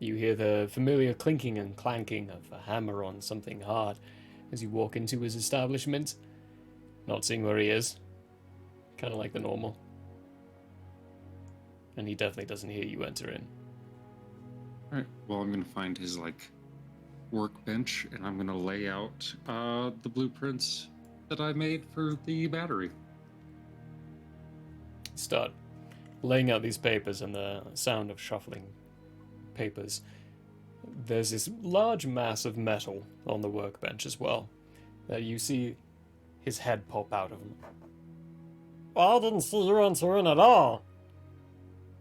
You hear the familiar clinking and clanking of a hammer on something hard as you walk into his establishment, not seeing where he is. Kind of like the normal. And he definitely doesn't hear you enter in. Alright, well, I'm going to find his, workbench, and I'm going to lay out the blueprints that I made for the battery. Start laying out these papers, and the sound of shuffling papers. There's this large mass of metal on the workbench as well, that you see his head pop out of him. I didn't see you enter in at all.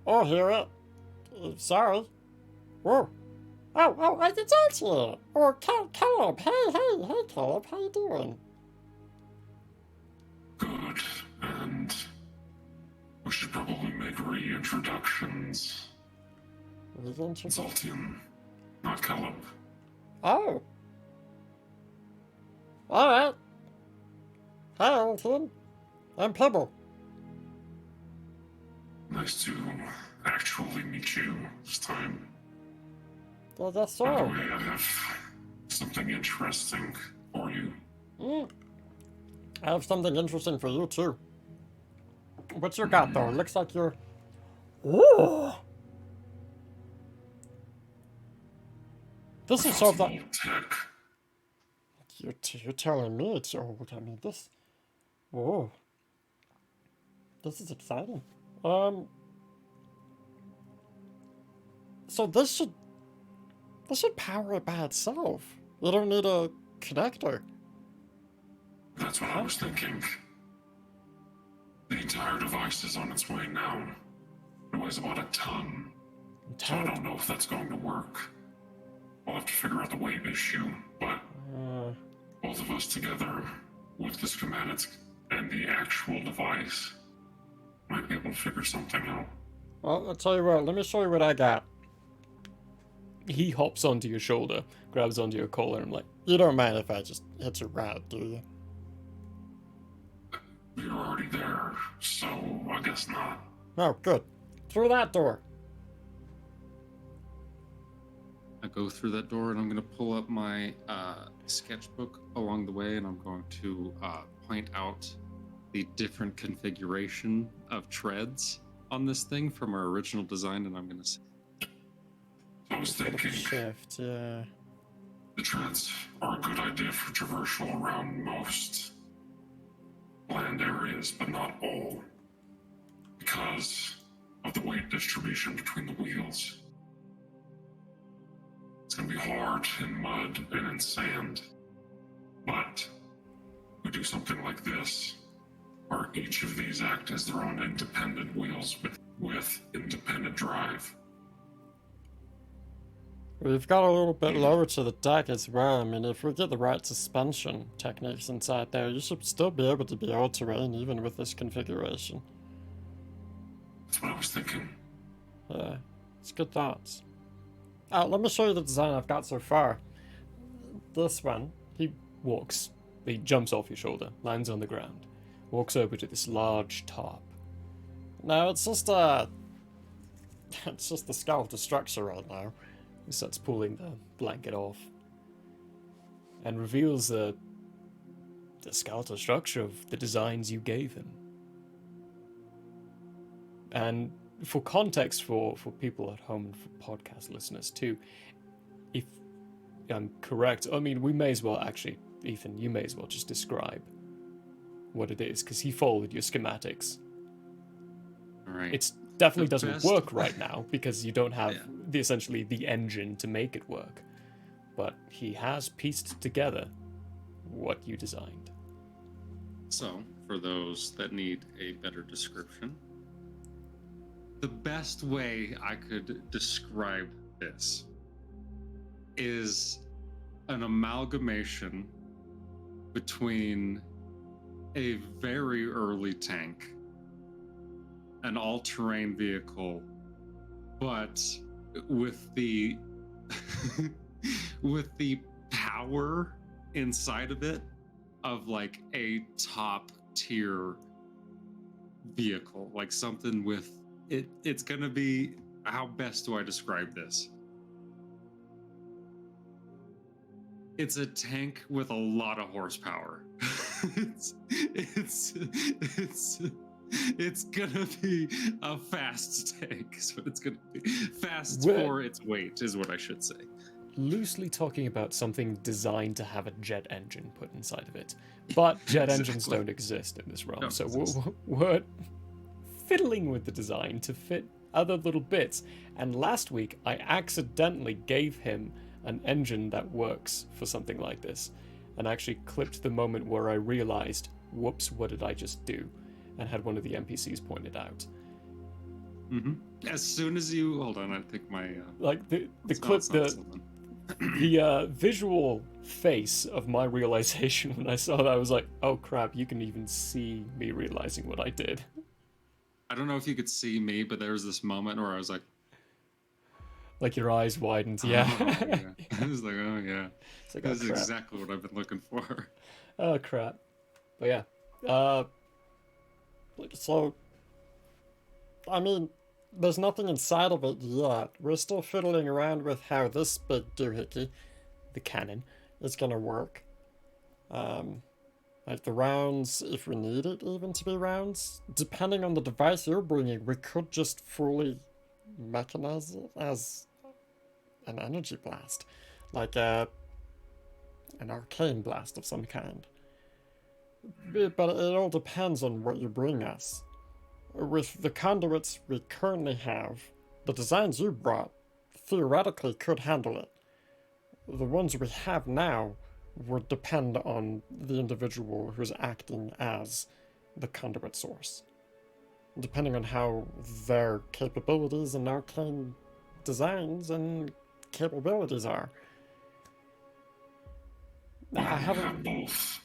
Or hear it. Sorry. Whoa. It's Altian. Or Caleb. Hey, Caleb, how you doing? Good, and we should probably make reintroductions. It's Altian, not Caleb. Oh. Alright. Hi, Altian. I'm Pibble. Nice to actually meet you this time. Well, that's so. By the way, I have something interesting for you. I have something interesting for you, too. What you got, though? It looks like you're... Ooh! This is so that... You're telling me it's old. I mean, this... Whoa. This is exciting. So this should power it by itself. You don't need a connector. That's what I was thinking. The entire device is on its way now. It weighs about a ton. So I don't know if that's going to work. We'll have to figure out the weight issue, but both of us together with the schematics and the actual device might be able to figure something out. Well, I'll tell you what, let me show you what I got. He hops onto your shoulder, grabs onto your collar, and I'm like, you don't mind if I just hit you right, do you? You're already there, so I guess not. Oh, good. Through that door. I go through that door, and I'm going to pull up my sketchbook along the way, and I'm going to point out the different configuration of treads on this thing from our original design, and I'm going to say... I was thinking... Shift, yeah. The treads are a good idea for traversal around most land areas, but not all, because of the weight distribution between the wheels. It's going to be hard in mud and in sand, but we do something like this, or each of these act as their own independent wheels with independent drive. We've got a little bit lower to the deck as well. I mean, if we get the right suspension techniques inside there, you should still be able to be all-terrain even with this configuration. That's what I was thinking. Yeah, it's good thoughts. Let me show you the design I've got so far. This one. He jumps off your shoulder, lands on the ground, walks over to this large top. No, it's just the skeletal structure right now. He starts pulling the blanket off and reveals the skeletal structure of the designs you gave him. And for context for people at home and for podcast listeners too, if I'm correct, I mean, we may as well actually, Ethan, you may as well just describe what it is, because he followed your schematics. All right. It definitely doesn't work right now because you don't have essentially the engine to make it work. But he has pieced together what you designed. So, for those that need a better description, the best way I could describe this is an amalgamation between a very early tank, an all-terrain vehicle, but with the with the power inside of it of like a top tier vehicle, like something with it. It's gonna be, how best do I describe this? It's a tank with a lot of horsepower. it's gonna be a fast tank. Is what it's gonna be. Fast for its weight is what I should say. Loosely talking about something designed to have a jet engine put inside of it, but jet engines don't exist in this realm, so we're fiddling with the design to fit other little bits. And last week I accidentally gave him an engine that works for something like this, and actually clipped the moment where I realized, whoops, what did I just do? And had one of the NPCs pointed out. Mm-hmm. As soon as you hold on, I think my like the clip, the visual face of my realization when I saw that, I was like, oh crap, you can even see me realizing what I did. I don't know if you could see me, but there was this moment where I was like your eyes widened, yeah. Oh, yeah. I was like, oh yeah. It's like, this is crap. exactly what I've been looking for. Oh crap. But yeah. So, I mean, there's nothing inside of it yet. We're still fiddling around with how this big doohickey, the cannon, is gonna work. Like the rounds, if we need it even to be rounds, depending on the device you're bringing, we could just fully mechanize it as an energy blast, like an arcane blast of some kind. But it all depends on what you bring us. With the conduits we currently have, the designs you brought theoretically could handle it. The ones we have now would depend on the individual who's acting as the conduit source, depending on how their capabilities and arcane designs and capabilities are. I have both.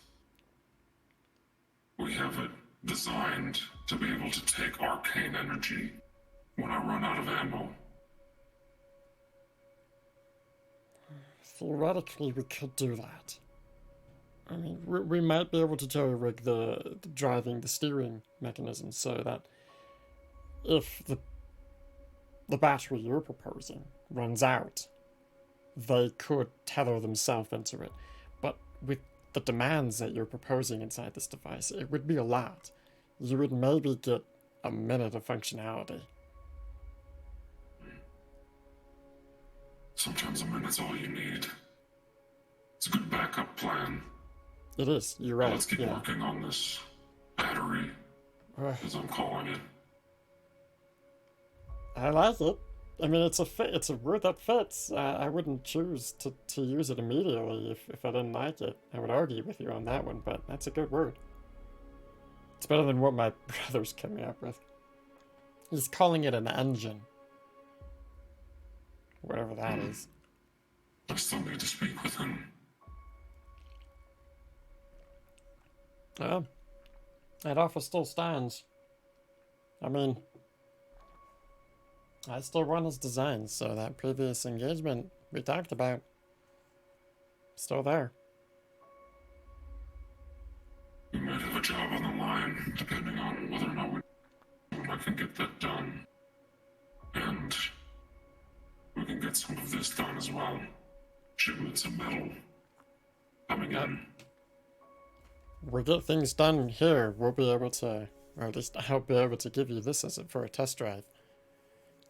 We have it designed to be able to take arcane energy when I run out of ammo. Theoretically, we could do that. I mean, we might be able to jerry-rig the driving, the steering mechanism so that if the battery you're proposing runs out, they could tether themselves into it. But with the demands that you're proposing inside this device, it would be a lot. You would maybe get a minute of functionality. Sometimes a minute's all you need. It's a good backup plan. It is, you're right. Let's keep working on this battery, as I'm calling it. I like it. I mean, it's a word that fits. I wouldn't choose to use it immediately if I didn't like it. I would argue with you on that one, but that's a good word. It's better than what my brother's coming up with. He's calling it an engine. Whatever that is. I still need to speak with him. Yeah. That offer still stands. I mean, I still run his designs, so that previous engagement we talked about, still there. We might have a job on the line, depending on whether or not I can get that done. And we can get some of this done as well. Shipments of metal coming in. We get things done here, we'll be able to, or at least I'll be able to give you this as for a test drive.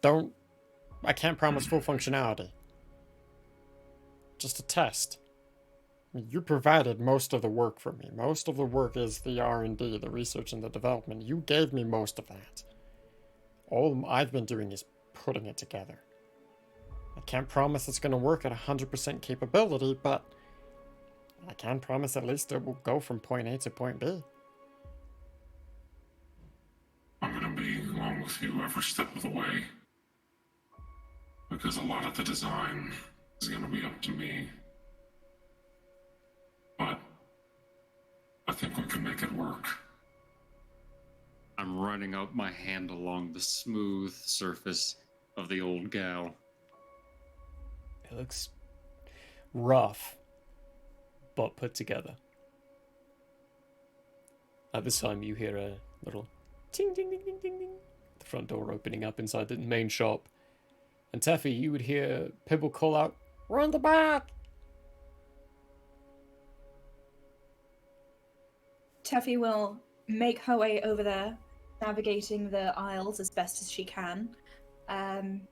I can't promise full functionality. Just a test. You provided most of the work for me. Most of the work is the R&D, the research and the development. You gave me most of that. All I've been doing is putting it together. I can't promise it's going to work at 100% capability, but I can promise at least it will go from point A to point B. I'm going to be along with you every step of the way. Because a lot of the design is going to be up to me. But I think we can make it work. I'm running up my hand along the smooth surface of the old gal. It looks rough, but put together. At this time, you hear a little ting, ding, ding, ding, ding, ding. The front door opening up inside the main shop. And Teffy, you would hear Pibble call out, "We're in the back!" Teffy will make her way over there, navigating the aisles as best as she can. And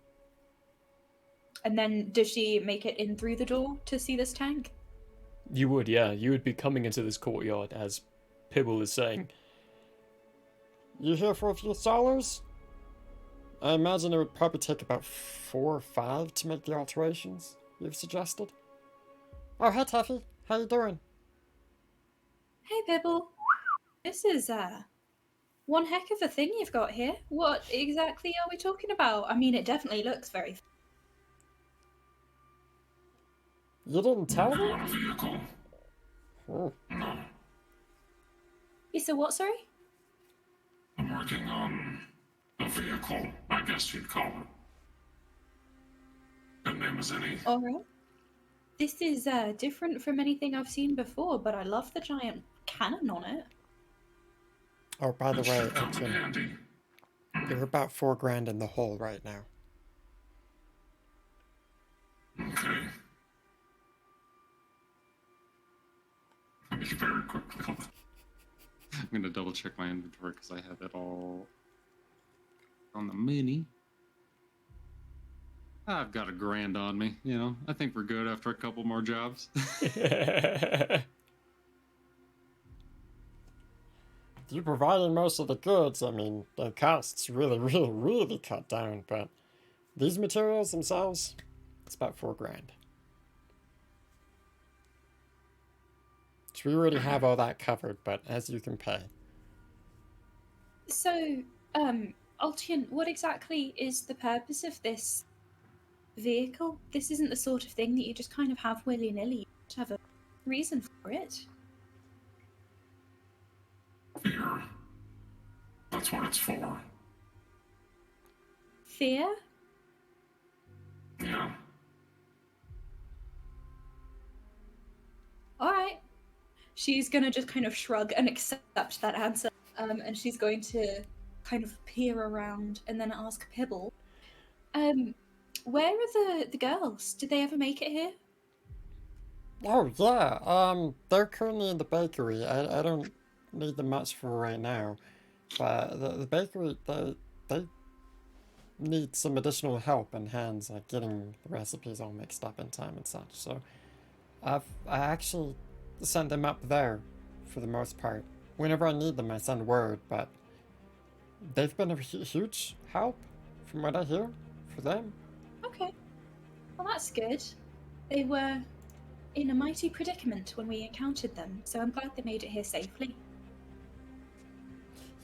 then does she make it in through the door to see this tank? You would, yeah. You would be coming into this courtyard, as Pibble is saying. You here for a few dollars? I imagine it would probably take about 4 or 5 to make the alterations you've suggested. Oh, hey, Teffy. How you doing? Hey, Pibble. This is, one heck of a thing you've got here. What exactly are we talking about? I mean, it definitely looks very... You didn't tell me? On a vehicle. Oh. No. It's a what, sorry? I'm working on a vehicle, I guess you'd call it. Good name as any. Alright. This is different from anything I've seen before, but I love the giant cannon on it. Oh, by the way, come in handy. You're about $4,000 in the hole right now. Okay. Let me very quickly. I'm gonna double check my inventory because I have it all on the mini. I've got $1,000 on me, you know. I think we're good after a couple more jobs. You provided most of the goods. I mean, the costs really cut down, but these materials themselves, it's about $4,000. So we already have all that covered, but as you can pay. So, Altian, what exactly is the purpose of this vehicle? This isn't the sort of thing that you just kind of have willy-nilly. You have a reason for it. Fear. That's what it's for. Fear? Yeah. Alright. She's gonna just kind of shrug and accept that answer. And she's going to kind of peer around and then ask Pibble, where are the girls? Did they ever make it here? Oh, yeah. They're currently in the bakery. I don't need them much for right now. But the bakery, they need some additional help and hands, like getting the recipes all mixed up in time and such. So I actually send them up there for the most part. Whenever I need them, I send word, but they've been a huge help from what I hear for them. Okay. Well, that's good. They were in a mighty predicament when we encountered them, so I'm glad they made it here safely.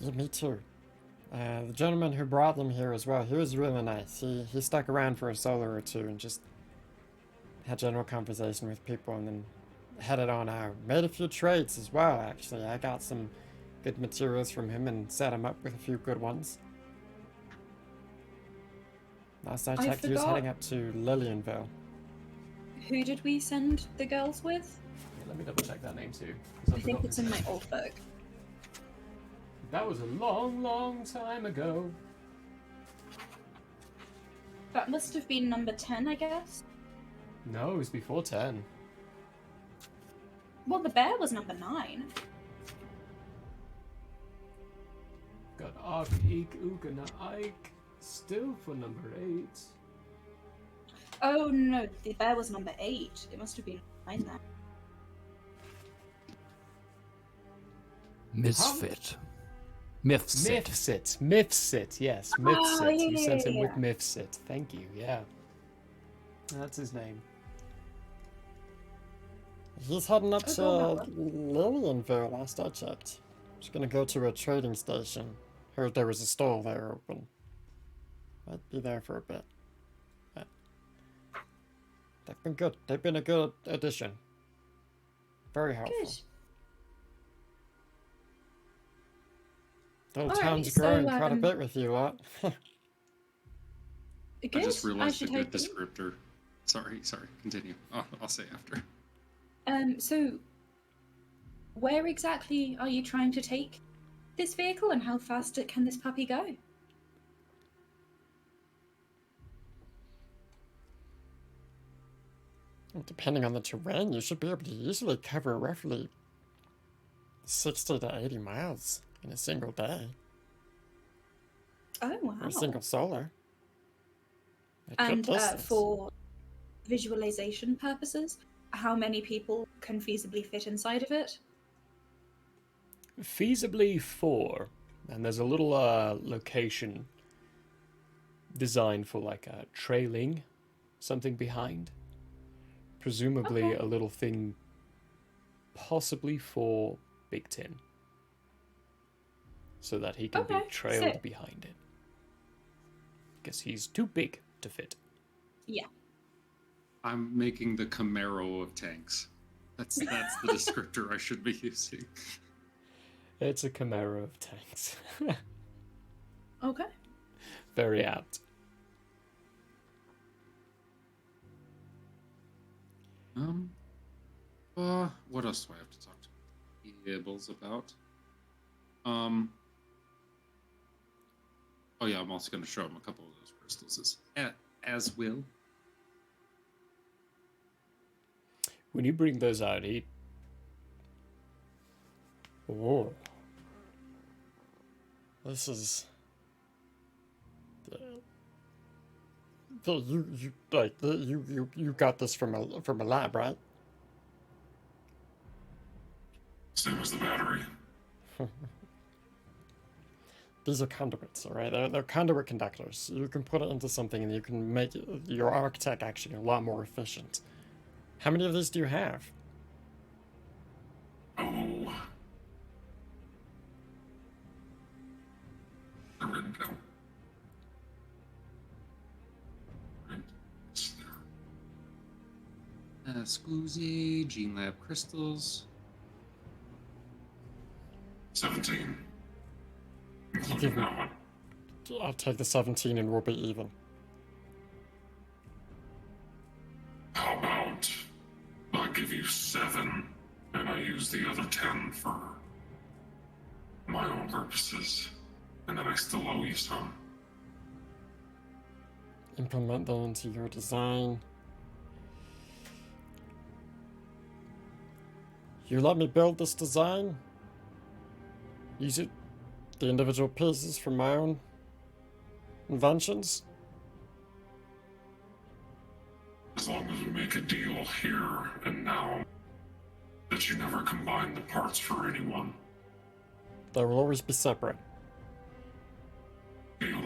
Yeah, me too. The gentleman who brought them here as well, he was really nice. He stuck around for a solo or two and just had general conversation with people and then headed on out. Made a few trades as well, actually. I got some good materials from him and set him up with a few good ones. Last I checked, he was heading up to Lillianville. Who did we send the girls with? Yeah, let me double check that name too. I think it's in my old book. That was a long, long time ago. That must have been number 10, I guess. No, it was before 10. Well, the bear was number 9. Got Ark, Eek, Ook, and Ike still for number 8. Oh no, the bear was number 8. It must have been 9 then. Misfit. Mifsit. Mifsit, yes. Mifsit. yeah, You sent him yeah. with Mifsit. Thank you, yeah. That's his name. He's heading up Oh, to God. Lillianville, last I checked. He's gonna go to a trading station. Heard there was a stall there open. Might be there for a bit. But they've been good. They've been a good addition. Very helpful. Good. The whole Alright, town's so, growing quite a bit with you lot. Good. I just realized a should good hope it- descriptor. Sorry, continue. I'll say after. So where exactly are you trying to take this vehicle and how fast can this puppy go? Well, depending on the terrain, you should be able to easily cover roughly 60 to 80 miles in a single day. Oh, wow. Or a single solar. At And good distance. for visualization purposes, how many people can feasibly fit inside of it? Feasibly 4. And there's a little location designed for like trailing something behind. Presumably Okay. a little thing possibly for Big Tin. So that he can be Okay, trailed sick. behind it. Because he's too big to fit. Yeah. I'm making the Camaro of tanks. That's the descriptor I should be using. It's a Camaro of tanks. Okay. Very apt. What else do I have to talk to Gibbles about? Oh yeah, I'm also going to show him a couple of those crystals as will. When you bring those out, he... Oh. This is... You got this from a lab, right? Same as the battery. These are conduits, all right? They're conduit conductors. You can put it into something and you can make your architect actually a lot more efficient. How many of these do you have? Oh. I read it down. Scoozy, Gene Lab crystals. 17. Give me- I'll take the 17 and we'll be even. How about I give you 7 and I use the other 10 for my own purposes, and then I still owe you some. Implement that into your design. You let me build this design? Use it, the individual pieces from my own inventions? As long as we make a deal here and now that you never combine the parts for anyone. They will always be separate. Deal.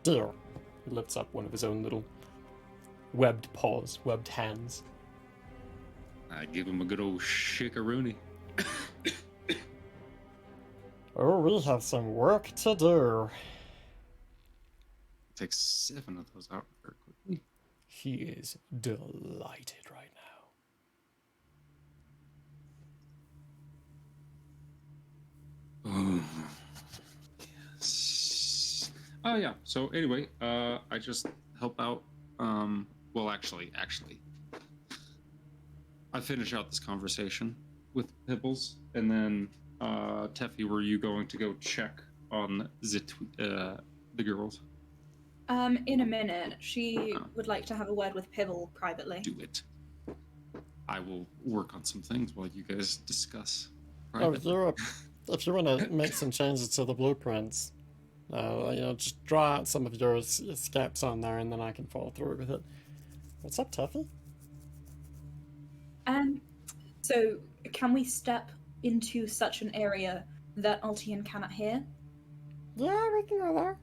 Deal. He lifts up one of his own little webbed paws, webbed hands. I give him a good old shakaroonie. Oh, we have some work to do. Take 7 of those out very quickly. He is delighted right now. Oh, yes. Oh yeah. So anyway, I just help out. Well, actually, I finish out this conversation with Pibbles, and then Teffy, were you going to go check on the girls? In a minute. She would like to have a word with Pibble privately. Do it. I will work on some things while you guys discuss. Oh, if you want to make some changes to the blueprints, just draw out some of your escapes on there, and then I can follow through with it. What's up, Tuffy? So can we step into such an area that Altian cannot hear? Yeah, we can go there.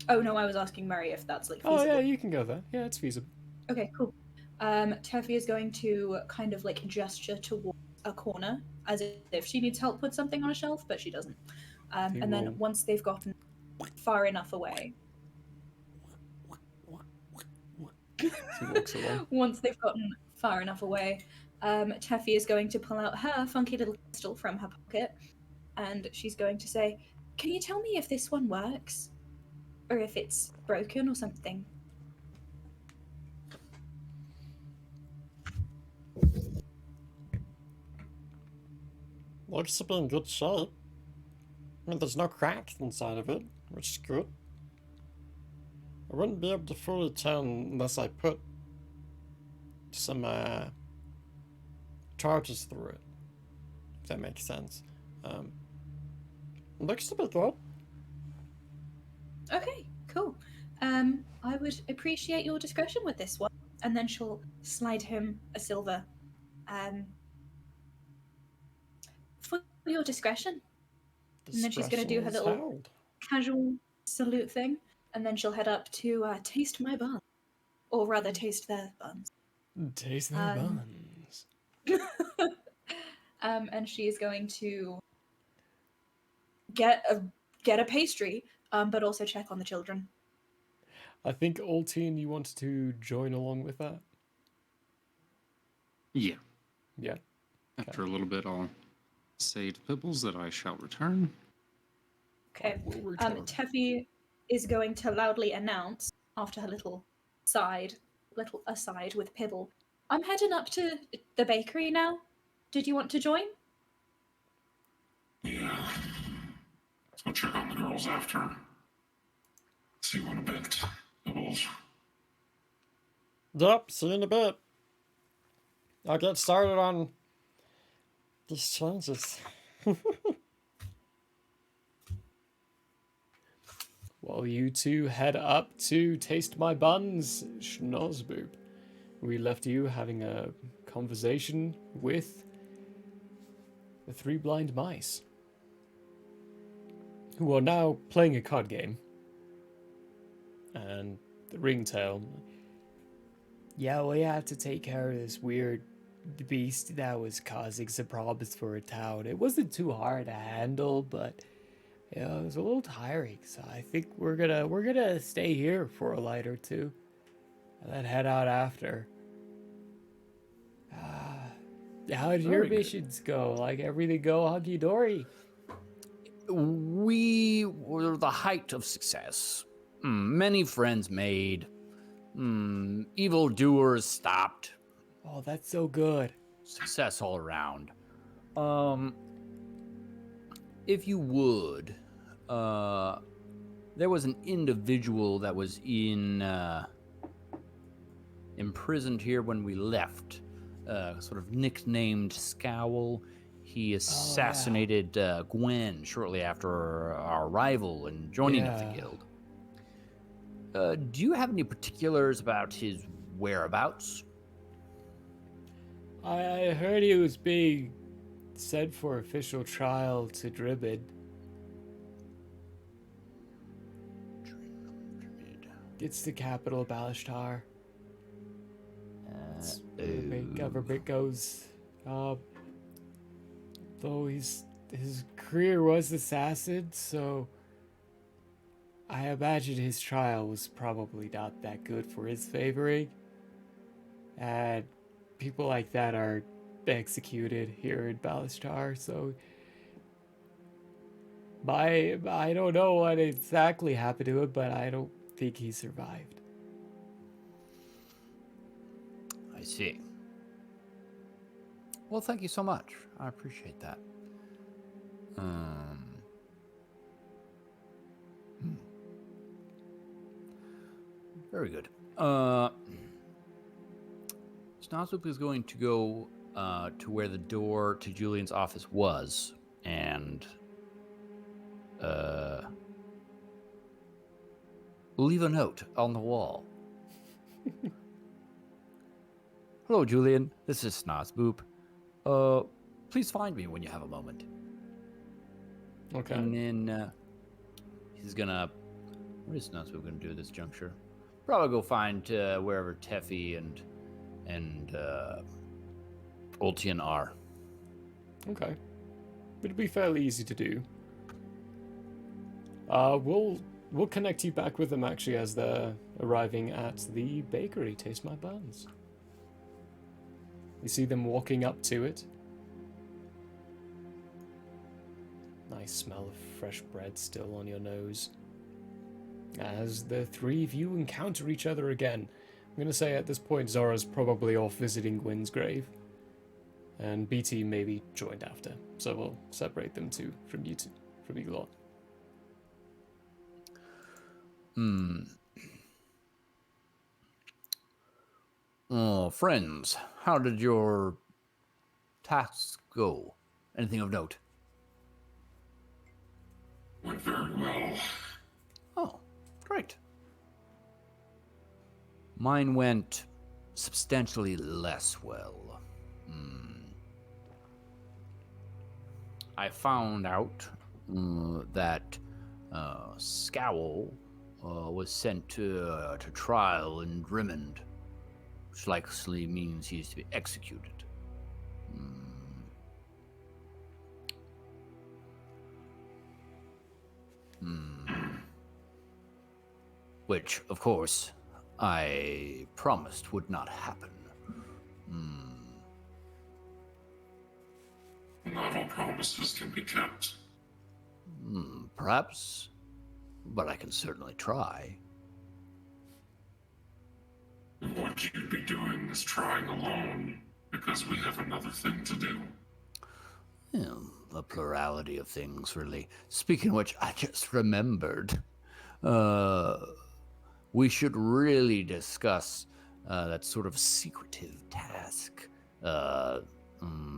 Oh no, I was asking Murray if that's like feasible. Oh yeah, you can go there. Yeah, it's feasible. Okay, cool. Teffy is going to kind of like gesture towards a corner as if she needs help with something on a shelf, but she doesn't. And then once they've gotten far enough away, once they've gotten far enough away, Teffy is going to pull out her funky little crystal from her pocket, and she's going to say, "Can you tell me if this one works? Or if it's broken or something?" Looks to be in good shape. I mean, there's no cracks inside of it, which is good. I wouldn't be able to fully tell unless I put some charges through it, if that makes sense. Looks to be good. Okay, cool. I would appreciate your discretion with this one. And then she'll slide him a silver. For your discretion. And then she's going to do her little casual salute thing. And then she'll head up to taste my bun. Or rather, taste their buns. Taste their buns. And she is going to get a pastry, but also check on the children. I think, Altian, you wanted to join along with that? Yeah. Yeah. After a little bit, I'll say to Pibbles that I shall return. Okay. Teffy is going to loudly announce, after her little aside with Pibble, "I'm heading up to the bakery now. Did you want to join?" Yeah. I'll check on the girls after. See you in a bit, Pibbles. Yep, see you in a bit. I'll get started on these changes. While you two head up to Taste My Buns, Schnozboop, we left you having a conversation with the 3 blind mice, who are now playing a card game. And the ringtail, "Yeah, we have to take care of this weird beast that was causing some problems for a town. It wasn't too hard to handle, but it was a little tiring. So I think we're gonna stay here for a night or two, and then head out after." How did your missions go? Like, everything go hunky dory? We were the height of success. Many friends made. Evildoers stopped. Oh, that's so good. Success all around. If you would, there was an individual that was imprisoned here when we left. Sort of nicknamed Scowl. He assassinated Gwen shortly after our arrival and joining of the guild. Do you have any particulars about his whereabouts? I heard he was being sent for official trial to Dribid. It's the capital of Balashtar. That's where the big government goes. Though he's his career was assassin, so I imagine his trial was probably not that good for his favoring. And people like that are executed here in Balistar, so I don't know what exactly happened to him, but I don't think he survived. I see. Well, thank you so much. I appreciate that. Very good. Snozzoop is going to go to where the door to Julian's office was and leave a note on the wall. Hello, Julian. This is Snozboop. Please find me when you have a moment. Okay. And then he's gonna. What is Snozboop gonna do at this juncture? Probably go find wherever Teffy and Ultian are. Okay. It'll be fairly easy to do. We'll connect you back with them actually as they're arriving at the bakery. Taste my buns. You see them walking up to it. Nice smell of fresh bread still on your nose. As the three of you encounter each other again. I'm going to say at this point Zora's probably off visiting Gwyn's grave. And BT maybe joined after. So we'll separate them two from you lot. Oh, friends, how did your tasks go? Anything of note? Went very well. Oh, great. Mine went substantially less well. I found out that Scowl was sent to trial in Drimmond, which likely means he's to be executed. Which, of course, I promised would not happen. Not all promises can be kept. Perhaps, but I can certainly try. What you'd be doing is trying alone, because we have another thing to do. A plurality of things, really. Speaking of which, I just remembered. We should really discuss that sort of secretive task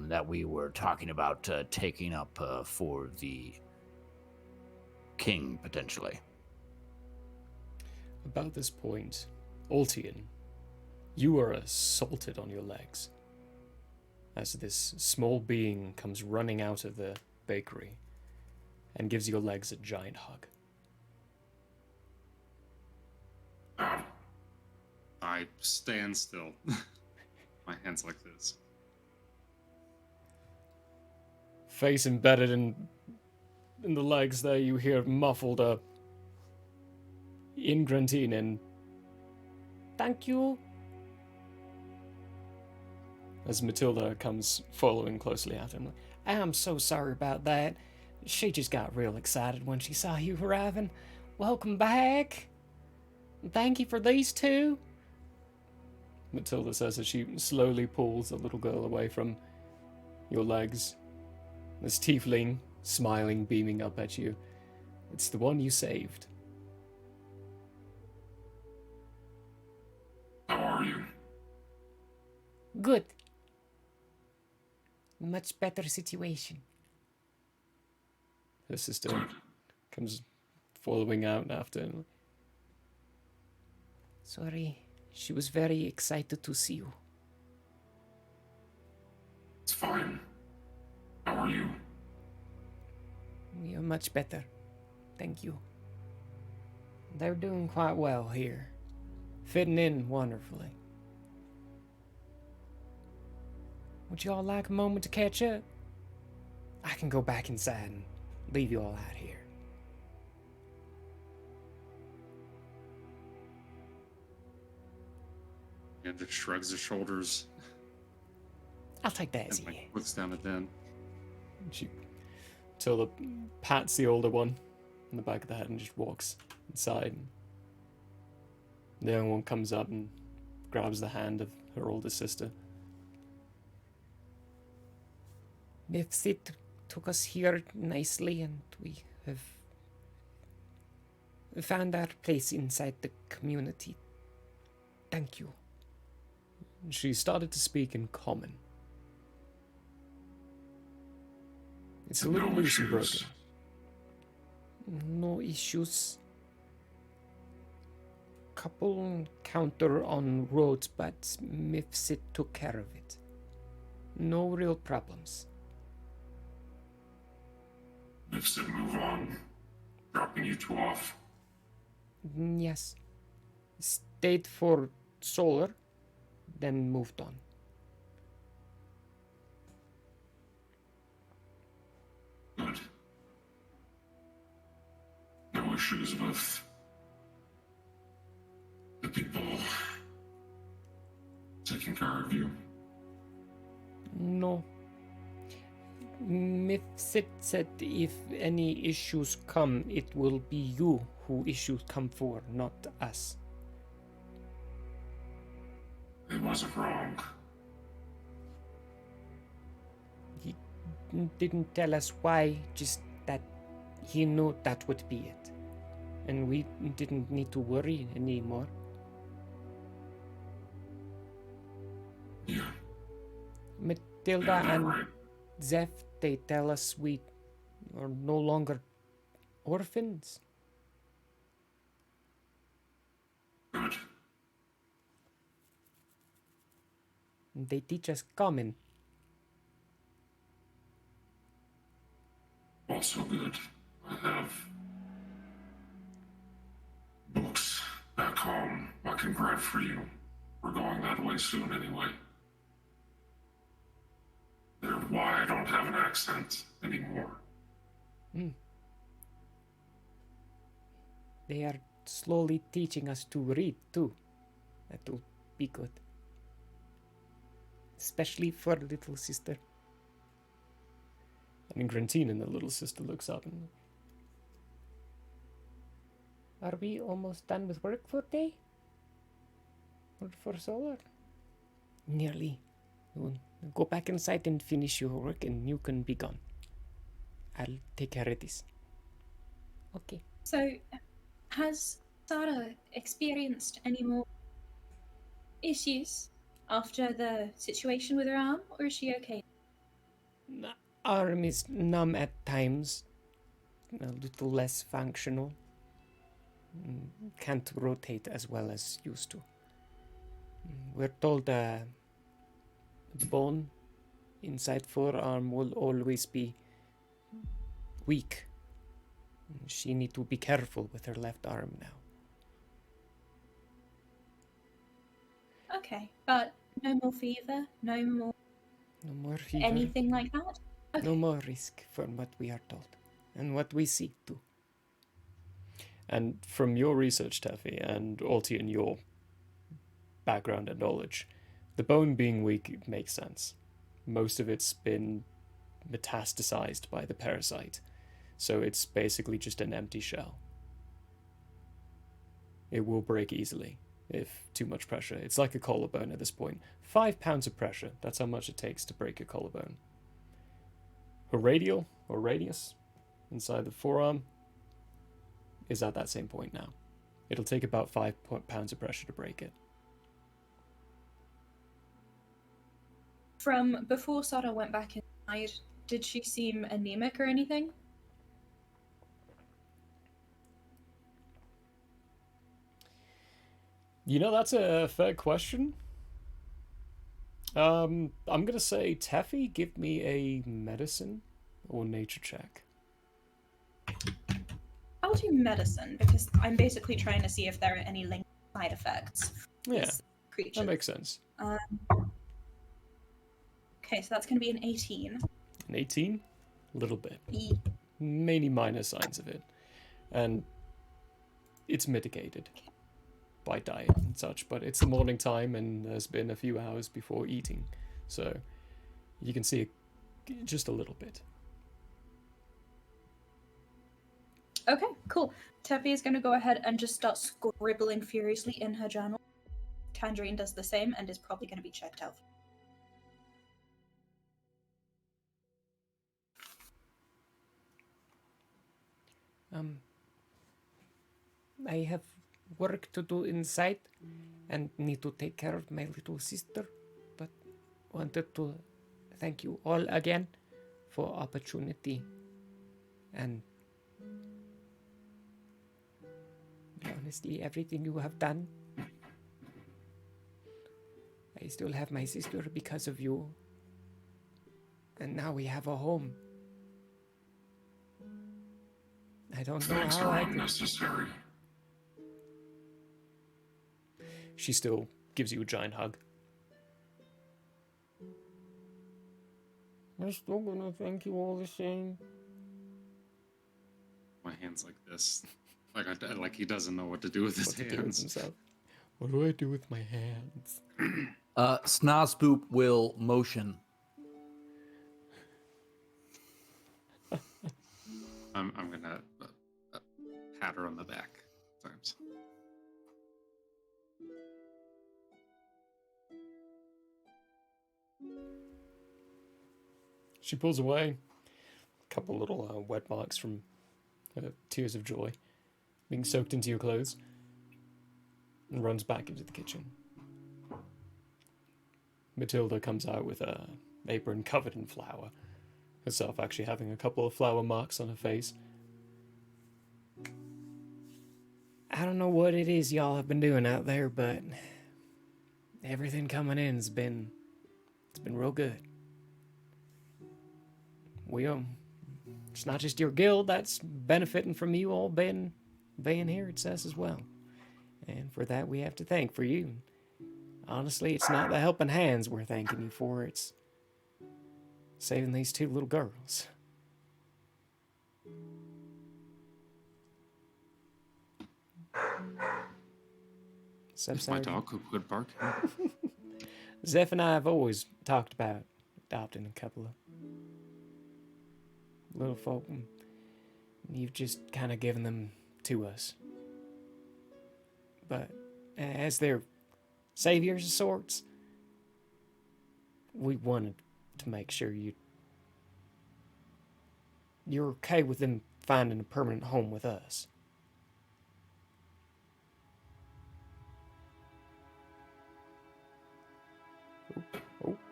that we were talking about taking up for the king, potentially. About this point, Ultian, you are assaulted on your legs as this small being comes running out of the bakery and gives your legs a giant hug. I stand still. My hands like this. Face embedded in the legs there, you hear muffled in Grantine and thank you. As Matilda comes following closely after him. I'm so sorry about that. She just got real excited when she saw you arriving. Welcome back. Thank you for these two. Matilda says as she slowly pulls the little girl away from your legs. This tiefling, smiling, beaming up at you. It's the one you saved. How are you? Good. Much better situation. Her sister comes following out after. Sorry, she was very excited to see you. It's fine. How are you? You're much better. Thank you. They're doing quite well here. Fitting in wonderfully. Would you all like a moment to catch up? I can go back inside and leave you all out here. And just shrugs his shoulders. I'll take that as and looks down at them. She Tilda pats the older one on the back of the head and just walks inside. The young one comes up and grabs the hand of her older sister. Mifsit took us here nicely, and we have found our place inside the community. Thank you. She started to speak in common. It's a little loose and broken. No issues. Couple encounter on roads, but Mifsit took care of it. No real problems. Mifsit move on, dropping you two off. Yes. Stayed for solar, then moved on. Good. No issues with the people taking care of you? No. Mifsit said if any issues come, it will be you who issues come for, not us. It wasn't wrong. He didn't tell us why, just that he knew that would be it. And we didn't need to worry anymore. Yeah. Matilda Yeah, and right. Zeph, they tell us we are no longer orphans. Good. They teach us common. Also good. I have books back home I can grab for you. We're going that way soon anyway. They're why I don't have an accent anymore. They are slowly teaching us to read too. That will be good. Especially for little sister. And Grantine and the little sister looks up and... Are we almost done with work for day? Or for solar? Nearly. We'll go back inside and finish your work and you can be gone. I'll take care of this. Okay. So, has Sarah experienced any more issues after the situation with her arm, or is she okay? Arm is numb at times. A little less functional. Can't rotate as well as used to. We're told the bone inside forearm will always be weak. She need to be careful with her left arm now. Okay, but no more fever, no more fever. anything like that? Okay. No more risk from what we are told. And what we see too. And from your research, Taffy, and Alti, your background and knowledge, the bone being weak makes sense. Most of it's been metastasized by the parasite, so it's basically just an empty shell. It will break easily if too much pressure. It's like a collarbone at this point. 5 pounds of pressure, that's how much it takes to break a collarbone. Her radial, or radius, inside the forearm, is at that same point now. It'll take about 5 pounds of pressure to break it. From before Sarah went back inside, did she seem anemic or anything? You know, that's a fair question. I'm gonna say, Taffy, give me a medicine or nature check. I'll do medicine because I'm basically trying to see if there are any linked side effects. for Yeah, this creature. that makes sense. Okay, so that's going to be an 18. An 18? little bit. Many minor signs of it. And it's mitigated by diet and such, but it's the morning time and there's been a few hours before eating. So you can see it just a little bit. Okay, cool. Teppy is going to go ahead and just start scribbling furiously in her journal. Tangerine does the same and is probably going to be checked out. I have work to do inside and need to take care of my little sister, but wanted to thank you all again for opportunity and honestly everything you have done. I still have my sister because of you, and now we have a home. I don't know Thanks how are I could... unnecessary. She still gives you a giant hug. I'm still gonna thank you all the same. My hand's like this. Like he doesn't know what to do with his hands. Himself. What do I do with my hands? Snozboop will motion. I'm gonna pat her on the back times. She pulls away. A couple little wet marks from tears of joy being soaked into your clothes, and runs back into the kitchen. Matilda comes out with a apron covered in flour, herself actually having a couple of flour marks on her face. I don't know what it is y'all have been doing out there, but everything coming in it's been real good. It's not just your guild that's benefiting from you all being here, it's us as well. And for that we have to thank for you. Honestly, it's not the helping hands we're thanking you for, it's saving these two little girls. If my dog could bark. Zeph and I have always talked about adopting a couple of little folk, and you've just kind of given them to us. But as their saviors of sorts, we wanted to make sure you're okay with them finding a permanent home with us.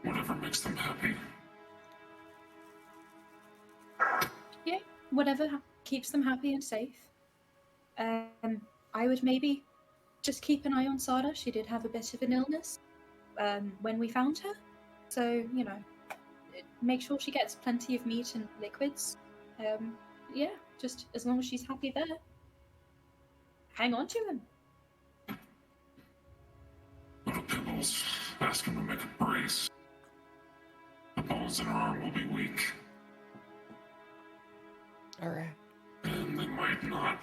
Whatever makes them happy. Yeah, whatever keeps them happy and safe. I would maybe just keep an eye on Sada. She did have a bit of an illness when we found her. So, make sure she gets plenty of meat and liquids. Yeah, just as long as she's happy there. Hang on to him. Little Pibbles, ask him to make a brace. The bones in her arm will be weak. Alright. And they might not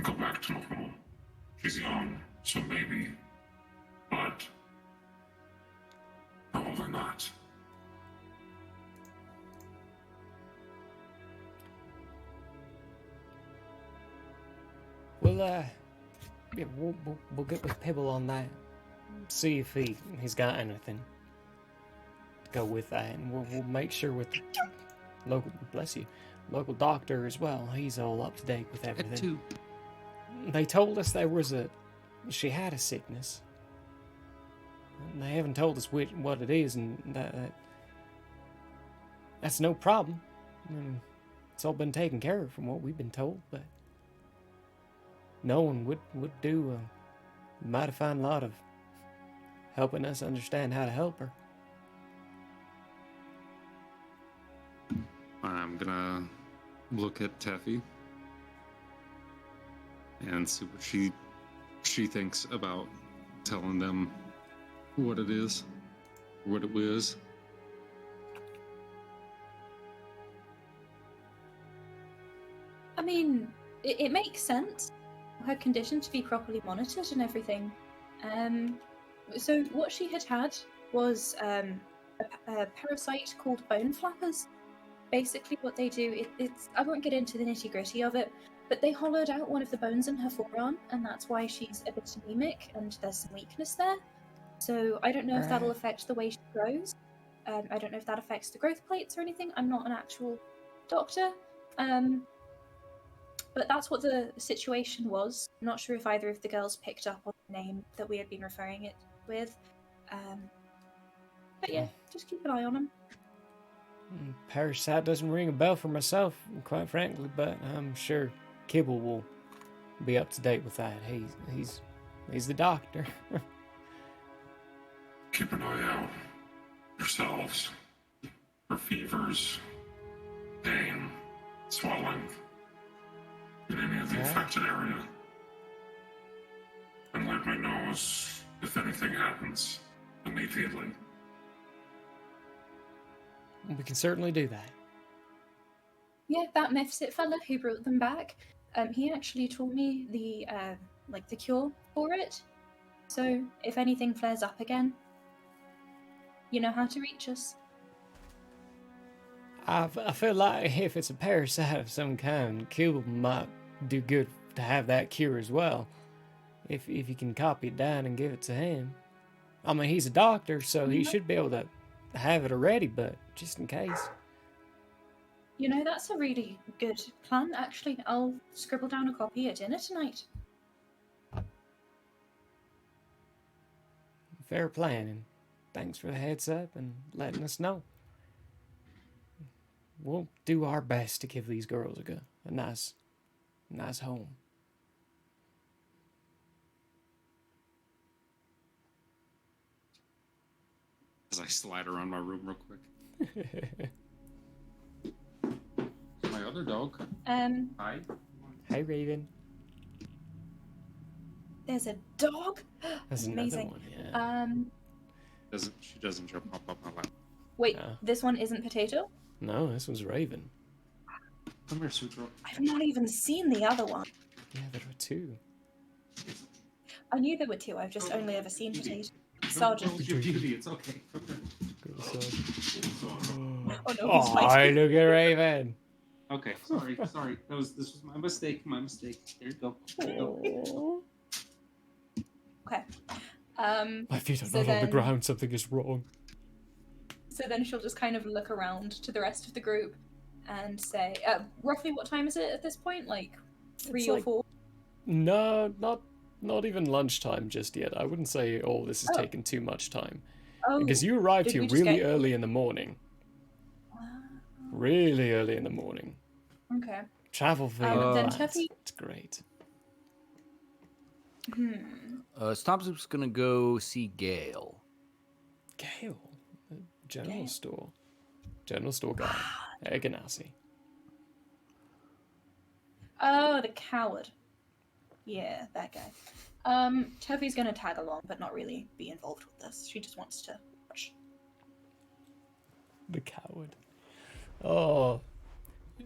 go back to normal. She's young, so maybe. But probably not. Well, yeah, we'll get with Pibble on that. See if he's got anything to go with that, and we'll make sure with local doctor as well. He's all up to date with everything. They told us she had a sickness. And they haven't told us what it is, and that's no problem. I mean, it's all been taken care of from what we've been told, but no one would do a mighty fine lot of helping us understand how to help her. I'm gonna look at Teffy and see what she thinks about telling them what it is, what it was. mean, it makes sense. Her condition to be properly monitored and everything. So what she had was a parasite called bone flappers. Basically, what they do, it's I won't get into the nitty gritty of it, but they hollowed out one of the bones in her forearm, and that's why she's a bit anemic and there's some weakness there. So I don't know if that'll affect the way she grows. I don't know if that affects the growth plates or anything. I'm not an actual doctor. But that's what the situation was. I'm not sure if either of the girls picked up on the name that we had been referring it with. But yeah, just keep an eye on him. Parasite doesn't ring a bell for myself, quite frankly, but I'm sure Kibble will be up to date with that. He's the doctor. Keep an eye out yourselves for fevers, pain, swelling in any of the affected area. And let me know if anything happens immediately. We can certainly do that. Yeah, that Mifsit fella who brought them back, he actually told me the cure for it. So if anything flares up again, you know how to reach us. I feel like if it's a parasite of some kind, Kibble might do good to have that cure as well. If you can copy it down and give it to him. I mean, he's a doctor, so he should be able to have it already, but just in case. You know, that's a really good plan, actually. I'll scribble down a copy at dinner tonight. Fair plan, and thanks for the heads up and letting us know. We'll do our best to give these girls a nice home. As I slide around my room real quick. My other dog. Hi. Hi, Raven. There's a dog? There's Amazing. another one, yeah. She doesn't jump up my lap. Wait, this one isn't Potato? No, this one's Raven. Come here, Sutro. I've not even seen the other one. Yeah, there were two. I knew there were two, I've just only ever seen Potato. Sergeant. Your beauty, it's okay. Oh no, Oh, look at Raven. Okay, sorry. This was my mistake. There you go. Okay. My feet are so not on the then- ground. Something is wrong. So then she'll just kind of look around to the rest of the group and say, roughly what time is it at this point? Like 3 It's or like- 4? No, not even lunchtime just yet. I wouldn't say all this has taken too much time. Oh, Because you arrived did here we just really get- early in the morning. Really early in the morning. Okay. Travel for then that. Tuffy- It's great. Stompsup's gonna go see Gale. Gale? General store. General store guy. Ganassi. Oh, the coward. Yeah, that guy. Tuffy's gonna tag along, but not really be involved with this. She just wants to watch. The coward. Oh.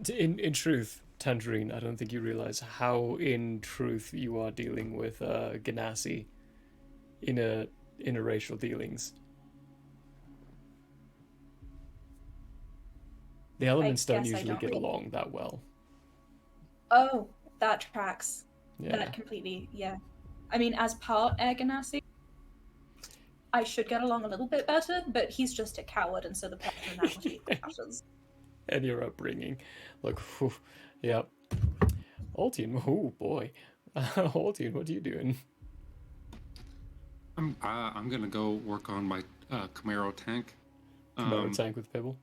In truth, Tangerine, I don't think you realize how in truth you are dealing with Ganassi in interracial dealings. The elements don't guess I usually don't get really- along that well. Oh, that tracks. Yeah. That completely, yeah. I mean, as part Air Ganassi, I should get along a little bit better, but he's just a coward, and so the personality clashes. And your upbringing. Like, whew, yep. Altian, oh boy. Altian, what are you doing? I'm gonna go work on my Camaro tank. Camaro tank with Pibble?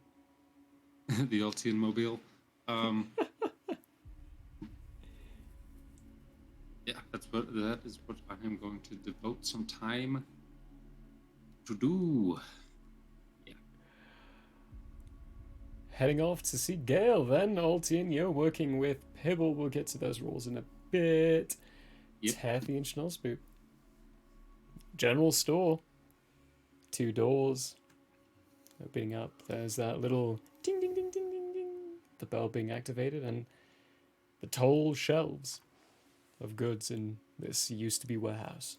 The Altian mobile. Yeah, that is what I am going to devote some time to do. Heading off to see Gale then, Altian. You're working with Pibble. We'll get to those rules in a bit. Yep. Taffy and Schnellspoop. General store. 2 doors. Opening up. There's that little ding ding ding ding ding ding. The bell being activated, and the tall shelves of goods in this used-to-be warehouse.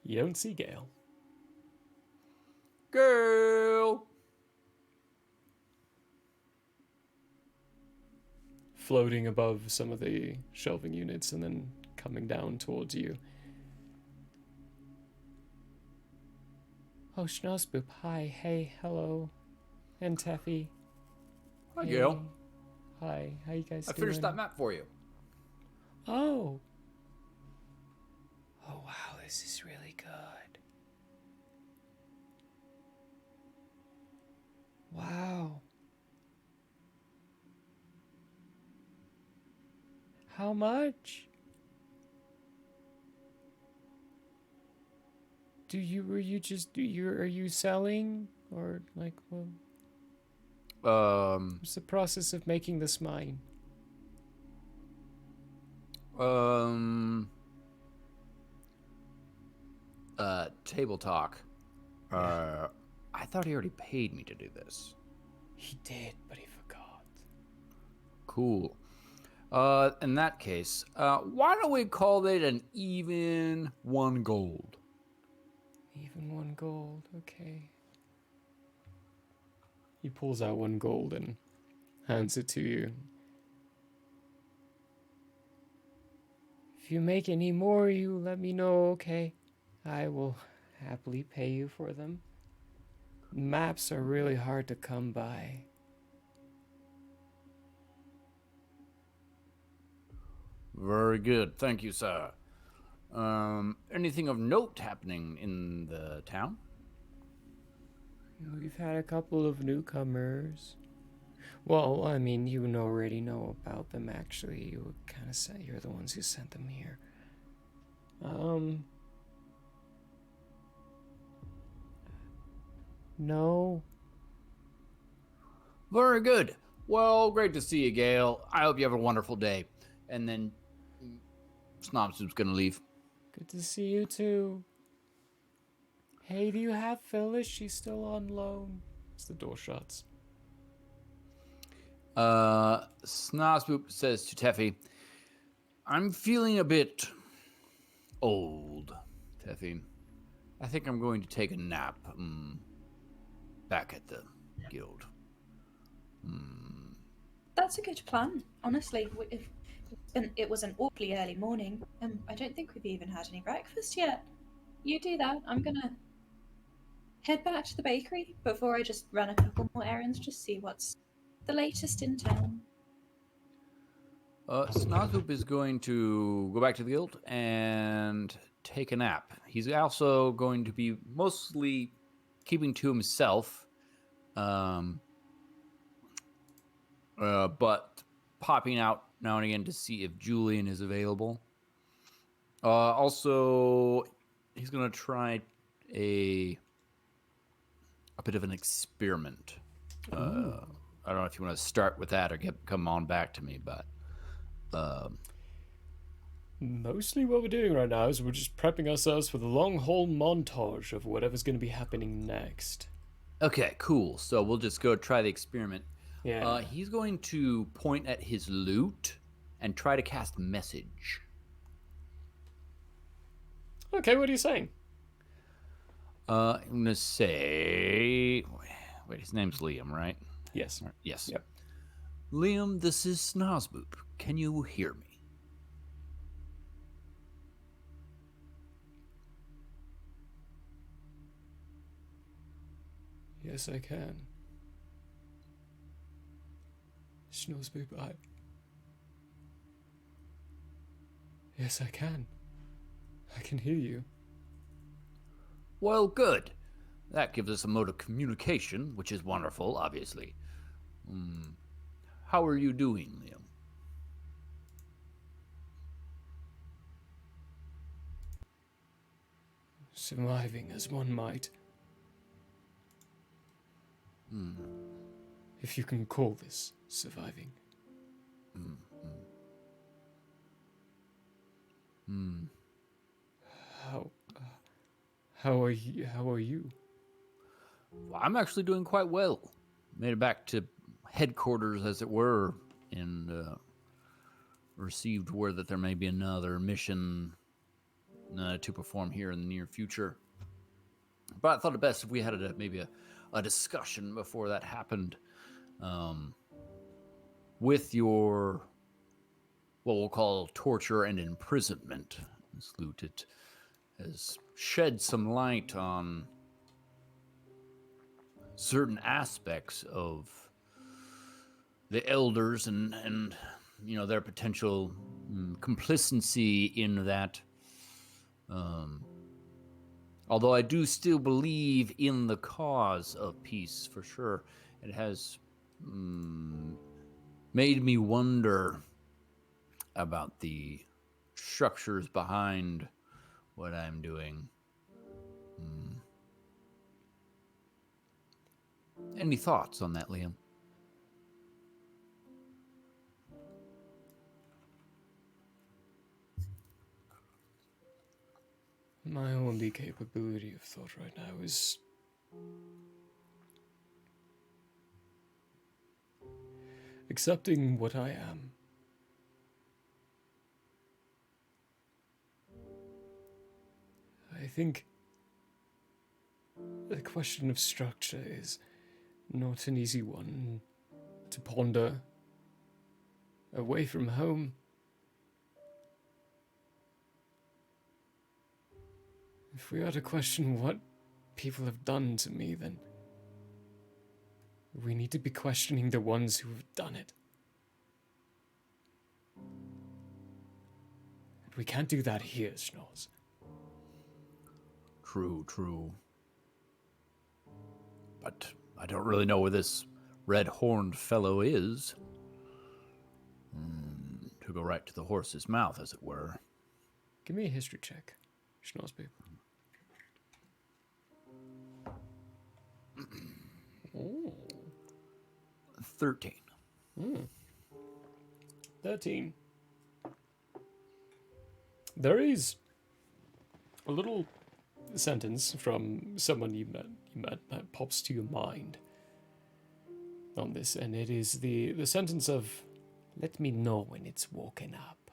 You don't see Gale. Gale! Floating above some of the shelving units and then coming down towards you. Oh, Schnauzboop, hi, hey, hello. And Teffy. Hi, Hey. Gale. Hi, how you guys I doing? finished that map for you. Oh. Oh, wow, this is really good. Wow. How much? Are you selling? Or, like, well... What's the process of making this mine? Table talk. I thought he already paid me to do this. He did, but he forgot. Cool. In that case, why don't we call it an even 1 gold? Even 1 gold, okay. He pulls out 1 gold and hands it to you. If you make any more, you let me know, okay? I will happily pay you for them. Maps are really hard to come by. Very good. Thank you, sir. Anything of note happening in the town? We've had a couple of newcomers. Well, I mean, you already know about them, actually. You kind of say you're the ones who sent them here. No. Very good. Well, great to see you, Gale. I hope you have a wonderful day. And then Snobsoup's gonna leave. Good to see you, too. Hey, do you have Phyllis? She's still on loan. As the door shuts. Snobspoop says to Teffy, I'm feeling a bit old, Teffy. I think I'm going to take a nap back at the guild. That's a good plan, honestly. It was an awfully early morning. I don't think we've even had any breakfast yet. You do that. I'm gonna head back to the bakery before I just run a couple more errands, just see what's the latest in town. Snozhoop is going to go back to the guild and take a nap. He's also going to be mostly keeping to himself, but popping out now and again to see if Julian is available. Also, he's going to try a bit of an experiment. I don't know if you want to start with that or come on back to me, but mostly what we're doing right now is we're just prepping ourselves for the long haul montage of whatever's going to be happening next. Okay, cool. So we'll just go try the experiment. Yeah. He's going to point at his loot and try to cast message. Okay, what are you saying? I'm going to say... Wait, his name's Liam, right? Yes. Yes. Yep. Liam, this is Snozboop. Can you hear me? Yes, I can. Snozboop, Yes, I can. I can hear you. Well, good. That gives us a mode of communication, which is wonderful, obviously. How are you doing, Liam? Surviving as one might. If you can call this surviving. How are you? Well, I'm actually doing quite well. Made it back to headquarters, as it were, in received word that there may be another mission to perform here in the near future. But I thought it best if we had maybe a discussion before that happened. With your, what we'll call torture and imprisonment, Ms. Lute, it has shed some light on certain aspects of the elders and their potential complacency in that. Although I do still believe in the cause of peace for sure, it has made me wonder about the structures behind what I'm doing. Any thoughts on that, Liam? My only capability of thought right now is accepting what I am. I think the question of structure is not an easy one to ponder. Away from home, if we are to question what people have done to me, then we need to be questioning the ones who have done it. And we can't do that here, Schnoz. True. But I don't really know where this red-horned fellow is. To go right to the horse's mouth, as it were. Give me a history check, Schnoz people. 13. 13. There is a little sentence from someone you met that pops to your mind on this, and it is the sentence of, "Let me know when it's woken up."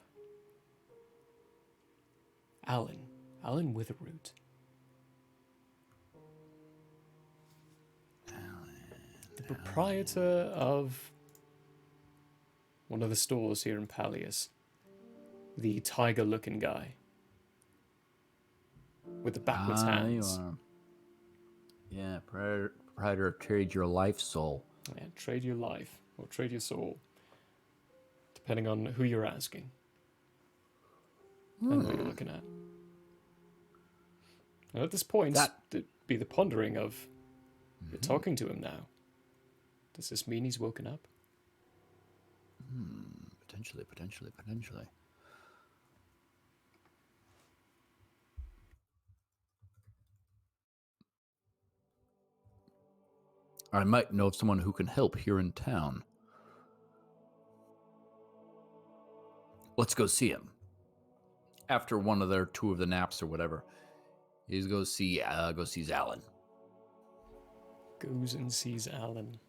Alan Witherroot. The proprietor of one of the stores here in Pallius. The tiger-looking guy. With the backwards hands. You are. Yeah, proprietor of Trade Your Life Soul. Yeah, trade your life, or trade your soul. Depending on who you're asking. And what you're looking at. And at this point, it'd be the pondering of, you're talking to him now. Does this mean he's woken up? Potentially. I might know of someone who can help here in town. Let's go see him. After one of their two of the naps or whatever, he sees Alan. Goes and sees Alan.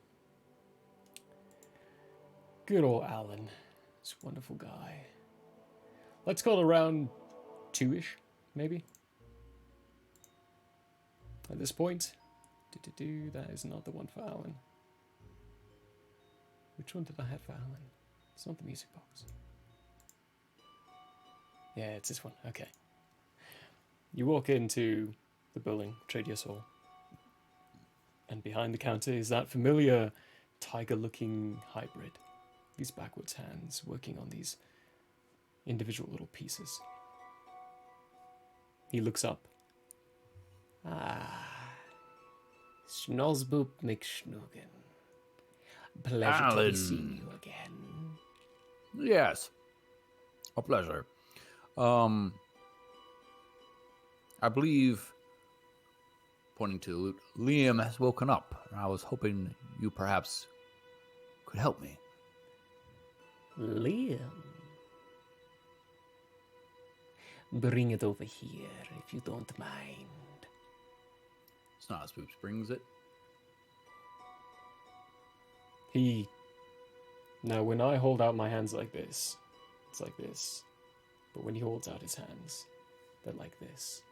Good old Alan. This wonderful guy. Let's call it around 2-ish, maybe. At this point. That is not the one for Alan. Which one did I have for Alan? It's not the music box. Yeah, it's this one. Okay. You walk into the building, Trade Your Soul. And behind the counter is that familiar tiger-looking hybrid. These backwards hands working on these individual little pieces. He looks up. Schnozboop McSnoogan. Pleasure to be seeing you again. Yes. A pleasure. I believe, pointing to Liam, has woken up. I was hoping you perhaps could help me. Liam? Bring it over here, if you don't mind. Snozboops brings it. Now, when I hold out my hands like this, it's like this. But when he holds out his hands, they're like this.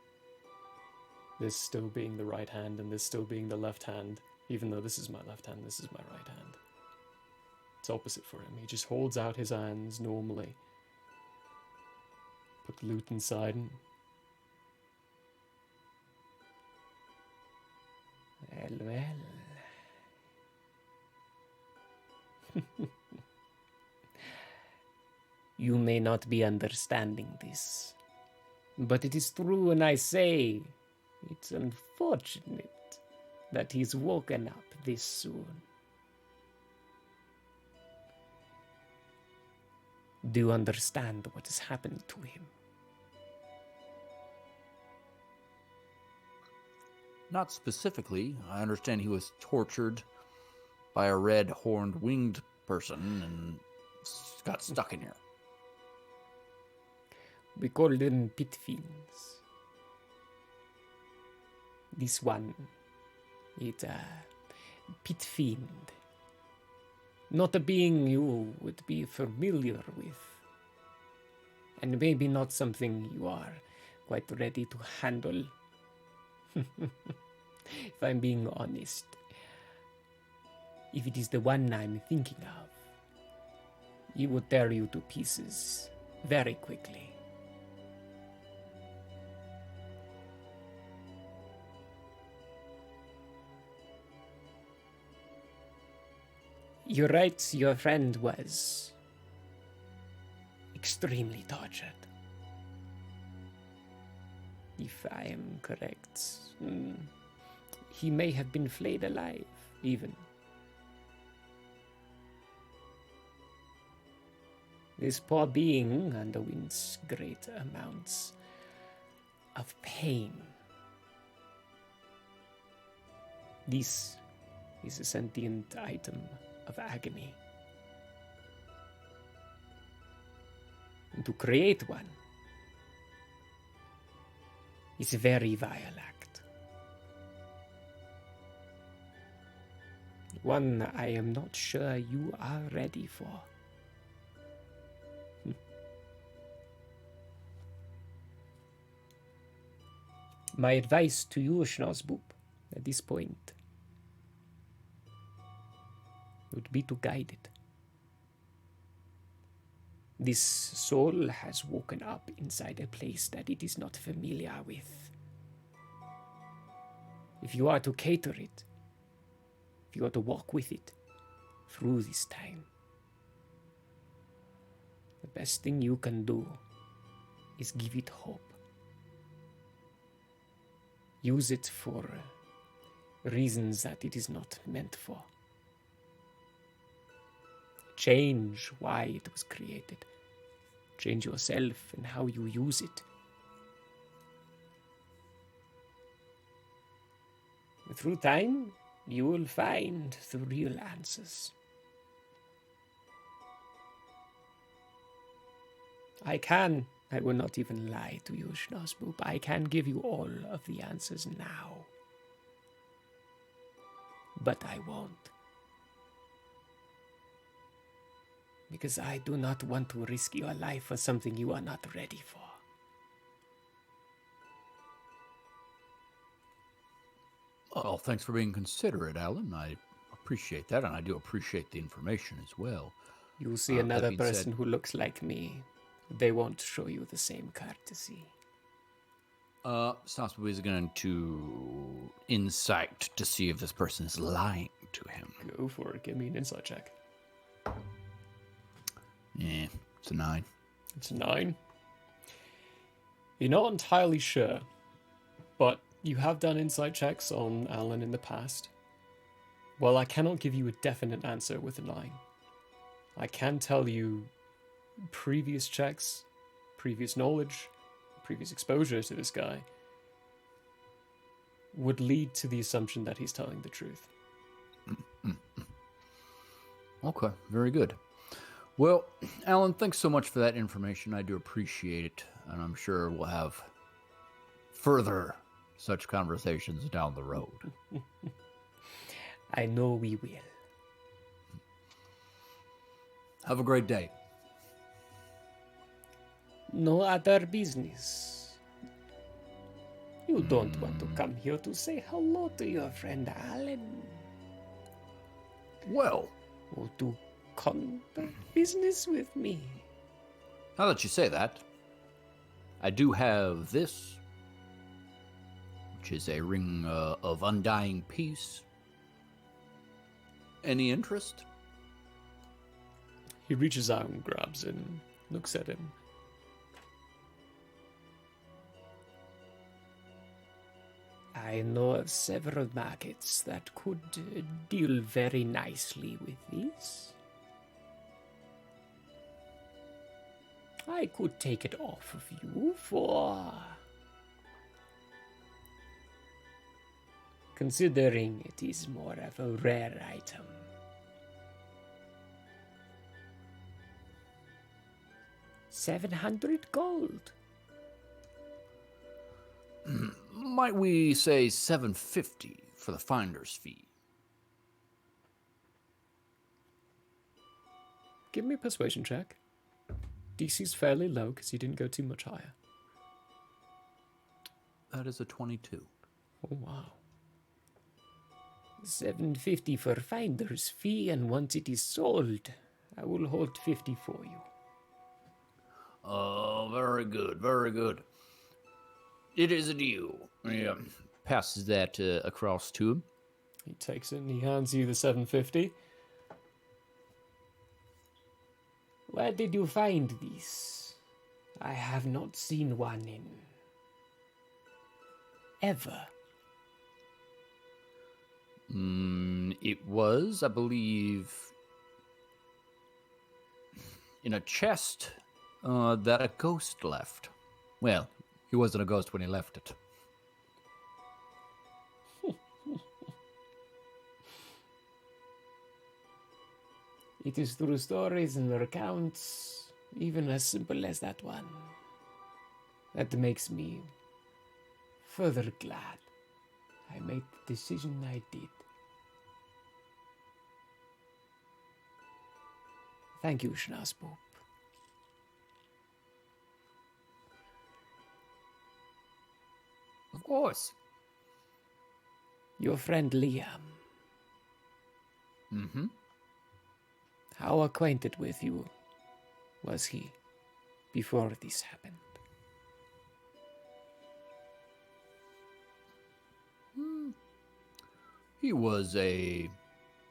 This still being the right hand and this still being the left hand, even though this is my left hand, this is my right hand. It's opposite for him. He just holds out his hands normally. Put the loot inside and... Well. You may not be understanding this, but it is true when I say it's unfortunate that he's woken up this soon. Do you understand what has happened to him? Not specifically. I understand he was tortured by a red-horned winged person and got stuck in here. We call them pit fiends. This one, it's a pit fiend. Not a being you would be familiar with. And maybe not something you are quite ready to handle. If I'm being honest. If it is the one I'm thinking of, he will tear you to pieces very quickly. You're right, your friend was extremely tortured. If I am correct, he may have been flayed alive, even. This poor being underwent great amounts of pain. This is a sentient item of agony. And to create one is a very vile act. One I am not sure you are ready for. My advice to you, Schnauzbub, at this point would be to guide it. This soul has woken up inside a place that it is not familiar with. If you are to cater it, if you are to walk with it through this time, the best thing you can do is give it hope. Use it for reasons that it is not meant for. Change why it was created. Change yourself and how you use it. Through time, you will find the real answers. I will not even lie to you, Schnauzbub. I can give you all of the answers now. But I won't. Because I do not want to risk your life for something you are not ready for. Well, thanks for being considerate, Alan. I appreciate that, and I do appreciate the information as well. You'll see another person who looks like me. They won't show you the same courtesy. Snobsby is going to insight to see if this person is lying to him. Go for it. Give me an insight check. Yeah, it's a 9. It's a 9. You're not entirely sure, but you have done insight checks on Alan in the past. While I cannot give you a definite answer with a 9, I can tell you previous checks, previous knowledge, previous exposure to this guy would lead to the assumption that he's telling the truth. Okay, very good. Well, Alan, thanks so much for that information. I do appreciate it, and I'm sure we'll have further such conversations down the road. I know we will. Have a great day. No other business. You don't want to come here to say hello to your friend Alan. Well, or to conduct business with me. Now that you say that, I do have this, which is a ring of undying peace. Any interest? He reaches out and grabs it and looks at him. I know of several markets that could deal very nicely with this. I could take it off of you for... Considering it is more of a rare item. $700 gold. Might we say $750 for the finder's fee? Give me a persuasion check. DC's fairly low because you didn't go too much higher. That is a 22. Oh, wow. $750 for finder's fee, and once it is sold, I will hold 50 for you. Oh, very good, very good. It is a deal. Yeah. Passes that across to him. He takes it and he hands you the 750. Where did you find this? I have not seen one in... ever. It was, I believe, in a chest that a ghost left. Well, he wasn't a ghost when he left it. It is through stories and accounts, even as simple as that one, that makes me further glad I made the decision I did. Thank you, Schnazboop. Of course. Your friend Liam. Mm-hmm. How acquainted with you was he before this happened? He was a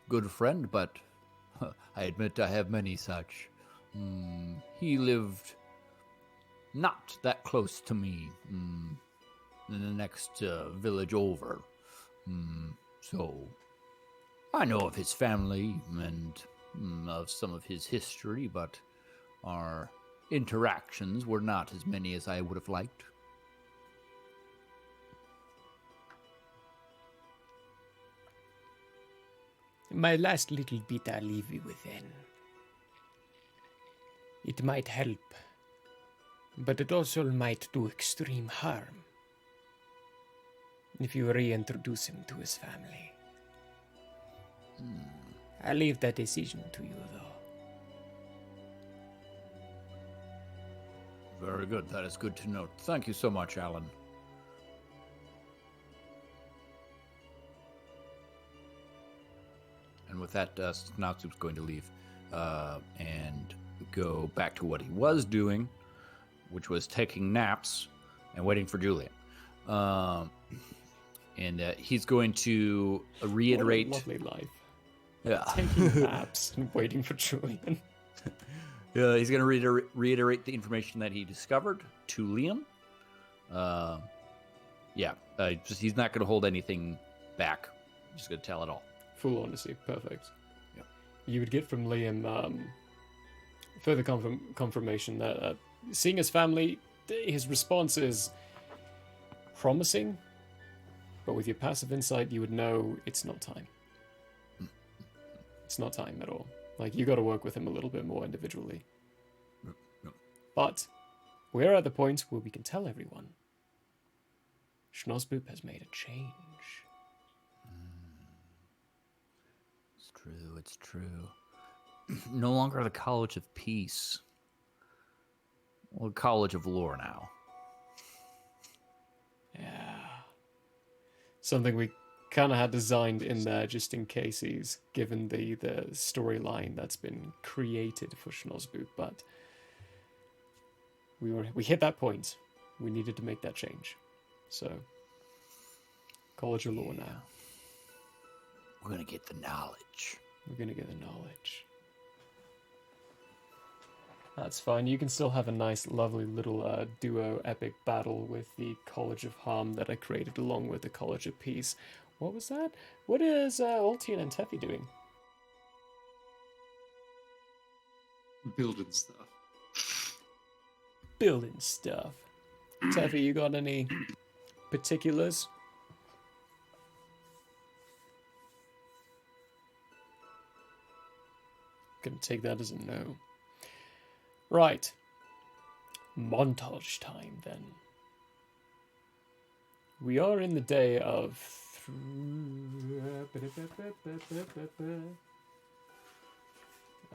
good friend, but I admit I have many such. He lived not that close to me, in the next village over. So I know of his family and of some of his history, but our interactions were not as many as I would have liked. My last little bit I'll leave you with then. It might help, but it also might do extreme harm if you reintroduce him to his family. I'll leave that decision to you, though. Very good. That is good to note. Thank you so much, Alan. And with that, Natsu's going to leave and go back to what he was doing, which was taking naps and waiting for Julian. And he's going to reiterate... What a lovely life. Yeah. Taking naps and waiting for Julian. He's going to reiterate the information that he discovered to Liam. He's not going to hold anything back. He's just going to tell it all. Full honesty, perfect. Yep. You would get from Liam further confirmation that seeing his family, his response is promising, but with your passive insight, you would know it's not time. It's not time at all. Like, you got to work with him a little bit more individually. Yep. But we're at the point where we can tell everyone Schnozboop has made a change. It's true. No longer the College of Peace. Well, College of Lore now. Yeah. Something we kind of had designed in there just in case he's given the storyline that's been created for Schnozzboop, but we hit that point. We needed to make that change. So, College of Lore now. We're gonna get the knowledge. We're gonna get the knowledge. That's fine. You can still have a nice, lovely little duo epic battle with the College of Harm that I created along with the College of Peace. What was that? What is Ultian and Teffy doing? Building stuff. Building stuff. Teffy, you got any particulars? Gonna take that as a no. Right. Montage time, then. We are in the day of...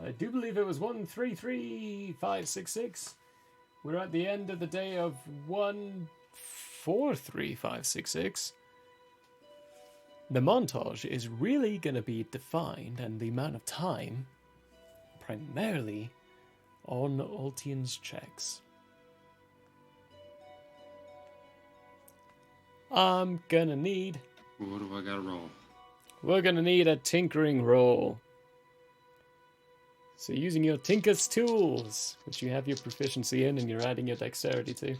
I do believe it was 133566. We're at the end of the day of 143566. The montage is really going to be defined, and the amount of time, primarily on Ultian's checks. I'm gonna need... What do I gotta roll? We're gonna need a tinkering roll. So using your Tinker's tools, which you have your proficiency in and you're adding your dexterity to.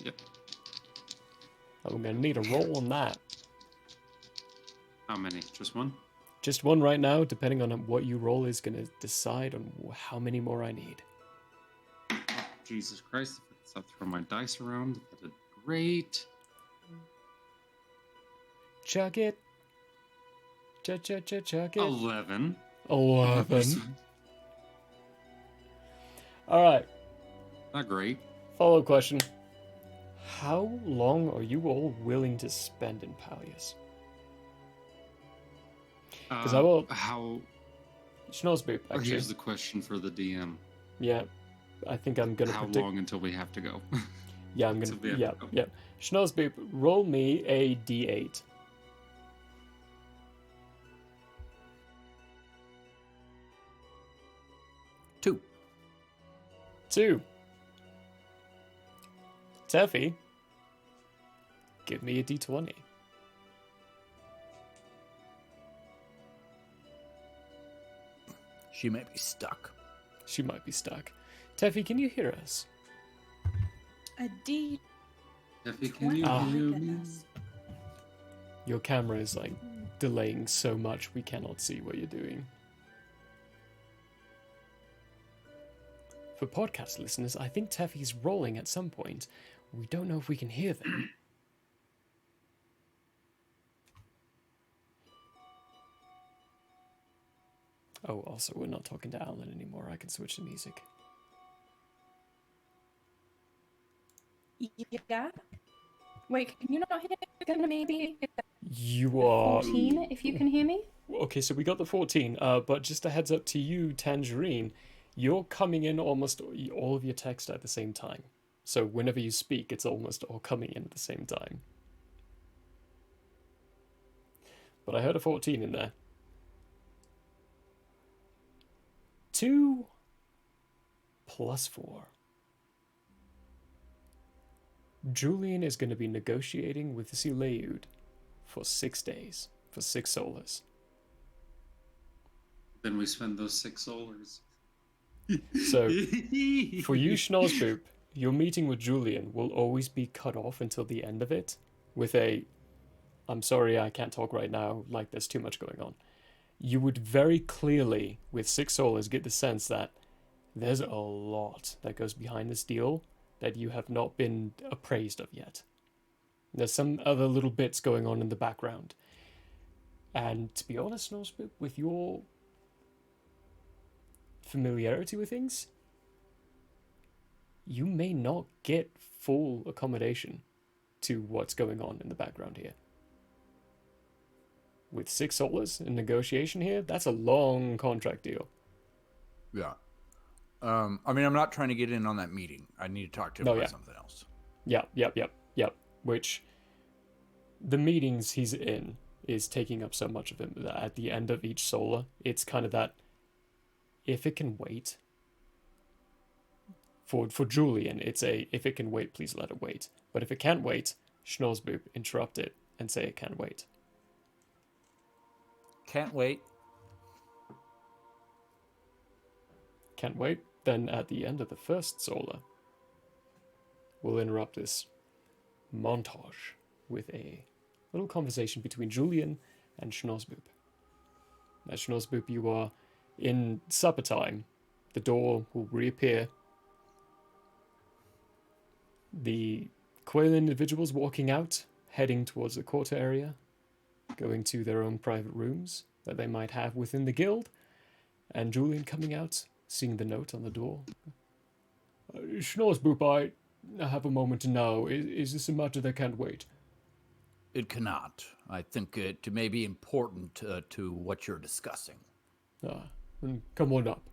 Yep. I'm gonna need a roll on that. How many? Just one? Just one right now, depending on what you roll is gonna decide on how many more I need. Oh, Jesus Christ, if I throw my dice around, that'd great. Chuck it. Chuck it. 11. 11. Alright. Not great. Follow-up question. How long are you all willing to spend in Pallius? Because I will... How... Schnozzboop, actually. Here's the question for the DM. Yeah. I think I'm gonna How predict... long until we have to go? Yeah, I'm gonna... Yeah. Schnozzboop, roll me a d8. 2. Teffy, give me a d20. She might be stuck. She might be stuck. Teffy, can you hear us? A D. Teffy, can you hear me? Your camera is like delaying so much we cannot see what you're doing. For podcast listeners, I think Teffy's rolling at some point. We don't know if we can hear them. Oh, also, we're not talking to Alan anymore. I can switch to music. Yeah? Wait, can you not hear me? Gonna maybe... You are... 14, if you can hear me? Okay, so we got the 14, but just a heads up to you, Tangerine. You're coming in almost all of your text at the same time. So whenever you speak, it's almost all coming in at the same time. But I heard a 14 in there. 2 plus 4. Julian is going to be negotiating with Sileud for 6 days, for 6 solas. Then we spend those 6 solars. So, for you, Schnozzboop, your meeting with Julian will always be cut off until the end of it with a, I'm sorry, I can't talk right now, like there's too much going on. You would very clearly, with 6 solas, get the sense that there's a lot that goes behind this deal that you have not been appraised of yet. There's some other little bits going on in the background. And to be honest, Schnozzboop, with your familiarity with things, you may not get full accommodation to what's going on in the background here. With 6 solas in negotiation here, that's a long contract deal. Yeah. I mean, I'm not trying to get in on that meeting. I need to talk to him about something else. Yep. Which, the meetings he's in is taking up so much of him that at the end of each solar, it's kind of that, if it can wait. For Julian, it's a, if it can wait, please let it wait. But if it can't wait, Schnorsboop, interrupt it and say it can wait. Can't wait. Can't wait. Then at the end of the first solar, we'll interrupt this montage with a little conversation between Julian and Schnorsboop. As Schnorsboop, you are in supper time. The door will reappear. The Quail individuals walking out, heading towards the court area, going to their own private rooms that they might have within the guild, and Julian coming out, seeing the note on the door. Schnorsboop, I have a moment to know. Is this a matter that can't wait? It cannot. I think it may be important to what you're discussing. Then come on up.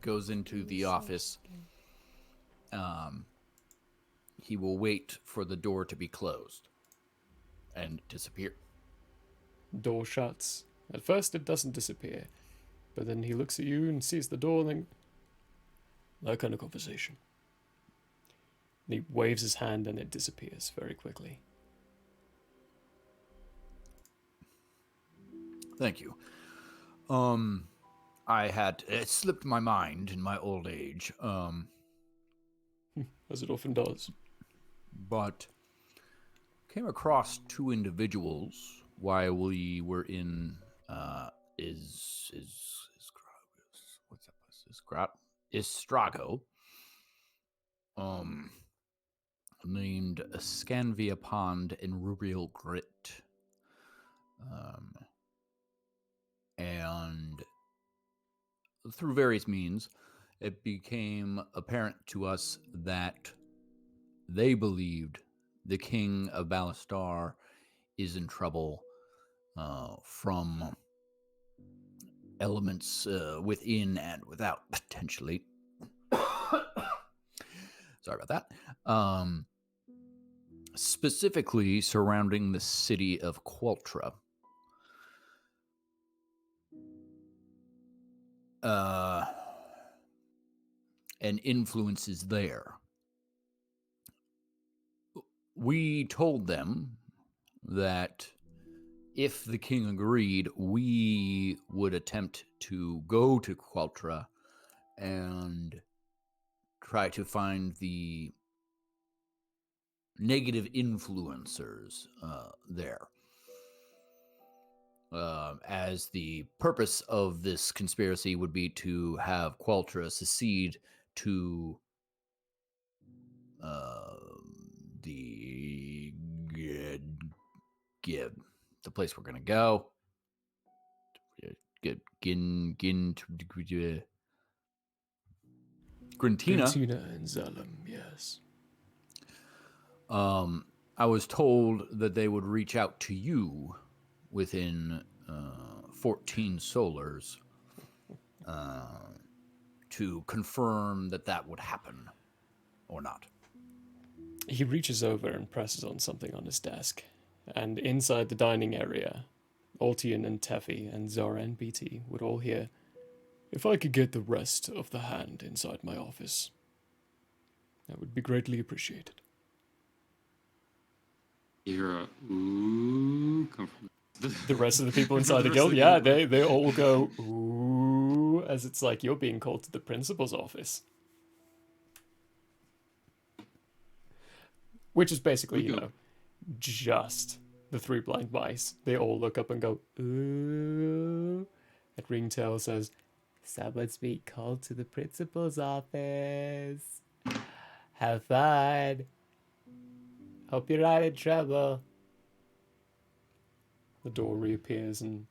Goes into the office. He will wait for the door to be closed and disappear. Door shuts. At first it doesn't disappear, but then he looks at you and sees the door and then, that kind of conversation. And he waves his hand and it disappears very quickly. Thank you. It slipped my mind in my old age. As it often does. But came across two individuals while we were in Istrago. Named Scanvia Pond and Rubriel Grit. And through various means, it became apparent to us that they believed the king of Balastar is in trouble from elements within and without, potentially. Sorry about that. Specifically surrounding the city of Qualtra. And influences there. We told them that if the king agreed, we would attempt to go to Qualtra and try to find the negative influencers there. As the purpose of this conspiracy would be to have Qualtra secede to the place we're going to go. Grintina and Zalem, yes. I was told that they would reach out to you within 14 solars to confirm that would happen or not. He reaches over and presses on something on his desk, and inside the dining area, Altian and Teffy and Zara and BT would all hear, "If I could get the rest of the hand inside my office, that would be greatly appreciated." You're a ooh come from the rest of the people inside the guild, yeah, they all go ooh, as it's like you're being called to the principal's office. Which is basically, just the three blind mice. They all look up and go, ooh. And Ringtail says, "Someone's being called to the principal's office. Have fun. Hope you're not in trouble." The door reappears and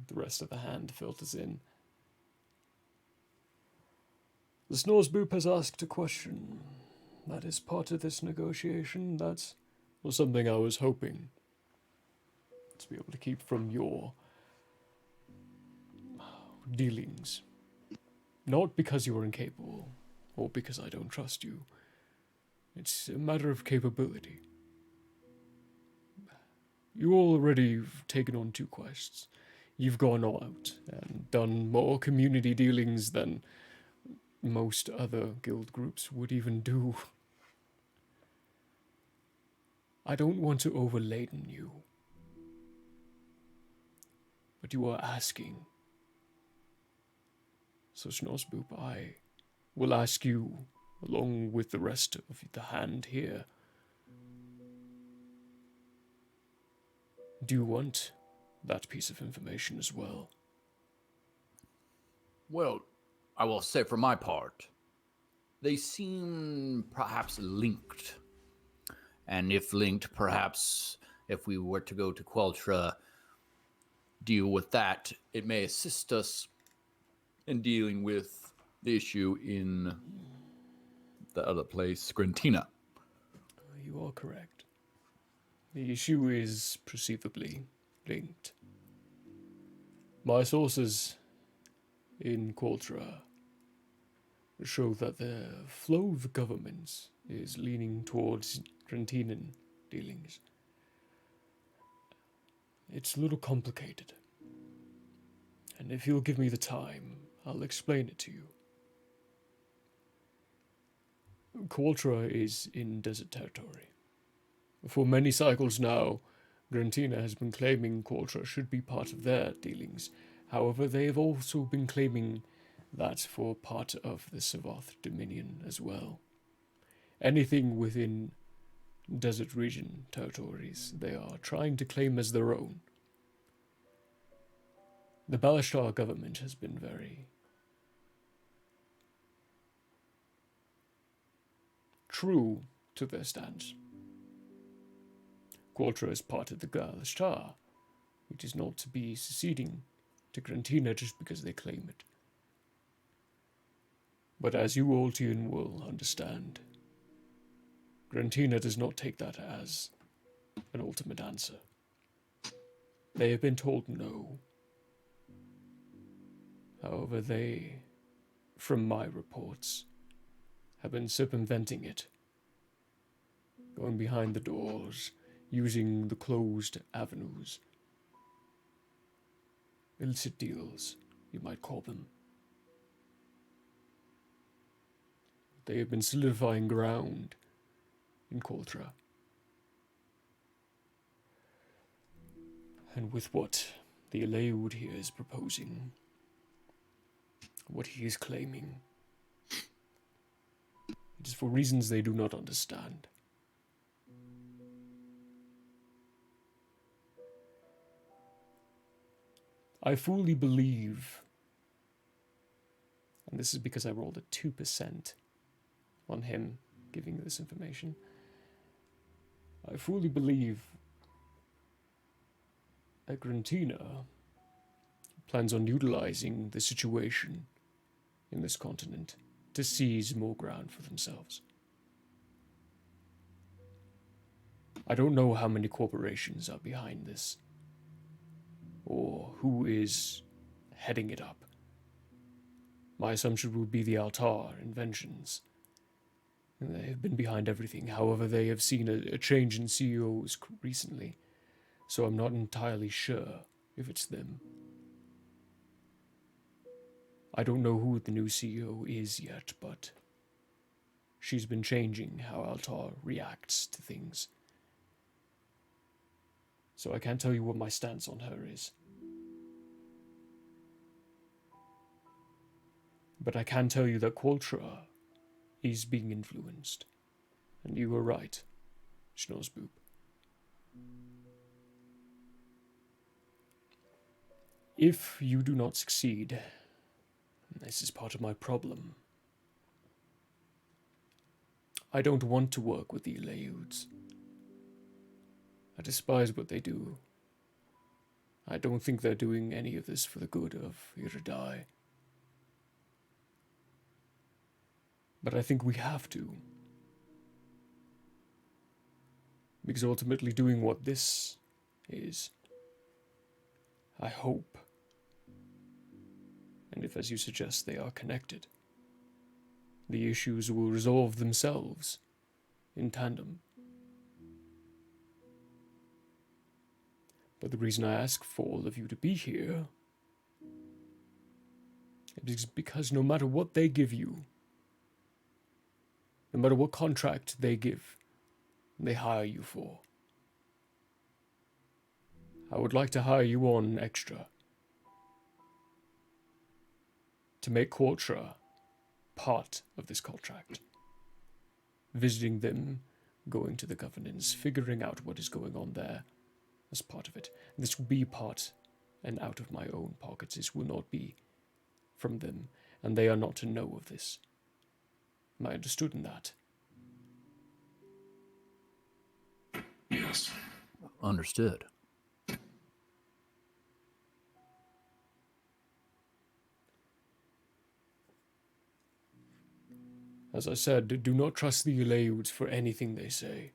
the rest of the hand filters in. "The Schnorsboop has asked a question. That is part of this negotiation. That was something I was hoping to be able to keep from your dealings. Not because you are incapable, or because I don't trust you. It's a matter of capability. You already have taken on 2 quests. You've gone all out and done more community dealings than most other guild groups would even do. I don't want to overladen you, but you are asking. So, Schnorsboop, I will ask you, along with the rest of the hand here, do you want that piece of information as well? Well, I will say for my part, they seem perhaps linked. And if linked, perhaps if we were to go to Queltra, deal with that, it may assist us in dealing with the issue in the other place, Grantina. You are correct. The issue is perceivably linked. My sources in Queltra show that the flow of governments is leaning towards Grantinan dealings. It's a little complicated. And if you'll give me the time, I'll explain it to you. Queltra is in desert territory. For many cycles now, Grantina has been claiming Queltra should be part of their dealings. However, they have also been claiming that for part of the Savath Dominion as well. Anything within desert region territories they are trying to claim as their own. The Balashtar government has been very true to their stance. Queltra is part of the Balashtar. It is not to be seceding to Grantina just because they claim it. But as you Altian will understand, Grantina does not take that as an ultimate answer. They have been told no. However, they, from my reports, have been circumventing it, going behind the doors, using the closed avenues. Illicit deals, you might call them. They have been solidifying ground in Queltra. And with what the Aleud here is proposing, what he is claiming, it is for reasons they do not understand. I fully believe, and this is because I rolled a 2% on him giving this information, I fully believe that Grantina plans on utilizing the situation in this continent to seize more ground for themselves. I don't know how many corporations are behind this, or who is heading it up. My assumption would be the Altar Inventions. They have been behind everything. However, they have seen a change in CEOs recently, so I'm not entirely sure if it's them. I don't know who the new CEO is yet, but she's been changing how Altar reacts to things. So I can't tell you what my stance on her is. But I can tell you that Queltra is being influenced. And you were right, Schnorsboop. If you do not succeed, this is part of my problem. I don't want to work with the Aleuds. I despise what they do. I don't think they're doing any of this for the good of Iridai. But I think we have to. Because ultimately doing what this is, I hope, And if, as you suggest, they are connected, the issues will resolve themselves in tandem. But the reason I ask for all of you to be here is because no matter what they give you, no matter what contract they hire you for, I would like to hire you on extra to make Quartra part of this contract. Visiting them, going to the governance, figuring out what is going on there as part of it. This will be part and out of my own pockets. This will not be from them, and they are not to know of this. Am I understood in that? Yes. Understood. As I said, do not trust the Eleuds for anything they say.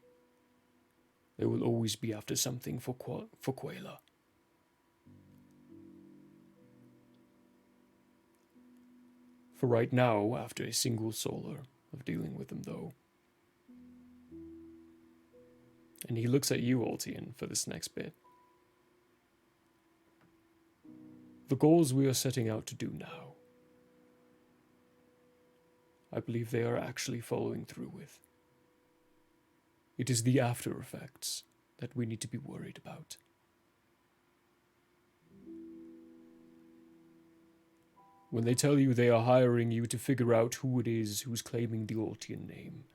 They will always be after something for Quayla. For right now, after a single solar of dealing with them, though. And he looks at you, Altian, for this next bit. The goals we are setting out to do now, I believe they are actually following through with. It is the after effects that we need to be worried about. When they tell you they are hiring you to figure out who it is who's claiming the Altian name,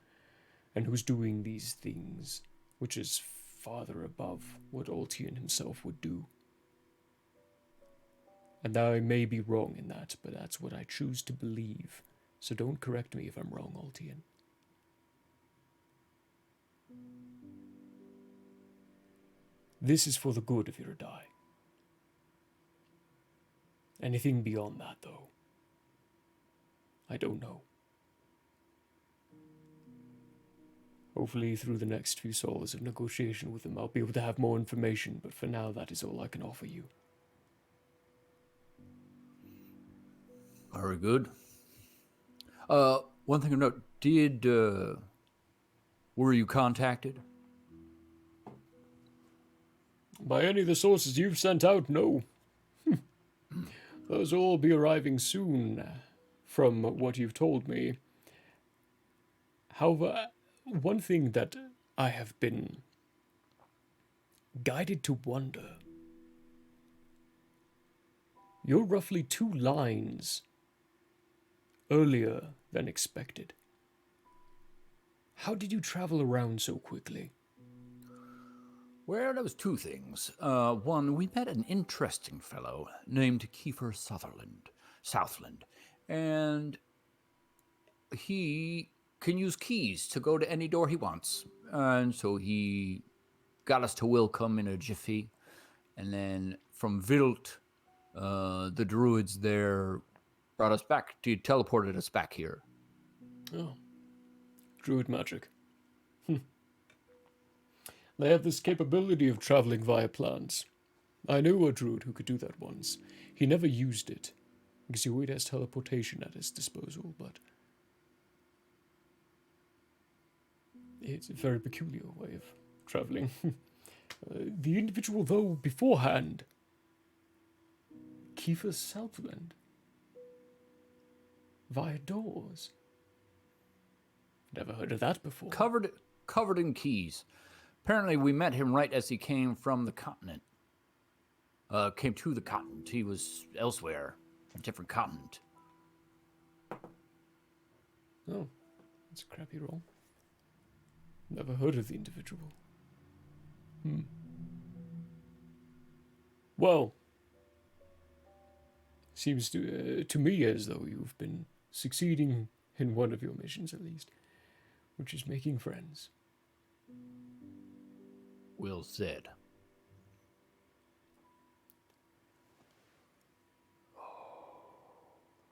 and who's doing these things, which is farther above what Altian himself would do. And I may be wrong in that, but that's what I choose to believe. So don't correct me if I'm wrong, Altian. This is for the good of Iridai. Anything beyond that, though, I don't know. Hopefully through the next few sols of negotiation with them, I'll be able to have more information, but for now, that is all I can offer you. Very good. One thing of note, were you contacted? By any of the sources you've sent out, no. Those will all be arriving soon, from what you've told me. However, one thing that I have been guided to wonder. You're roughly 2 lines earlier than expected. How did you travel around so quickly? Well, there was 2 things. One, we met an interesting fellow named Kiefer Southland, and he can use keys to go to any door he wants. And so he got us to Wilcom in a jiffy, and then from Vilt, the druids there brought us back, teleported us back here. Oh, druid magic. They have this capability of traveling via plants. I knew a druid who could do that once. He never used it, because he always has teleportation at his disposal, but it's a very peculiar way of traveling. The individual, though, beforehand, Kiefer Southland, via doors. Never heard of that before. Covered in keys. Apparently, we met him right as he came from the continent. Came to the continent. He was elsewhere, a different continent. Oh, that's a crappy roll. Never heard of the individual. Well, seems to me as though you've been succeeding in one of your missions at least, which is making friends. Well said.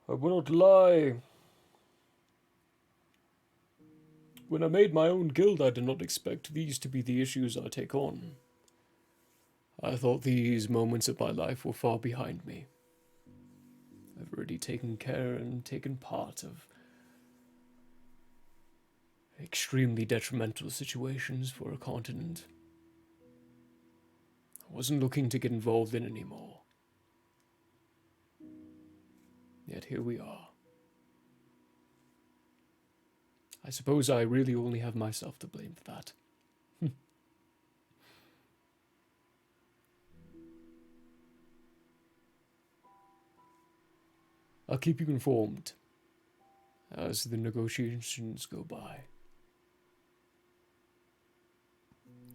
I will not lie. When I made my own guild, I did not expect these to be the issues I take on. I thought these moments of my life were far behind me. I've already taken care and taken part of extremely detrimental situations for a continent. I wasn't looking to get involved in anymore. Yet here we are. I suppose I really only have myself to blame for that. I'll keep you informed as the negotiations go by.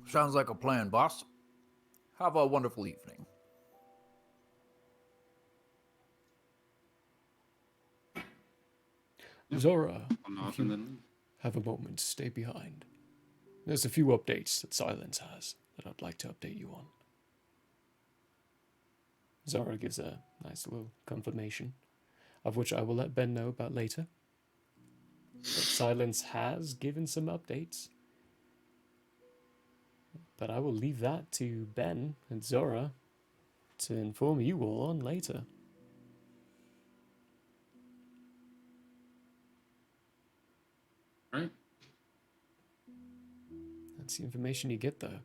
Sounds like a plan, boss. Have a wonderful evening. Zora, if you have a moment, stay behind. There's a few updates that Silence has that I'd like to update you on. Zora gives a nice little confirmation, of which I will let Ben know about later. But Silence has given some updates. But I will leave that to Ben and Zora to inform you all on later. Right. That's the information you get, though.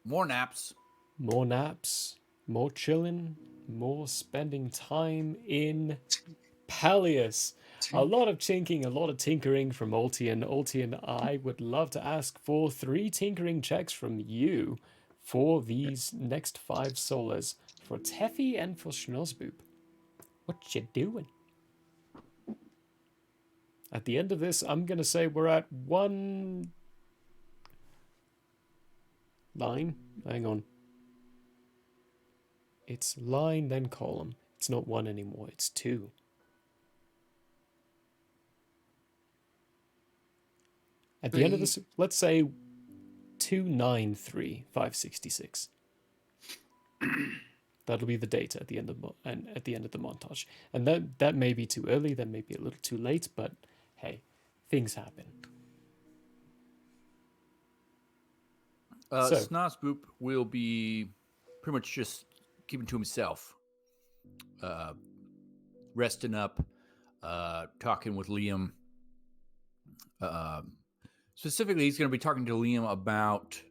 More naps. More naps. More chilling. More spending time in Pallius. A lot of tinking, a lot of tinkering from Ultian. Ultian, I would love to ask for 3 tinkering checks from you for these next 5 solas. For Teffy and for Schnozboop. What you doing? At the end of this, I'm going to say we're at 1 line. Hang on. It's line, then column. It's not 1 anymore, it's 2. At the end of this, let's say 293,566. That'll be the data at the end of the montage. And that may be too early, that may be a little too late, but hey, things happen. Snozboop will be pretty much just keeping to himself, resting up, talking with Liam. Specifically, he's going to be talking to Liam about,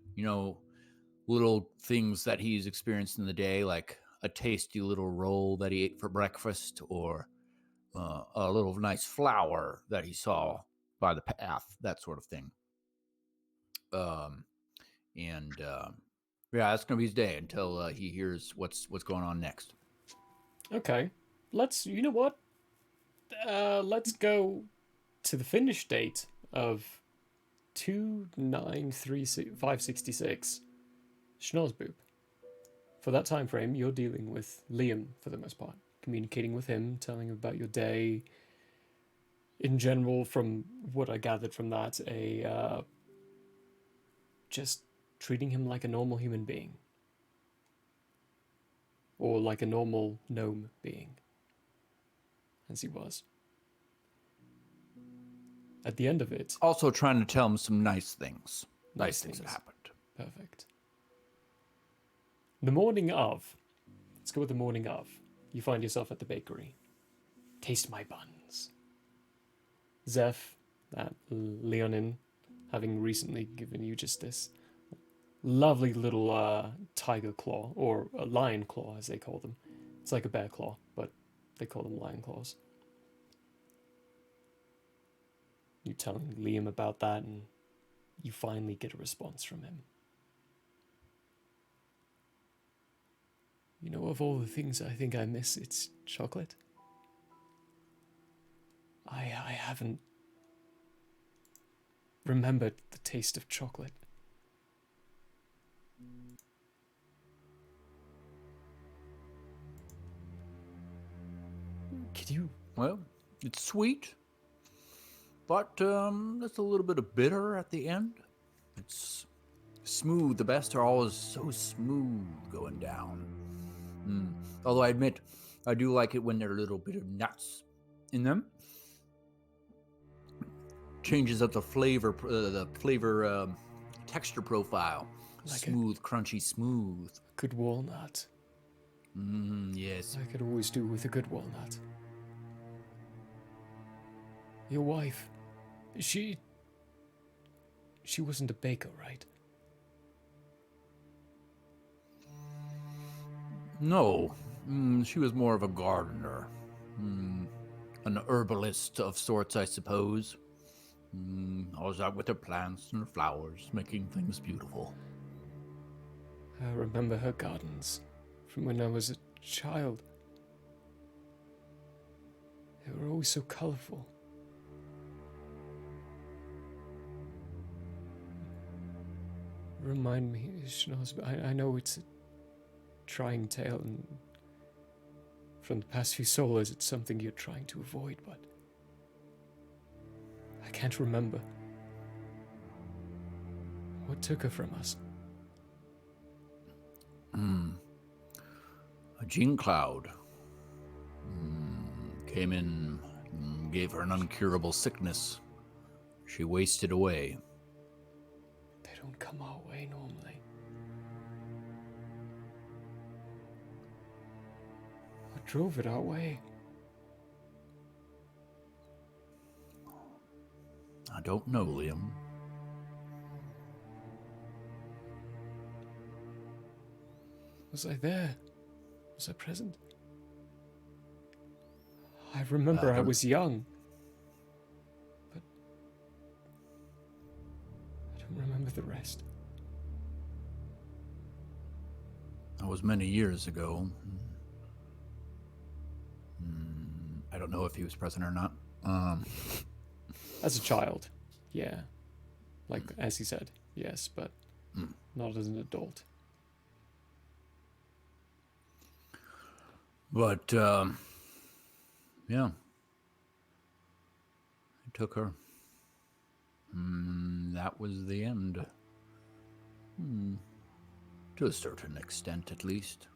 little things that he's experienced in the day, like a tasty little roll that he ate for breakfast, or a little nice flower that he saw by the path, that sort of thing. Yeah, that's gonna be his day until he hears what's going on next. Okay, you know what? Let's go to the finish date of 293,566. Schnozboop. For that time frame, you're dealing with Liam for the most part, communicating with him, telling him about your day. In general, from what I gathered from that, just treating him like a normal human being. Or like a normal gnome being. As he was. At the end of it... Also trying to tell him some nice things. Nice things that happened. Perfect. The morning of... Let's go with the morning of. You find yourself at the bakery. Taste my buns. Zeph, that Leonin, having recently given you just this lovely little tiger claw, or a lion claw as they call them. It's like a bear claw, but they call them lion claws. You telling Liam about that, and you finally get a response from him. You know, of all the things I think I miss, it's chocolate. I haven't remembered the taste of chocolate. Could you? Well, it's sweet, but there's a little bit of bitter at the end. It's smooth. The best are always so smooth going down. Although I admit, I do like it when there are a little bit of nuts in them. Changes up the flavor, texture profile. Like smooth, crunchy, smooth. Good walnut. Yes. I could always do with a good walnut. Your wife, she wasn't a baker, right? No, she was more of a gardener. An herbalist of sorts, I suppose. Always out with her plants and her flowers, making things beautiful. I remember her gardens from when I was a child. They were always so colorful. Remind me, Schnoz, I know it's a trying tale, and from the past few solos, it's something you're trying to avoid, but I can't remember. What took her from us? A gene cloud came in, gave her an incurable sickness. She wasted away. They don't come our way normally. What drove it our way? I don't know, Liam. Was I there? Was I present? I remember I was young. But I don't remember the rest. That was many years ago. I don't know if he was present or not. As a child, yeah. Like, as he said, yes, but not as an adult. But, yeah. I took her. That was the end. To a certain extent, at least.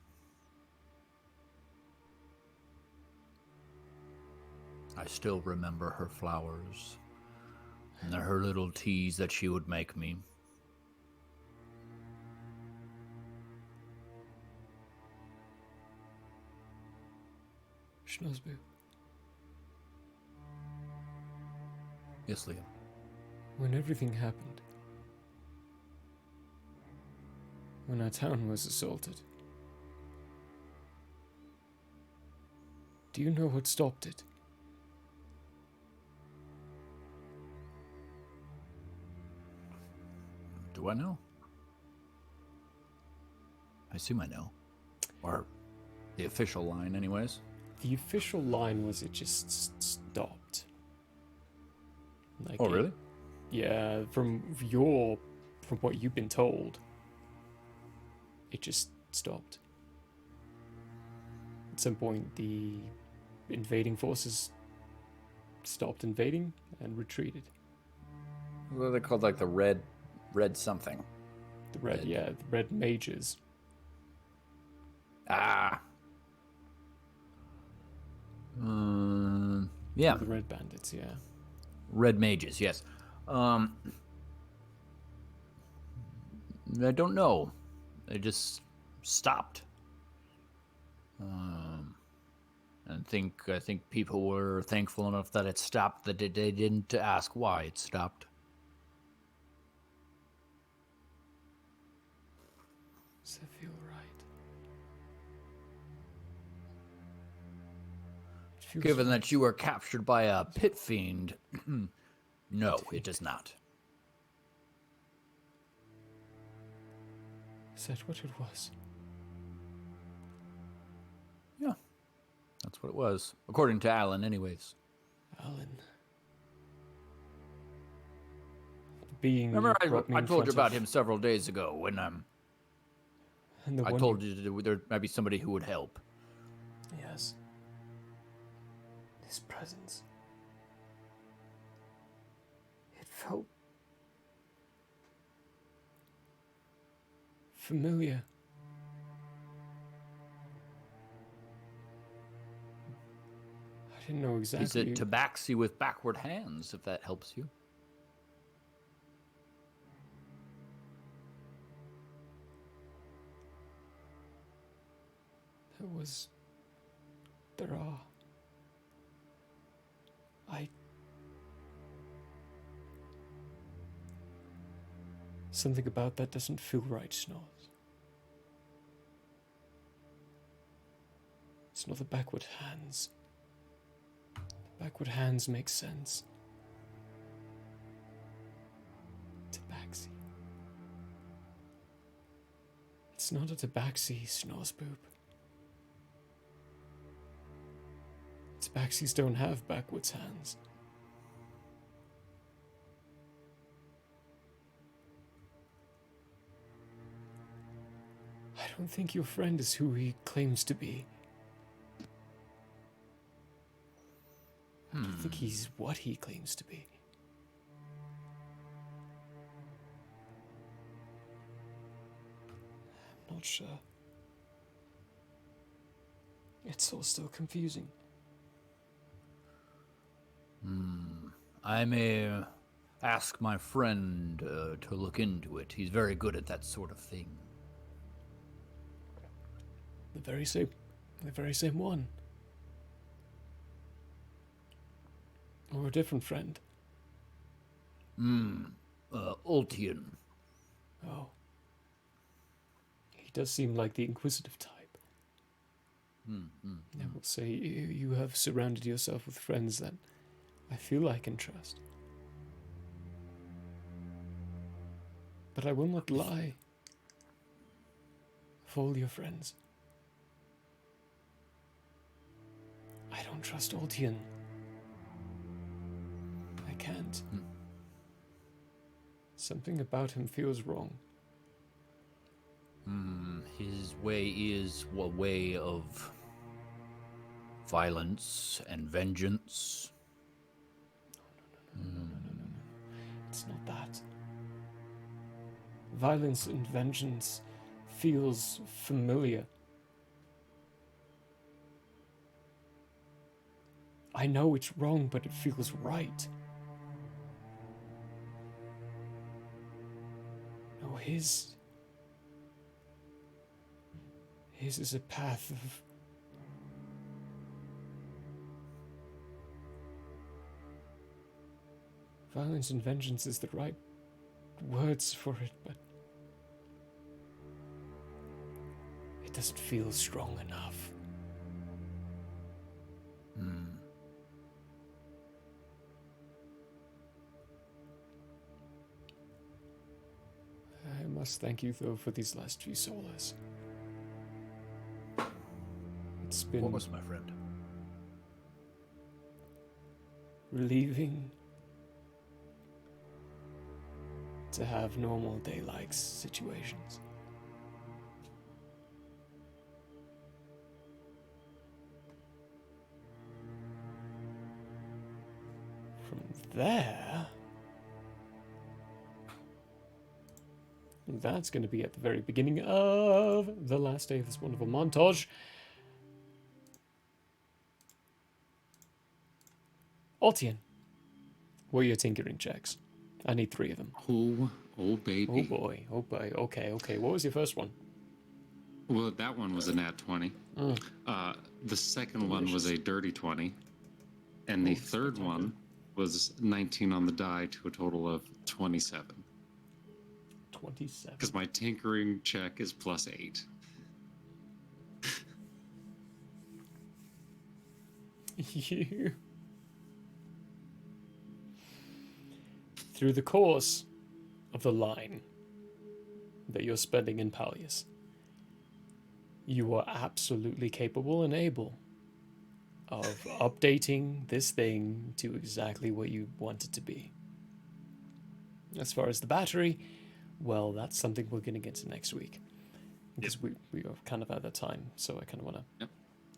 I still remember her flowers and her little teas that she would make me. Schnozbu. Yes, Liam. When everything happened, when our town was assaulted, do you know what stopped it? Do I know? I assume I know. Or the official line, anyways. The official line was it just stopped. Like oh, really? Yeah, from what you've been told, it just stopped. At some point, the invading forces stopped invading and retreated. What are they called? Like the red something. The red mages. Yeah. The red bandits, yeah. Red mages, yes. I don't know. They just stopped. I think people were thankful enough that it stopped that they didn't ask why it stopped. Does that feel right? Given that you were captured by a pit fiend, no, it does not. Is that what it was? Yeah, that's what it was, according to Alan, anyways. Alan. Remember, I told you about him several days ago when I told you there might be somebody who would help. Yes. His presence. It felt familiar. I didn't know exactly. He's a tabaxi with backward hands, if that helps you. That There are. Something about that doesn't feel right, Snores. It's not the backward hands. The backward hands make sense. Tabaxi. It's not a tabaxi, Snorespoop. Tabaxis don't have backwards hands. I don't think your friend is who he claims to be. I don't think he's what he claims to be. I'm not sure. It's all still confusing. I may ask my friend to look into it. He's very good at that sort of thing. The very same one. Or a different friend. Ultian. Oh. He does seem like the inquisitive type. I will say you have surrounded yourself with friends that I feel I can trust. But I will not lie. Of all your friends, I don't trust Ultian. I can't. Something about him feels wrong. His way is a way of violence and vengeance. No. It's not that. Violence and vengeance feels familiar. I know it's wrong, but it feels right. No, his is a path of violence and vengeance is the right words for it, but it doesn't feel strong enough. I must thank you, though, for these last few solas. It's been... What was my friend? Relieving to have normal day-like situations. From there, that's going to be at the very beginning of the last day of this wonderful montage. Ultian, what are your tinkering checks? I need 3 of them. Oh baby. Oh boy. Okay. What was your first one? Well, that one was a nat 20. The second one was a dirty 20. And the third one was 19 on the die to a total of 27. 27. Because my tinkering check is +8. You. Through the course of the line that you're spending in Pallius, you are absolutely capable and able of updating this thing to exactly what you want it to be. As far as the battery, well, that's something we're going to get to next week. Because we are kind of out of time, so I kind of want to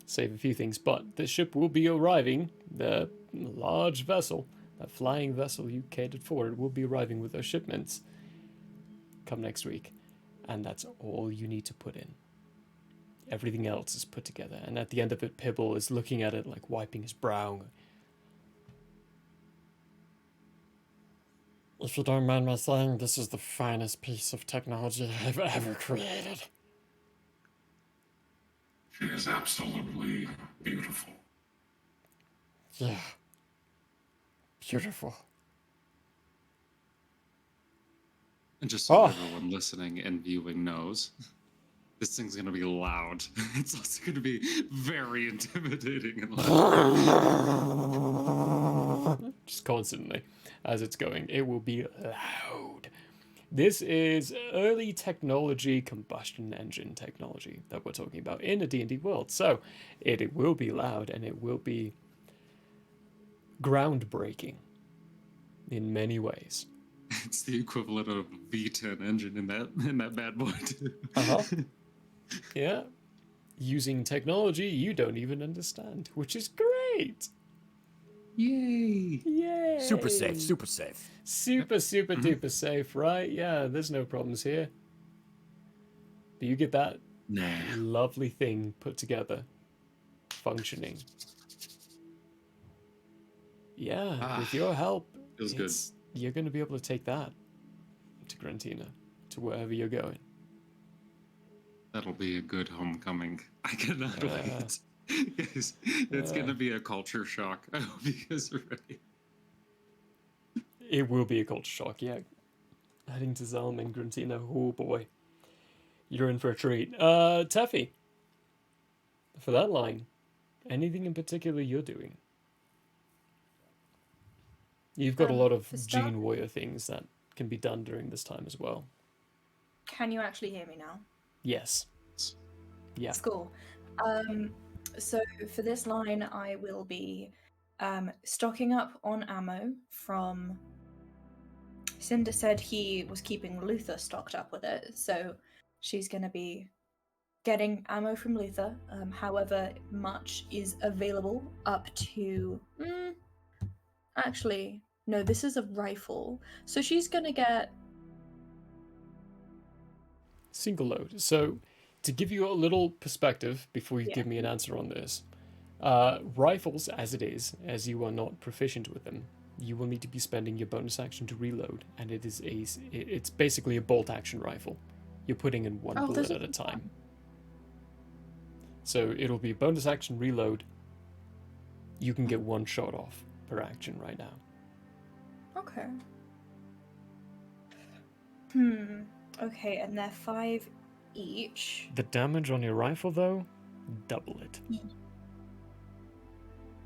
save a few things. But the ship will be arriving, the large vessel, that flying vessel you catered for, it will be arriving with those shipments come next week. And that's all you need to put in. Everything else is put together. And at the end of it, Pibble is looking at it like wiping his brow. If you don't mind my saying, this is the finest piece of technology I've ever created. She is absolutely beautiful. Yeah. Beautiful. And just so everyone listening and viewing knows, this thing's going to be loud. It's also going to be very intimidating and loud. Just constantly as it's going. It will be loud. This is early technology, combustion engine technology that we're talking about in a D&D world. So it will be loud and it will be groundbreaking in many ways. It's the equivalent of a V10 engine in that bad boy too. Yeah. Using technology you don't even understand, which is great. Yay! Yay! Super safe, super safe. Super duper safe, right? Yeah, there's no problems here. But you get that lovely thing put together, functioning. Yeah, with your help, feels good. You're going to be able to take that to Grantina, to wherever you're going. That'll be a good homecoming. I cannot wait. It's going to be a culture shock. I hope you guys are ready. It will be a culture shock, yeah. Heading to Zelm and Grantina, oh boy. You're in for a treat. Teffy, for that line, anything in particular you're doing? You've got a lot of Gene Warrior things that can be done during this time as well. Can you actually hear me now? Yes. Yeah. That's cool. So for this line, I will be stocking up on ammo from... Cinder said he was keeping Luther stocked up with it, so she's going to be getting ammo from Luther, however much is available up to... Actually, no, this is a rifle, so she's going to get... Single load. So, to give you a little perspective before you give me an answer on this, rifles, as it is, as you are not proficient with them, you will need to be spending your bonus action to reload, and it's basically a bolt action rifle. You're putting in one bullet at a time. So it'll be bonus action reload. You can get one shot off per action right now. Okay. Okay, and they're 5 each. The damage on your rifle, though, double it.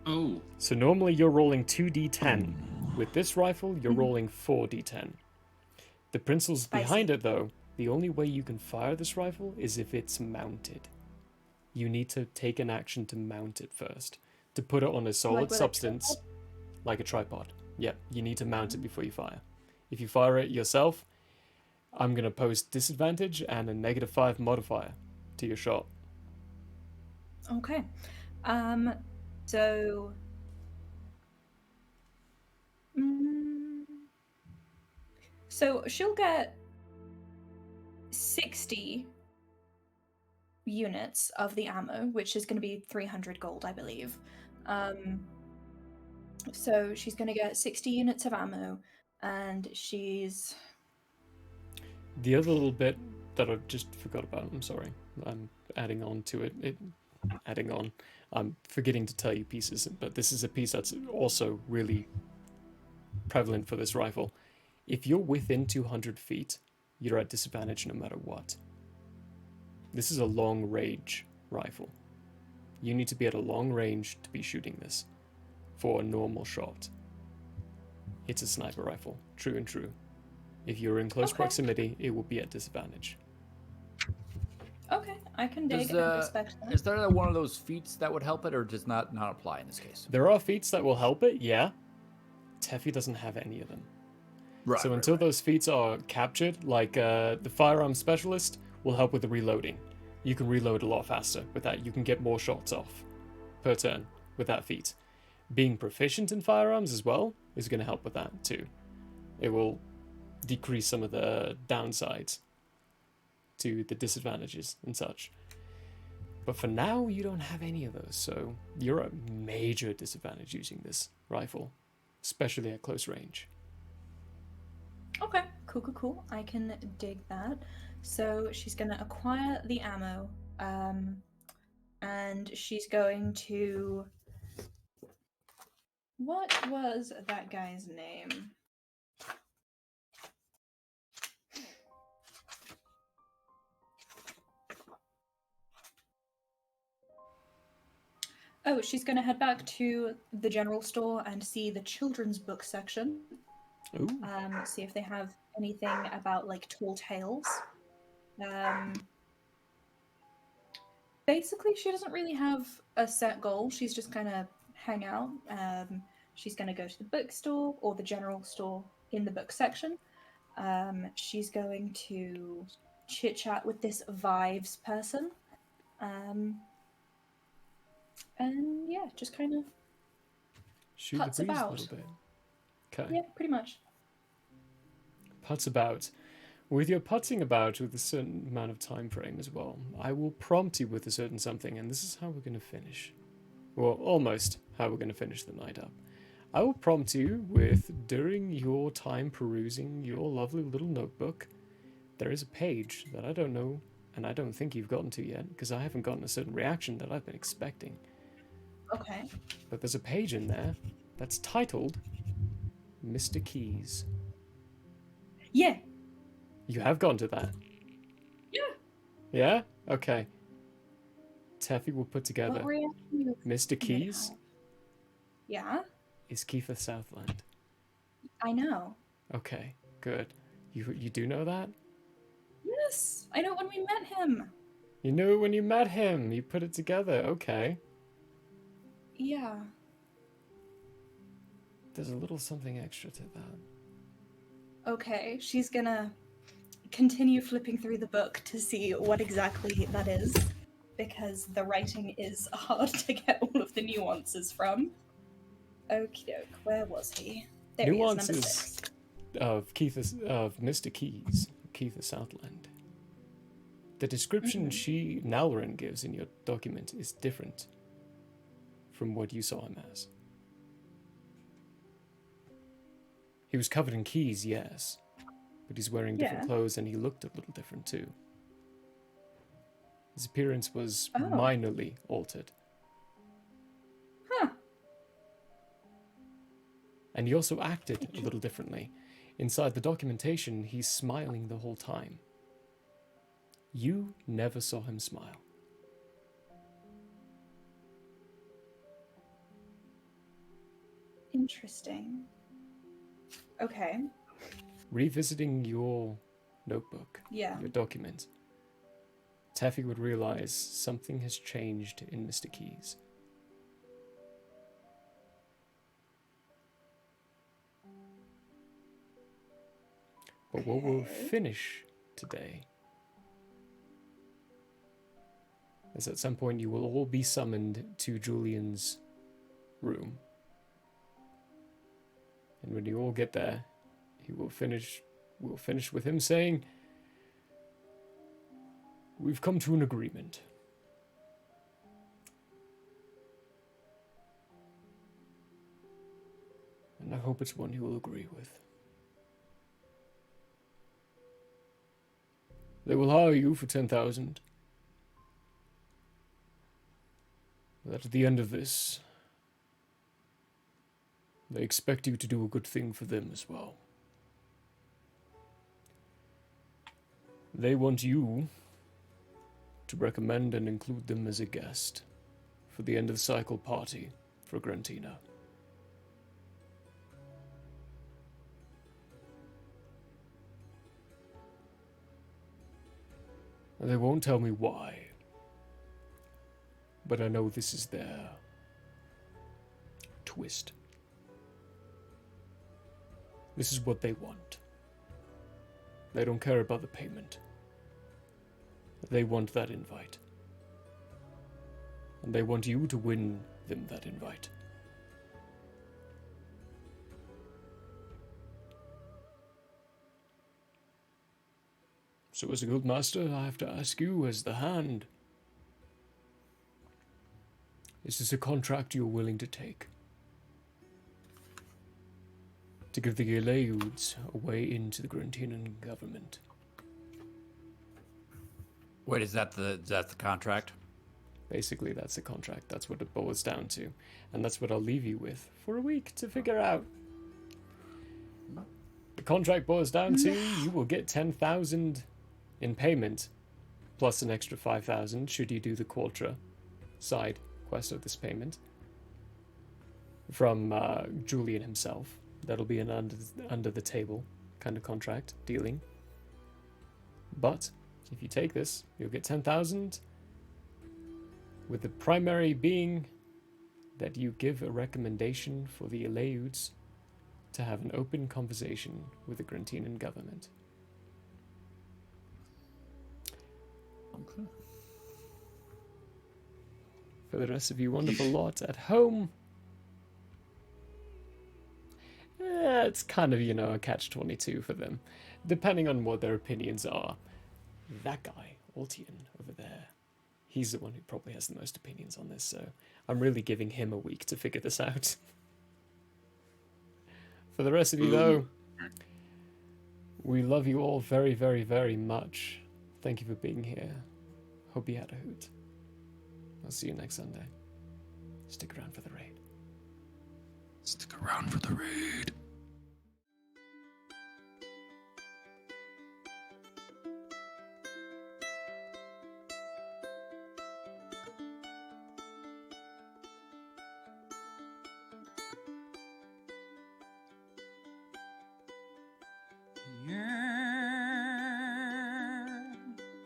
Oh. So normally you're rolling 2d10. With this rifle, you're rolling 4d10. The principles behind it, though, the only way you can fire this rifle is if it's mounted. You need to take an action to mount it first. To put it on a solid substance, like a tripod. Yeah, you need to mount it before you fire. If you fire it yourself, I'm going to post disadvantage and a -5 modifier to your shot. Okay. So... So she'll get 60 units of the ammo, which is going to be 300 gold, I believe. So she's going to get 60 units of ammo, and she's... The other little bit that I just forgot about, I'm sorry, I'm adding on to it. I'm forgetting to tell you pieces, but this is a piece that's also really prevalent for this rifle. If you're within 200 feet, you're at disadvantage no matter what. This is a long range rifle. You need to be at a long range to be shooting this for a normal shot. It's a sniper rifle, true and true. If you're in close proximity, it will be at disadvantage. Okay, I can dig and respect that. Is there one of those feats that would help it, or does not apply in this case? There are feats that will help it, yeah. Teffy doesn't have any of them. Right, so until those feats are captured, like the firearm specialist will help with the reloading. You can reload a lot faster with that. You can get more shots off per turn with that feat. Being proficient in firearms as well is going to help with that too. It will decrease some of the downsides to the disadvantages and such. But for now, you don't have any of those, so you're at major disadvantage using this rifle, especially at close range. Okay, cool. I can dig that. So she's going to acquire the ammo. And she's going to... What was that guy's name? Oh, she's going to head back to the general store and see the children's book section. Ooh. See if they have anything about, like, tall tales. Basically, she doesn't really have a set goal. She's just kind of hang out. She's going to go to the bookstore or the general store in the book section. She's going to chit-chat with this Vives person. And yeah, just kind of Shoot the putz breeze about. a little bit. Okay. Yeah, pretty much. Putz about. With your putzing about with a certain amount of time frame as well, I will prompt you with a certain something, and this is how we're going to finish. Well, almost how we're going to finish the night up. I will prompt you with, during your time perusing your lovely little notebook, there is a page that I don't know, and I don't think you've gotten to yet, because I haven't gotten a certain reaction that I've been expecting. Okay. But there's a page in there that's titled Mr. Keys. Yeah. You have gone to that? Yeah. Yeah? Okay. Teffy will put together What reaction you Mr. Keys Yeah, is Kiefer Southland. I know. Okay, good. You do know that? Yes, I know when we met him. You knew it when you met him. You put it together. Okay. Yeah. There's a little something extra to that. Okay, she's gonna continue flipping through the book to see what exactly that is, because the writing is hard to get all of the nuances from. Okie doke, where was he? There he is, number 6. Of Mr. Keys, Kiefer Southland. The description Nalrin gives in your document is different from what you saw him as. He was covered in keys, yes, but he's wearing different clothes and he looked a little different too. His appearance was minorly altered. Huh. And he also acted a little differently. Inside the documentation, he's smiling the whole time. You never saw him smile. Interesting. Okay. Revisiting your notebook, Yeah. your document, Teffy would realize something has changed in Mr. Keys. But what we'll finish today is at some point you will all be summoned to Julian's room. And when you all get there, we'll finish with him saying, "We've come to an agreement. And I hope it's one you will agree with. They will hire you for 10,000. That at the end of this, they expect you to do a good thing for them as well. They want you to recommend and include them as a guest for the end of the cycle party for Grantina. They won't tell me why, but I know this is their twist. This is what they want. They don't care about the payment. They want that invite. And they want you to win them that invite. So as a guildmaster, I have to ask you, as the hand, is this a contract you're willing to take? To give the Eleuds a way into the Grantinan government. Wait, is that the contract? Basically, that's a contract. That's what it boils down to. And that's what I'll leave you with for a week to figure out. The contract boils down to you will get 10,000 in payment, plus an extra 5,000 should you do the Qualtra side quest of this payment from Julian himself. That'll be an under the table kind of contract dealing. But if you take this, you'll get 10,000, with the primary being that you give a recommendation for the Eleuds to have an open conversation with the Gruntinan government. Okay. For the rest of you wonderful lot at home, it's kind of, a catch-22 for them, depending on what their opinions are. That guy, Altian, over there, he's the one who probably has the most opinions on this, so I'm really giving him a week to figure this out. For the rest of you, though, we love you all very, very, very much. Thank you for being here. Hope you had a hoot. I'll see you next Sunday. Stick around for the raid. Stick around for the raid.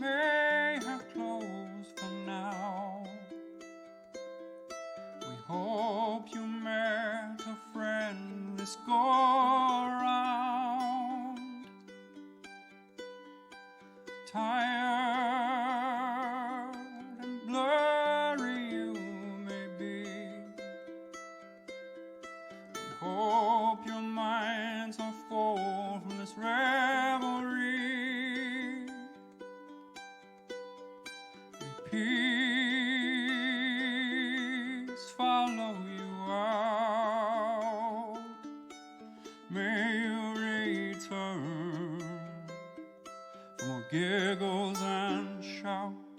May have closed for now. We hope you met a friend this go around. Tired and blurry you may be. We hope your minds are full from this revelry. Peace follow you out. May you return for more giggles and shouts.